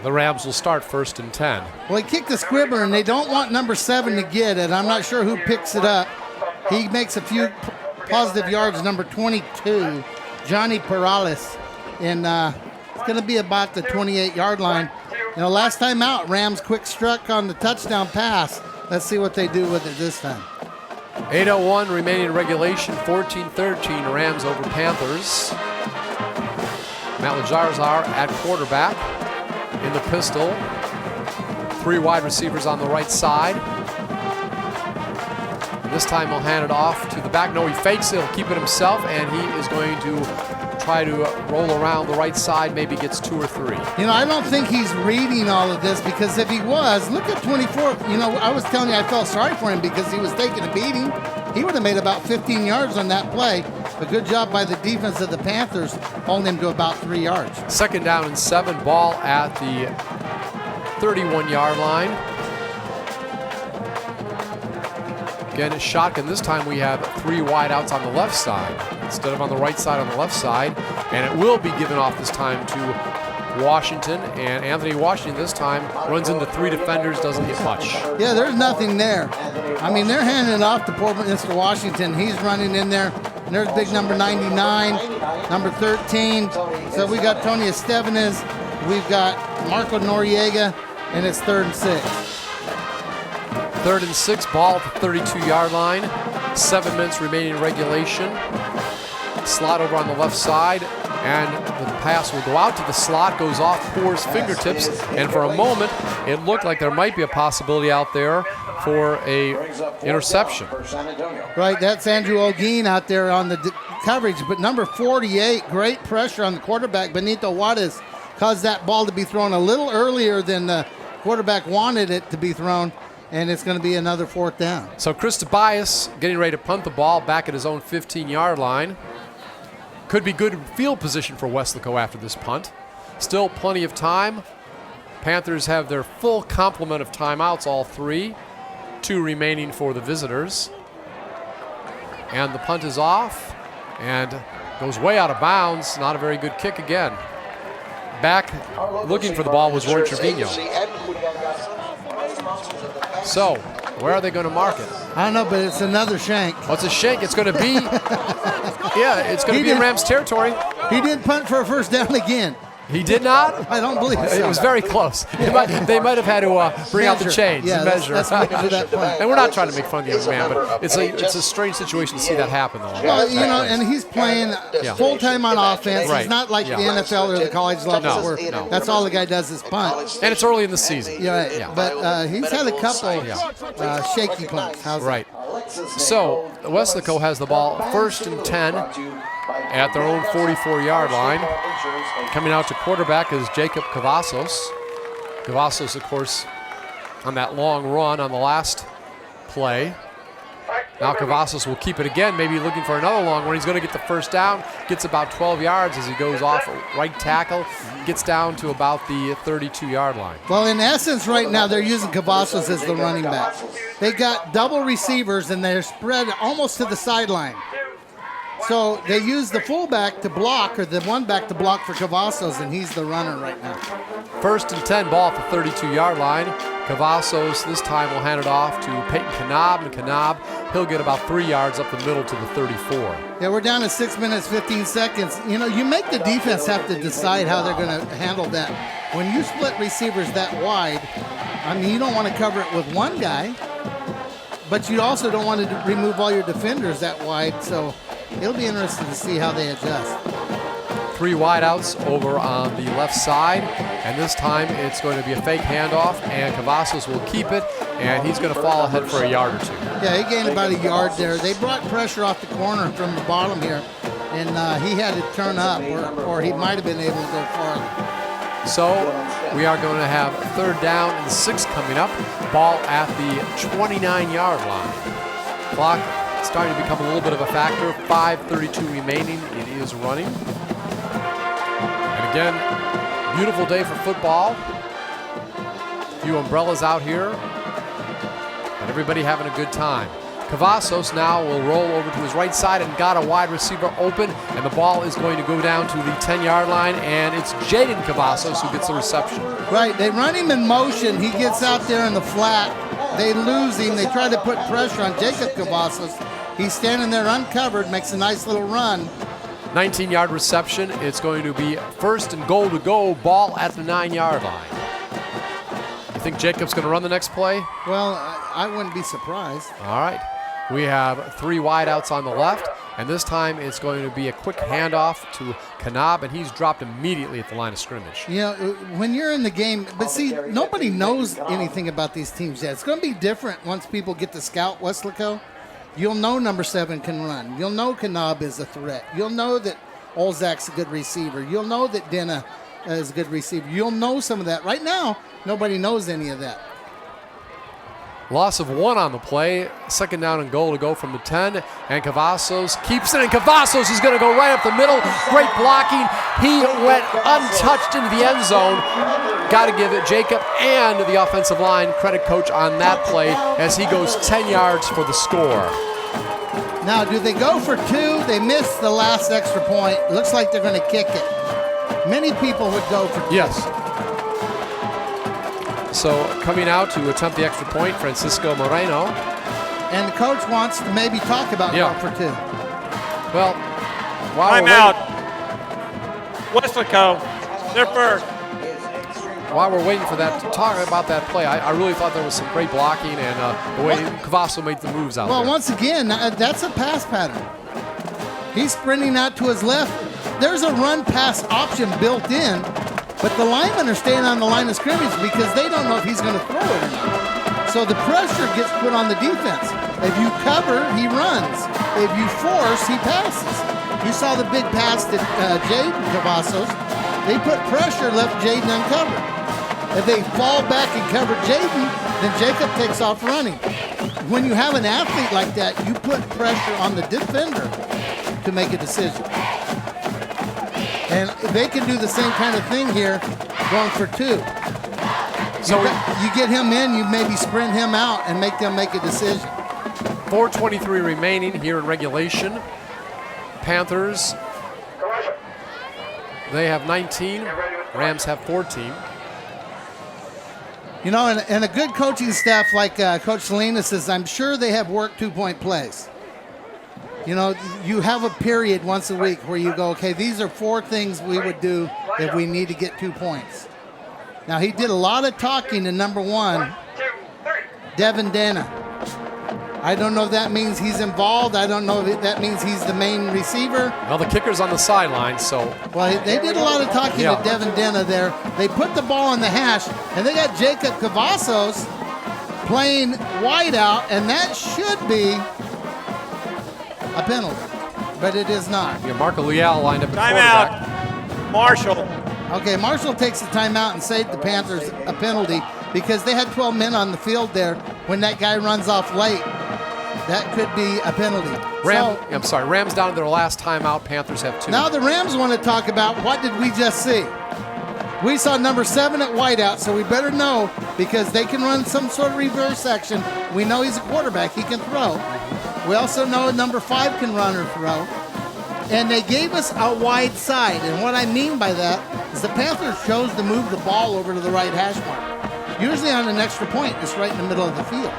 the Rams will start 1st and 10. Well, he kicked the squibber, and they don't want number 7 to get it. I'm not sure who picks it up. He makes a few positive yards, number 22, Johnny Perales. And it's going to be about the 28-yard line. You know, last time out, Rams quick struck on the touchdown pass. Let's see what they do with it this time. 8:01 remaining in regulation, 14-13 Rams over Panthers. Matt Lajarzar at quarterback in the pistol. 3 wide receivers on the right side. This time he'll hand it off to the back. No, he fakes it. He'll keep it himself, and he is going to try to roll around the right side, maybe gets 2 or 3. You know, I don't think he's reading all of this, because if he was, look at 24. You know, I was telling you I felt sorry for him because he was taking a beating. He would have made about 15 yards on that play. A good job by the defense of the Panthers, holding him to about 3 yards. 2nd down and 7, ball at the 31-yard line. Again, it's shotgun. This time we have 3 wideouts on the left side instead of on the right side on the left side. And it will be given off this time to Washington. And Anthony Washington this time runs into 3 defenders, doesn't get much. Yeah, there's nothing there. I mean, they're handing it off to poor Mr. Washington. He's running in there. And there's big number 99, number 13. So we got Tony Estebanez. We've got Marco Noriega. And it's 3rd and 6. 3rd and 6, ball at the 32-yard line. 7 minutes remaining in regulation. Slot over on the left side, and the pass will go out to the slot, goes off Poor's fingertips, and for a moment, it looked like there might be a possibility out there for a interception. Right, that's Andrew Olguin out there on the coverage, but number 48, great pressure on the quarterback. Benito Juarez caused that ball to be thrown a little earlier than the quarterback wanted it to be thrown. And it's going to be another 4th down. So Chris Tobias getting ready to punt the ball back at his own 15-yard line. Could be good field position for Weslaco after this punt. Still plenty of time. Panthers have their full complement of timeouts, all 3. 2 remaining for the visitors. And the punt is off and goes way out of bounds. Not a very good kick again. Back looking for the ball was Roy Trevino. So, where are they going to mark it? I don't know, but it's another shank. Oh, it's a shank. It's going to be, yeah, it's going to be in Rams territory. He didn't punt for a 1st down again. He did not? I don't believe so. It was very close. They might have had to bring out the chains and measure. And we're not trying to make fun of the young man, but it's a strange situation to see that happen, though. Well, you know, and he's playing full-time on offense. Right. He's not like the NFL or the college level where that's all the guy does is punt. And it's early in the season. Yeah. But he's had a couple shaky punts. Right. So, Weslaco has the ball 1st and 10 at their own 44-yard line. Coming out to quarterback is Jacob Cavazos. Cavazos, of course, on that long run on the last play. Now Cavazos will keep it again, maybe looking for another long run. He's going to get the 1st down, gets about 12 yards as he goes off right tackle, gets down to about the 32-yard line. Well, in essence, right now, they're using Cavazos as the running back. They got double receivers, and they're spread almost to the sideline. So they use the fullback to block, or the one back to block for Cavazos, and he's the runner right now. 1st and 10, ball at the 32-yard line. Cavazos this time will hand it off to Peyton Kanab, and Kanab, he'll get about 3 yards up the middle to the 34. Yeah, we're down to 6 minutes, 15 seconds. You know, you make the defense have to decide how they're going to handle that. When you split receivers that wide, I mean, you don't want to cover it with one guy, but you also don't want to remove all your defenders that wide, so it'll be interesting to see how they adjust. 3 wideouts over on the left side, and this time it's going to be a fake handoff, and Cavazos will keep it, and he's going to fall ahead for a yard or 2. Yeah, he gained about a yard there. They brought pressure off the corner from the bottom here, and he had to turn up, or he might have been able to go farther. So we are going to have 3rd down and 6 coming up. Ball at the 29-yard line. Clock starting to become a little bit of a factor. 5:32 remaining. It is running. And again, beautiful day for football. A few umbrellas out here. And everybody having a good time. Cavazos now will roll over to his right side and got a wide receiver open, and the ball is going to go down to the 10-yard line, and it's Jaden Cavazos who gets the reception. Right, they run him in motion. He gets out there in the flat. They lose him. They try to put pressure on Jacob Cavazos. He's standing there uncovered, makes a nice little run. 19-yard reception. It's going to be 1st and goal to go, ball at the 9-yard line. You think Jacob's going to run the next play? Well, I wouldn't be surprised. All right. We have 3 wideouts on the left, and this time it's going to be a quick handoff to Kanab, and he's dropped immediately at the line of scrimmage. You know, when you're in the game, but see, nobody knows anything about these teams yet. It's going to be different once people get to scout Weslaco. You'll know number 7 can run. You'll know Kanab is a threat. You'll know that Olzak's a good receiver. You'll know that Dena is a good receiver. You'll know some of that. Right now, nobody knows any of that. Loss of 1 on the play. Second down and goal to go from the 10. And Cavazos keeps it, and Cavazos is going to go right up the middle. Great blocking. He went untouched into the end zone. Got to give it Jacob and the offensive line credit, coach, on that play as he goes 10 yards for the score. Now, do they go for 2? They missed the last extra point. Looks like they're going to kick it. Many people would go for 2. Yes. So coming out to attempt the extra point, Francisco Moreno. And the coach wants to maybe talk about going for 2. Well, I'm out. Weslaco, they're first. While we're waiting for that to talk about that play, I really thought there was some great blocking and the way Cavasso made the moves out there. Well, once again, that's a pass pattern. He's sprinting out to his left. There's a run-pass option built in, but the linemen are staying on the line of scrimmage because they don't know if he's going to throw it or not. So the pressure gets put on the defense. If you cover, he runs. If you force, he passes. You saw the big pass to Jaden Cavazos. They put pressure, left Jaden uncovered. If they fall back and cover Jaden, then Jacob takes off running. When you have an athlete like that, you put pressure on the defender to make a decision. And they can do the same kind of thing here, going for 2. So you get him in, you maybe sprint him out and make them make a decision. 4:23 remaining here in regulation. Panthers, they have 19. Rams have 14. You know, and a good coaching staff like Coach Salinas says, I'm sure they have worked 2-point plays. You know, you have a period once a week where you go, okay, these are 4 things we would do if we need to get 2 points. Now, he did a lot of talking to number 1, Devin Dana. I don't know if that means he's involved. I don't know if that means he's the main receiver. Well, the kicker's on the sideline, so. Well, they did a lot of talking to Devin Dana there. They put the ball on the hash, and they got Jacob Cavazos playing wide out, and that should be a penalty, but it is not. Yeah, Marco Leal lined up at quarterback. Timeout. Marshall. Okay, Marshall takes the timeout and saved the Panthers a penalty because they had 12 men on the field there when that guy runs off late. That could be a penalty. Rams down to their last timeout. Panthers have 2. Now the Rams want to talk about what did we just see. We saw number 7 at wideout, so we better know because they can run some sort of reverse action. We know he's a quarterback. He can throw. We also know number 5 can run or throw. And they gave us a wide side. And what I mean by that is the Panthers chose to move the ball over to the right hash mark. Usually on an extra point, it's right in the middle of the field.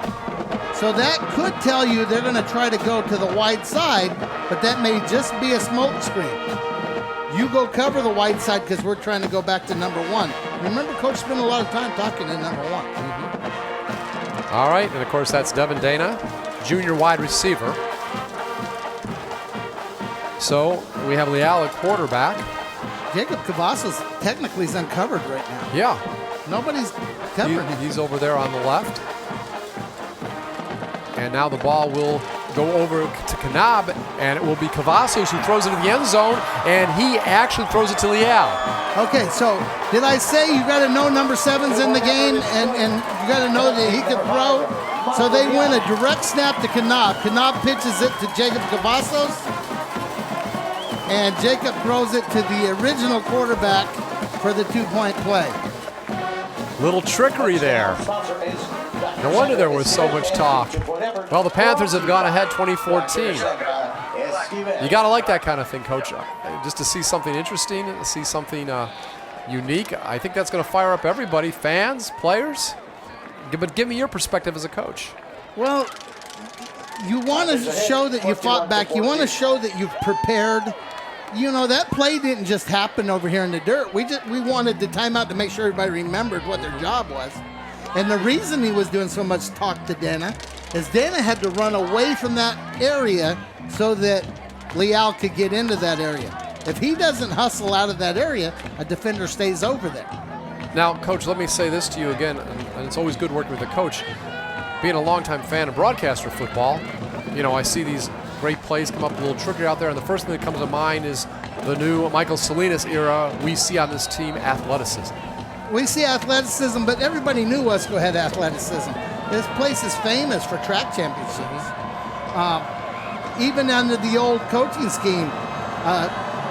So that could tell you they're going to try to go to the wide side, but that may just be a smoke screen. You go cover the wide side because we're trying to go back to number 1. Remember, Coach spent a lot of time talking to number 1. Mm-hmm. All right, and of course that's Devin Dana, junior wide receiver. So we have Leal at quarterback. Jacob Cavazos technically is uncovered right now. Yeah. Nobody's covering him. He's over there on the left. And now the ball will go over to Kanab, and it will be Cavazos who throws it to the end zone, and he actually throws it to Leal. Okay, so did I say you got to know number 7's in the game, and you got to know that he can throw? So they win a direct snap to Kanab. Kanab pitches it to Jacob Cavazos, and Jacob throws it to the original quarterback for the 2-point play. Little trickery there. No wonder there was so much talk. Well, the Panthers have gone ahead 2014. You got to like that kind of thing, Coach. Just to see something interesting, to see something unique. I think that's going to fire up everybody, fans, players. But give me your perspective as a coach. Well, you want to show that you fought back. You want to show that you've prepared. You know, that play didn't just happen over here in the dirt. We wanted the timeout to make sure everybody remembered what their job was. And the reason he was doing so much talk to Dana is Dana had to run away from that area so that Leal could get into that area. If he doesn't hustle out of that area, a defender stays over there. Now, Coach, let me say this to you again, and it's always good working with a coach. Being a longtime fan and broadcaster of football, you know, I see these great plays come up a little trickier out there, and the first thing that comes to mind is the new Michael Salinas era. We see on this team athleticism. We see athleticism, but everybody knew Weslaco had athleticism. This place is famous for track championships. Even under the old coaching scheme,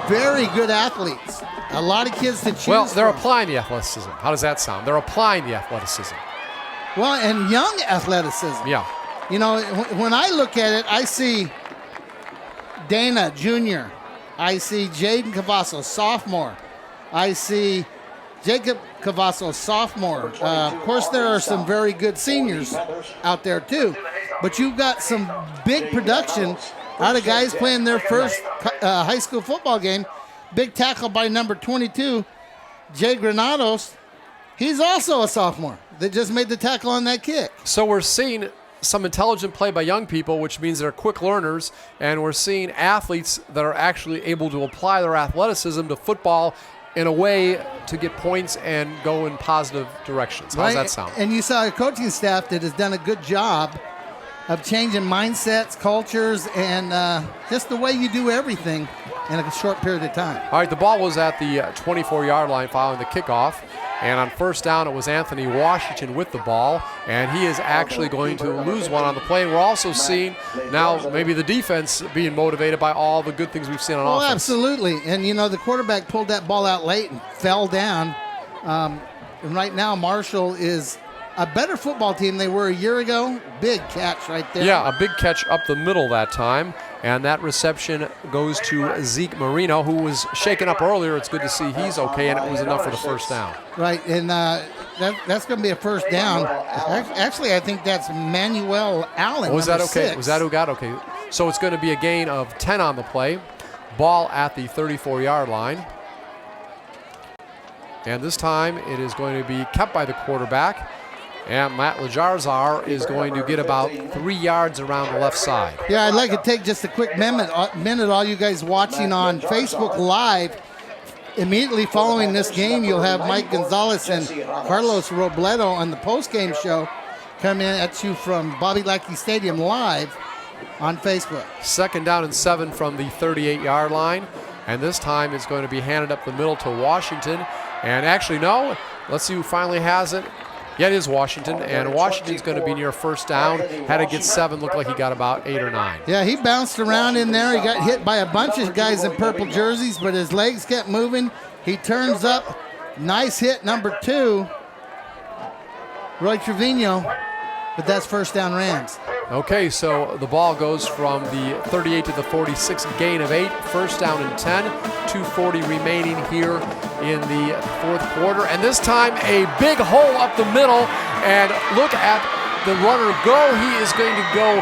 very good athletes. A lot of kids to choose Well, they're from. applying the athleticism. How does that sound? They're applying the athleticism. Well, and young athleticism. Yeah. You know, when I look at it, I see Dana Jr. I see Jaden Cavazos, sophomore. I see Jacob Cavazos, sophomore. Of course, there are some very good seniors out there, too. But you've got some big production out of guys playing their first high school football game. Big tackle by number 22, Jay Granados. He's also a sophomore that just made the tackle on that kick. So we're seeing some intelligent play by young people, which means they're quick learners, and we're seeing athletes that are actually able to apply their athleticism to football in a way to get points and go in positive directions. How does that sound? And you saw a coaching staff that has done a good job of changing mindsets, cultures, and just the way you do everything in a short period of time. All right, the ball was at the 24-yard line following the kickoff. And on first down, it was Anthony Washington with the ball. And he is actually going to lose one on the play. And we're also seeing now maybe the defense being motivated by all the good things we've seen on offense. Oh, absolutely. And, you know, the quarterback pulled that ball out late and fell down. And right now, Marshall is a better football team they were a year ago. Big catch right there. Yeah, a big catch up the middle that time. And that reception goes to Zeke Marino, who was shaken up earlier. It's good to see he's okay, and it was enough for the first down. Right, and that's going to be a first down. Actually, I think that's Manuel Allen. Was that okay? 6. Was that who got okay? So it's going to be a gain of 10 on the play. Ball at the 34-yard line. And this time it is going to be kept by the quarterback. And Matt Lajarzar is going to get about 3 yards around the left side. Yeah, I'd like to take just a quick minute, all you guys watching on Facebook Live. Immediately following this game, you'll have Mike Gonzalez and Carlos Robledo on the post-game show come in at you from Bobby Lackey Stadium live on Facebook. 2nd down and 7 from the 38-yard line. And this time it's going to be handed up the middle to Washington. And actually, no, let's see who finally has it. Yeah, it is Washington, and Washington's going to be near first down. Had to get 7, looked like he got about 8 or 9. Yeah, he bounced around in there. He got hit by a bunch of guys in purple jerseys, but his legs kept moving. He turns up. Nice hit, number 2, Roy Trevino, but that's first down Rams. Okay, so the ball goes from the 38 to the 46, gain of 8, first down and 10, 2:40 remaining here in the fourth quarter. And this time a big hole up the middle, and look at the runner go. He is going to go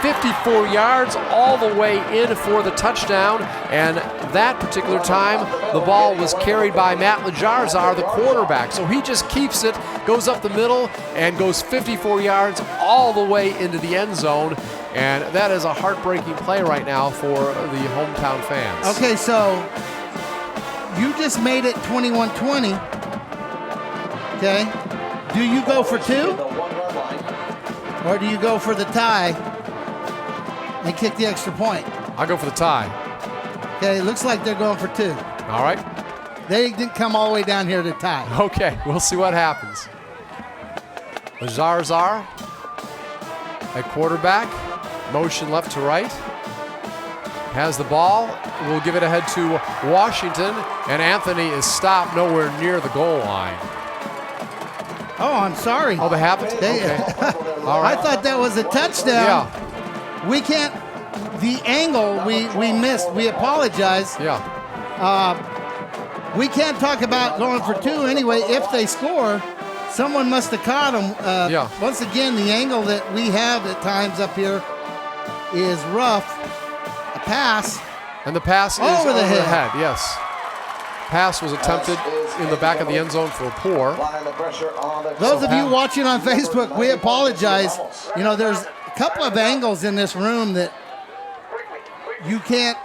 54 yards all the way in for the touchdown. And that particular time, the ball was carried by Matt Lajarzar, the quarterback. So he just keeps it, goes up the middle, and goes 54 yards all the way into the end zone. And that is a heartbreaking play right now for the hometown fans. Okay, so you just made it 21-20. Okay. Do you go for 2? Or do you go for the tie and kick the extra point? I'll go for the tie. Okay, it looks like they're going for 2. All right. They didn't come all the way down here to tie. Okay, we'll see what happens. Lajarzar at quarterback, motion left to right. Has the ball, we'll give it ahead to Washington, and Anthony is stopped nowhere near the goal line. Oh, I'm sorry. Oh, they have it? Okay. All right. I thought that was a touchdown. Yeah. We can't, the angle we missed, we apologize. Yeah. We can't talk about going for 2 anyway. If they score, someone must have caught them. Yeah. Once again, the angle that we have at times up here is rough. A pass. And the pass is over the head. Yes. Pass was attempted in the back of the end zone for a poor. Those of you watching on Facebook, we apologize. You know, there's a couple of angles in this room that you can't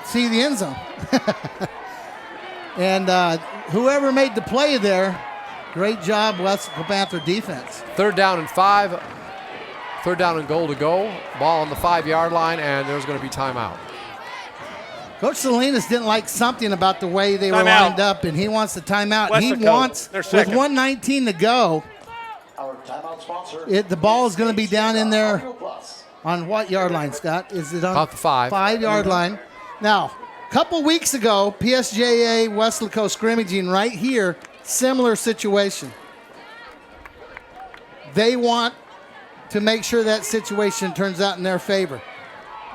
see the end zone. And whoever made the play there, great job, Weslaco Panther defense. 3rd down and 5. 3rd down and goal to go. Ball on the 5-yard line, and there's going to be timeout. Coach Salinas didn't like something about the way they were lined up, and he wants the timeout. He Weslaco, wants, they're with second. 1:19 to go, Our timeout sponsor. The ball is going to be down in there Audio Plus. on what yard line, Scott? Is it on About the 5. 5-yard line? Now, a couple weeks ago, PSJA Weslaco scrimmaging right here, similar situation. They want to make sure that situation turns out in their favor.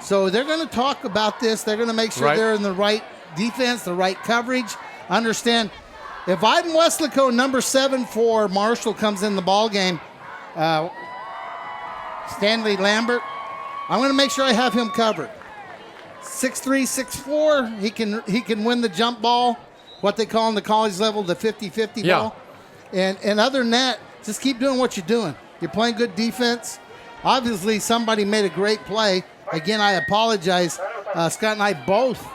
So they're going to talk about this. They're going to make sure they're in the right defense, the right coverage. Understand, if I'm Weslaco, number 7 for Marshall comes in the ball game, Stanley Lambert, I'm going to make sure I have him covered. 6'3", 6'4", he can win the jump ball, what they call in the college level the 50-50 ball. And other than that, just keep doing what you're doing. You're playing good defense. Obviously, somebody made a great play. Again, I apologize. Scott and I both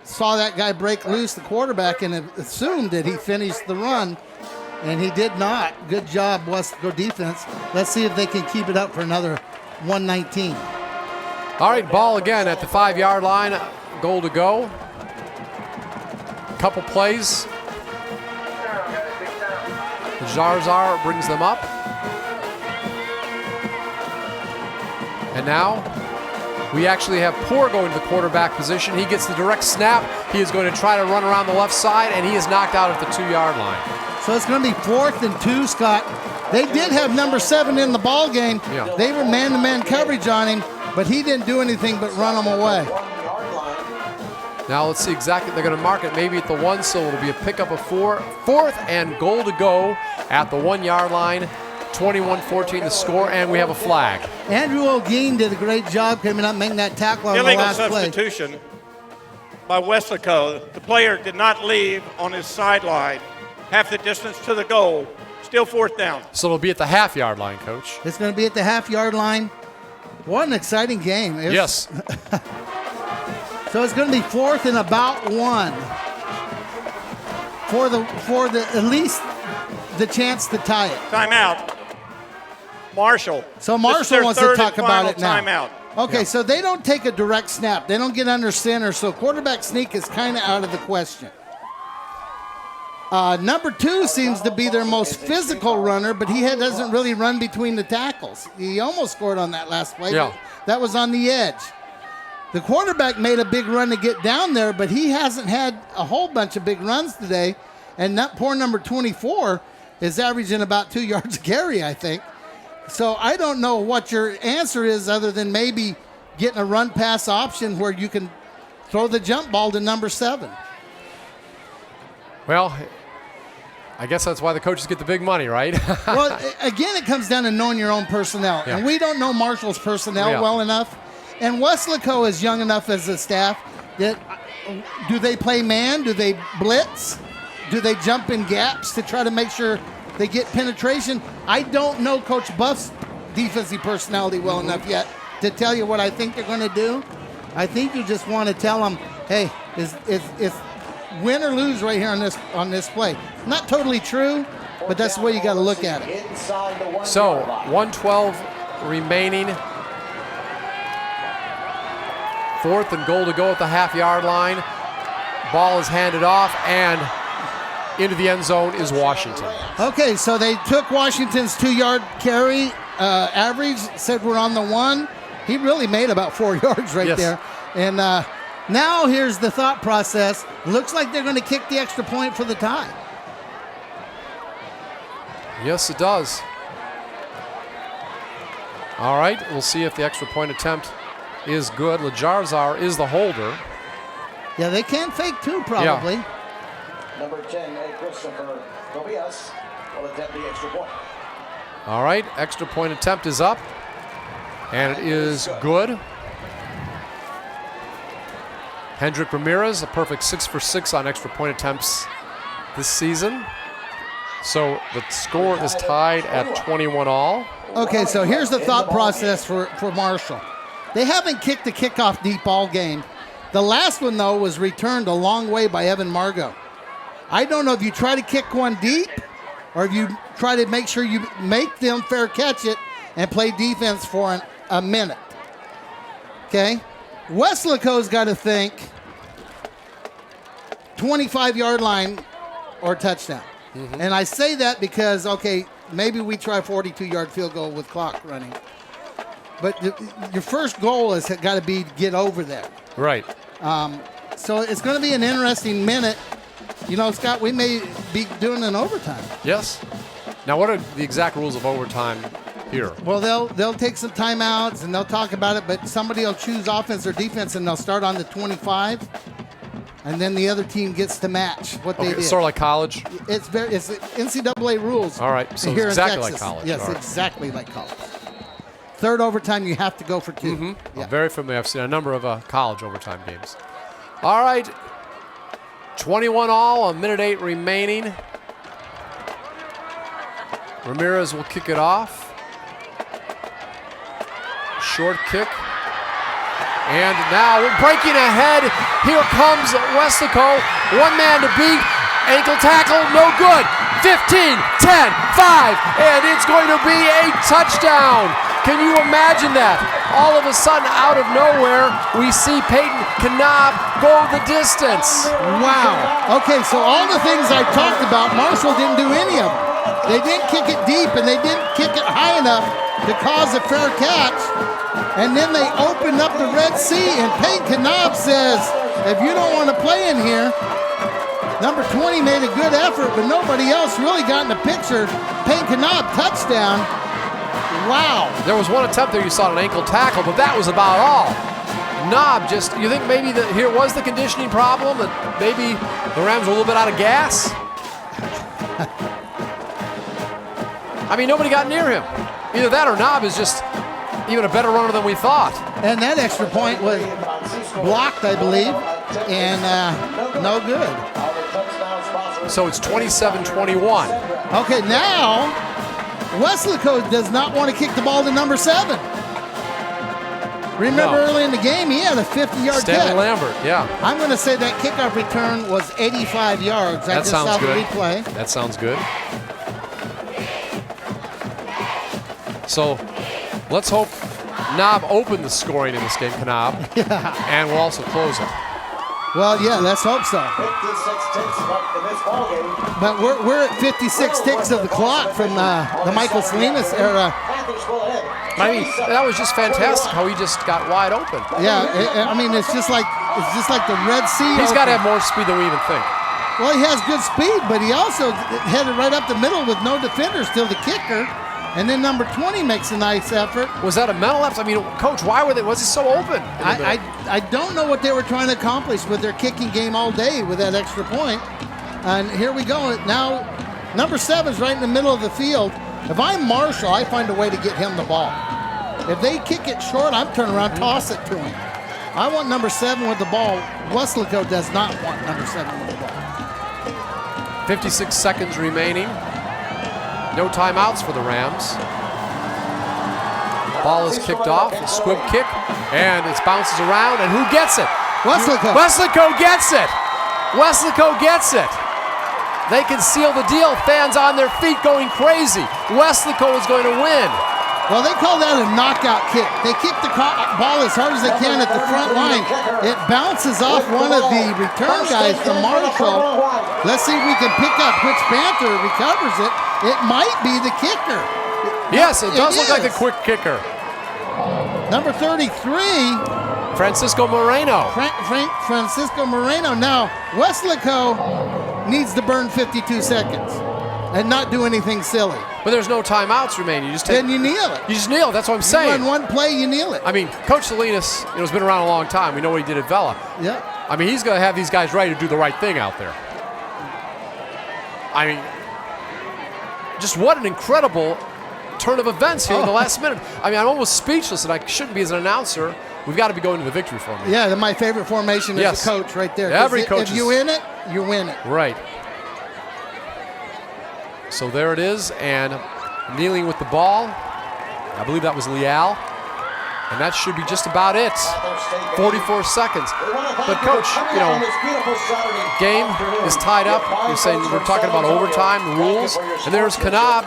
saw that guy break loose, the quarterback, and assumed that he finished the run, and he did not. Good job, Weslaco defense. Let's see if they can keep it up for another 119. All right, ball again at the 5-yard line. Goal to go. Couple plays. Zarzar brings them up. And now we actually have Poor going to the quarterback position. He gets the direct snap. He is going to try to run around the left side, and he is knocked out at the 2-yard line. So it's going to be 4th and 2, Scott. They did have number 7 in the ball game. Yeah. They were man-to-man coverage on him, but he didn't do anything but run them away. Now let's see exactly. They're going to mark it maybe at the 1, so it'll be a pickup of 4. 4th and goal to go at the 1-yard line. 21-14 the score, and we have a flag. Andrew O'Gean did a great job coming up, making that tackle on the Illegal last play. substitution by Weslaco. The player did not leave on his sideline half the distance to the goal. Still 4th down. So it'll be at the half-yard line, Coach. It's going to be at the half-yard line. What an exciting game. Yes. So it's going to be 4th and about 1 for the at least the chance to tie it. Timeout. Marshall. So Marshall wants to talk about it now. Timeout. Okay, so they don't take a direct snap. They don't get under center, so quarterback sneak is kind of out of the question. Number 2 seems to be their most physical runner, but he doesn't really run between the tackles. He almost scored on that last play. Yeah. That was on the edge. The quarterback made a big run to get down there, but he hasn't had a whole bunch of big runs today. And that poor number 24 is averaging about 2 yards a carry, I think. So I don't know what your answer is other than maybe getting a run pass option where you can throw the jump ball to number 7. Well, I guess that's why the coaches get the big money, right? Well, again, it comes down to knowing your own personnel. Yeah. And we don't know Marshall's personnel well enough. And Weslaco is young enough as a staff that do they play man? Do they blitz? Do they jump in gaps to try to make sure they get penetration? I don't know Coach Buff's defensive personality well enough yet to tell you what I think they're going to do. I think you just want to tell them, hey, it's win or lose right here on this play. Not totally true, but that's the way you got to look at it. So 1:12 remaining. 4th and goal to go at the half-yard line. Ball is handed off, and into the end zone is Washington. Okay, so they took Washington's 2-yard carry average, said we're on the 1. He really made about 4 yards right there. And now here's the thought process. Looks like they're going to kick the extra point for the tie. Yes, it does. All right, we'll see if the extra point attempt is good. Lajarzar is the holder. Yeah, they can fake too, probably. Yeah. Number 10, Christopher Tobias will attempt the extra point. All right, extra point attempt is up, and it is good. Hendrik Ramirez, a perfect 6 for 6 on extra point attempts this season. So the score is tied at 21 all. Okay, so here's the thought process for Marshall. They haven't kicked the kickoff deep all game. The last one, though, was returned a long way by Evan Margot. I don't know if you try to kick one deep or if you try to make sure you make them fair catch it and play defense for a minute. Okay? Weslaco's got to think 25-yard line or touchdown. And I say that because, okay, maybe we try 42-yard field goal with clock running. But your first goal has got to be to get over there. Right. So it's going to be an interesting minute. You know, Scott, we may be doing an overtime. Yes. Now, what are the exact rules of overtime here? Well, they'll take some timeouts and they'll talk about it, but somebody will choose offense or defense and they'll start on the 25, and then the other team gets to match what they did. Sort of like college? It's NCAA rules. All right, so here it's in exactly Texas. like college. Yes, right. exactly like college. Third overtime, you have to go for 2. Mm-hmm. I'm very familiar. I've seen a number of college overtime games. All right, 21 all, 1:08 remaining. Ramirez will kick it off. Short kick. And now we're breaking ahead. Here comes Weslaco. One man to beat. Ankle tackle, no good. 15, 10, 5, and it's going to be a touchdown. Can you imagine that? All of a sudden, out of nowhere, we see Peyton Knob go the distance. Wow. Okay, so all the things I talked about, Marshall didn't do any of them. They didn't kick it deep, and they didn't kick it high enough to cause a fair catch. And then they opened up the Red Sea, and Peyton Knob says, if you don't want to play in here, number 20 made a good effort, but nobody else really got in the picture. Peyton Knob, touchdown. Wow. There was one attempt there you saw an ankle tackle, but that was about all. Knob just, you think maybe that here was the conditioning problem, that maybe the Rams were a little bit out of gas? I mean, nobody got near him. Either that or Knob is just even a better runner than we thought. And that extra point was blocked, I believe, and no good. So it's 27-21. Okay, now Weslaco does not want to kick the ball to number 7. Remember early in the game, he had a 50-yard kick. Stanley Lambert, yeah. I'm going to say that kickoff return was 85 yards. That sounds good. Replay. That sounds good. So let's hope Knob opened the scoring in this game, Knob, and we'll also close it. Well, yeah, let's hope so. 56 ticks in this ballgame. But we're at 56 ticks of the clock from the Michael Salinas era. I mean, that was just fantastic how he just got wide open. Yeah, I mean, it's just like the Red Sea. He's got to have more speed than we even think. Well, he has good speed, but he also headed right up the middle with no defenders, still the kicker. And then number 20 makes a nice effort. Was that a mental lapse? I mean, Coach, was he so open? I don't know what they were trying to accomplish with their kicking game all day with that extra point. And here we go. Now, number 7's right in the middle of the field. If I'm Marshall, I find a way to get him the ball. If they kick it short, I'm turning around, toss it to him. I want number 7 with the ball. Weslaco does not want number 7 with the ball. 56 seconds remaining. No timeouts for the Rams. Ball is kicked off, a squib kick, and it bounces around, and who gets it? Weslaco. Weslaco gets it. Weslaco gets it. They can seal the deal. Fans on their feet going crazy. Weslaco is going to win. Well, they call that a knockout kick. They kick the ball as hard as they can at the front line. It bounces off one of the return guys from Marshall. Let's see if we can pick up which Panther recovers it. It might be the kicker. Yes, it does look like the quick kicker. Number 33. Francisco Moreno. Francisco Moreno. Now, Weslaco needs to burn 52 seconds and not do anything silly. But there's no timeouts remaining. Then you kneel it. You just kneel it. That's what I'm saying. You run one play, you kneel it. I mean, Coach Salinas, has been around a long time. We know what he did at Vela. Yeah. I mean, he's going to have these guys ready to do the right thing out there. I mean, just what an incredible turn of events here in the last minute. I mean, I'm almost speechless, and I shouldn't be as an announcer. We've got to be going to the victory formation. Yeah, my favorite formation is the coach right there. Every coach. If you win it, you win it. Right. So there it is, and kneeling with the ball. I believe that was Leal. And that should be just about it. 44 seconds. But Coach, game is tied up. You're saying we're talking about overtime, the rules. And there's Peyton Knob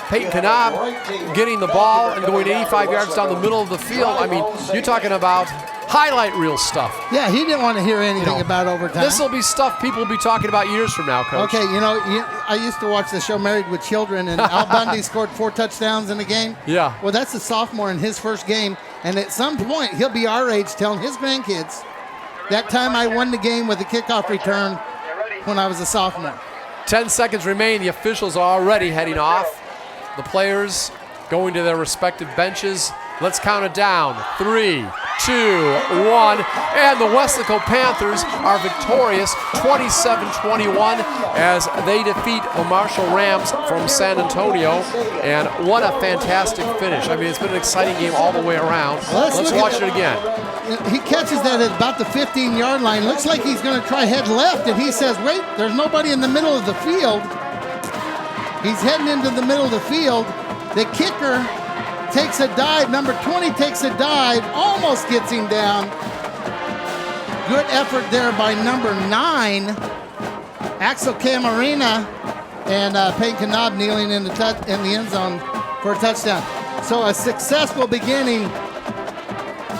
getting the ball and going 85 yards down the middle of the field. I mean, you're talking about highlight reel stuff. Yeah, he didn't want to hear anything about overtime. This will be stuff people will be talking about years from now, Coach. Okay, I used to watch the show Married with Children, and Al Bundy scored 4 touchdowns in the game. Yeah. Well, that's a sophomore in his first game, and at some point he'll be our age telling his grandkids, that time I won the game with a kickoff return when I was a sophomore. 10 seconds remain. The officials are already heading off. The players going to their respective benches. Let's count it down. 3, 2, 1. And the Weslaco Panthers are victorious 27-21 as they defeat the Marshall Rams from San Antonio. And what a fantastic finish. I mean, it's been an exciting game all the way around. Let's watch it again. He catches that at about the 15-yard line. Looks like he's going to try head left, and he says, wait, there's nobody in the middle of the field. He's heading into the middle of the field. The kicker takes a dive. Number 20 takes a dive, almost gets him down. Good effort there by number 9, Axel Camarena, and Peyton Knob kneeling in the end zone for a touchdown. So a successful beginning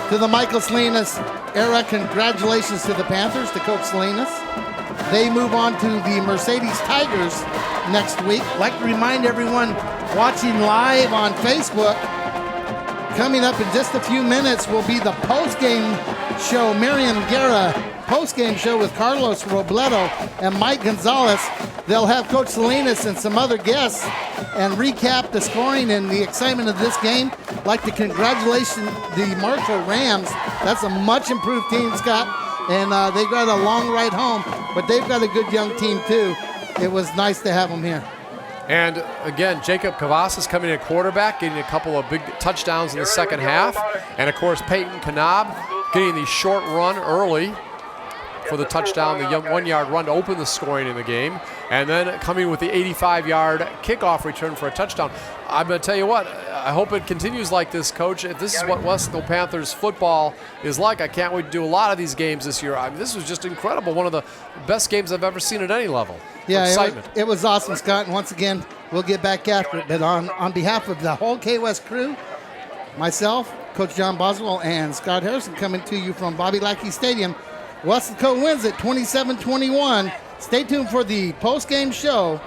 to the Michael Salinas era. Congratulations to the Panthers, to Coach Salinas. They move on to the Mercedes Tigers next week. I'd like to remind everyone watching live on Facebook, coming up in just a few minutes will be the post-game show, Miriam Guerra post-game show with Carlos Robledo and Mike Gonzalez. They'll have Coach Salinas and some other guests and recap the scoring and the excitement of this game. I'd like to congratulate the Marshall Rams. That's a much improved team, Scott, and they got a long ride home, but they've got a good young team too. It was nice to have them here. And again, Jacob Cavazos coming in at quarterback, getting a couple of big touchdowns in the second half. And of course, Peyton Knob getting the short run early for the touchdown, the 1-yard run to open the scoring in the game. And then coming with the 85-yard kickoff return for a touchdown. I'm going to tell you what, I hope it continues like this, Coach. If this is what Weslaco Panthers football is like, I can't wait to do a lot of these games this year. I mean, this was just incredible. One of the best games I've ever seen at any level. Yeah, excitement. It was awesome, Scott. And once again, we'll get back after it. But on behalf of the whole KWES crew, myself, Coach John Boswell, and Scott Harrison coming to you from Bobby Lackey Stadium, Weslaco wins it 27-21. Stay tuned for the post-game show.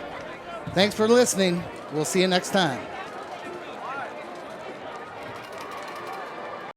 Thanks for listening. We'll see you next time.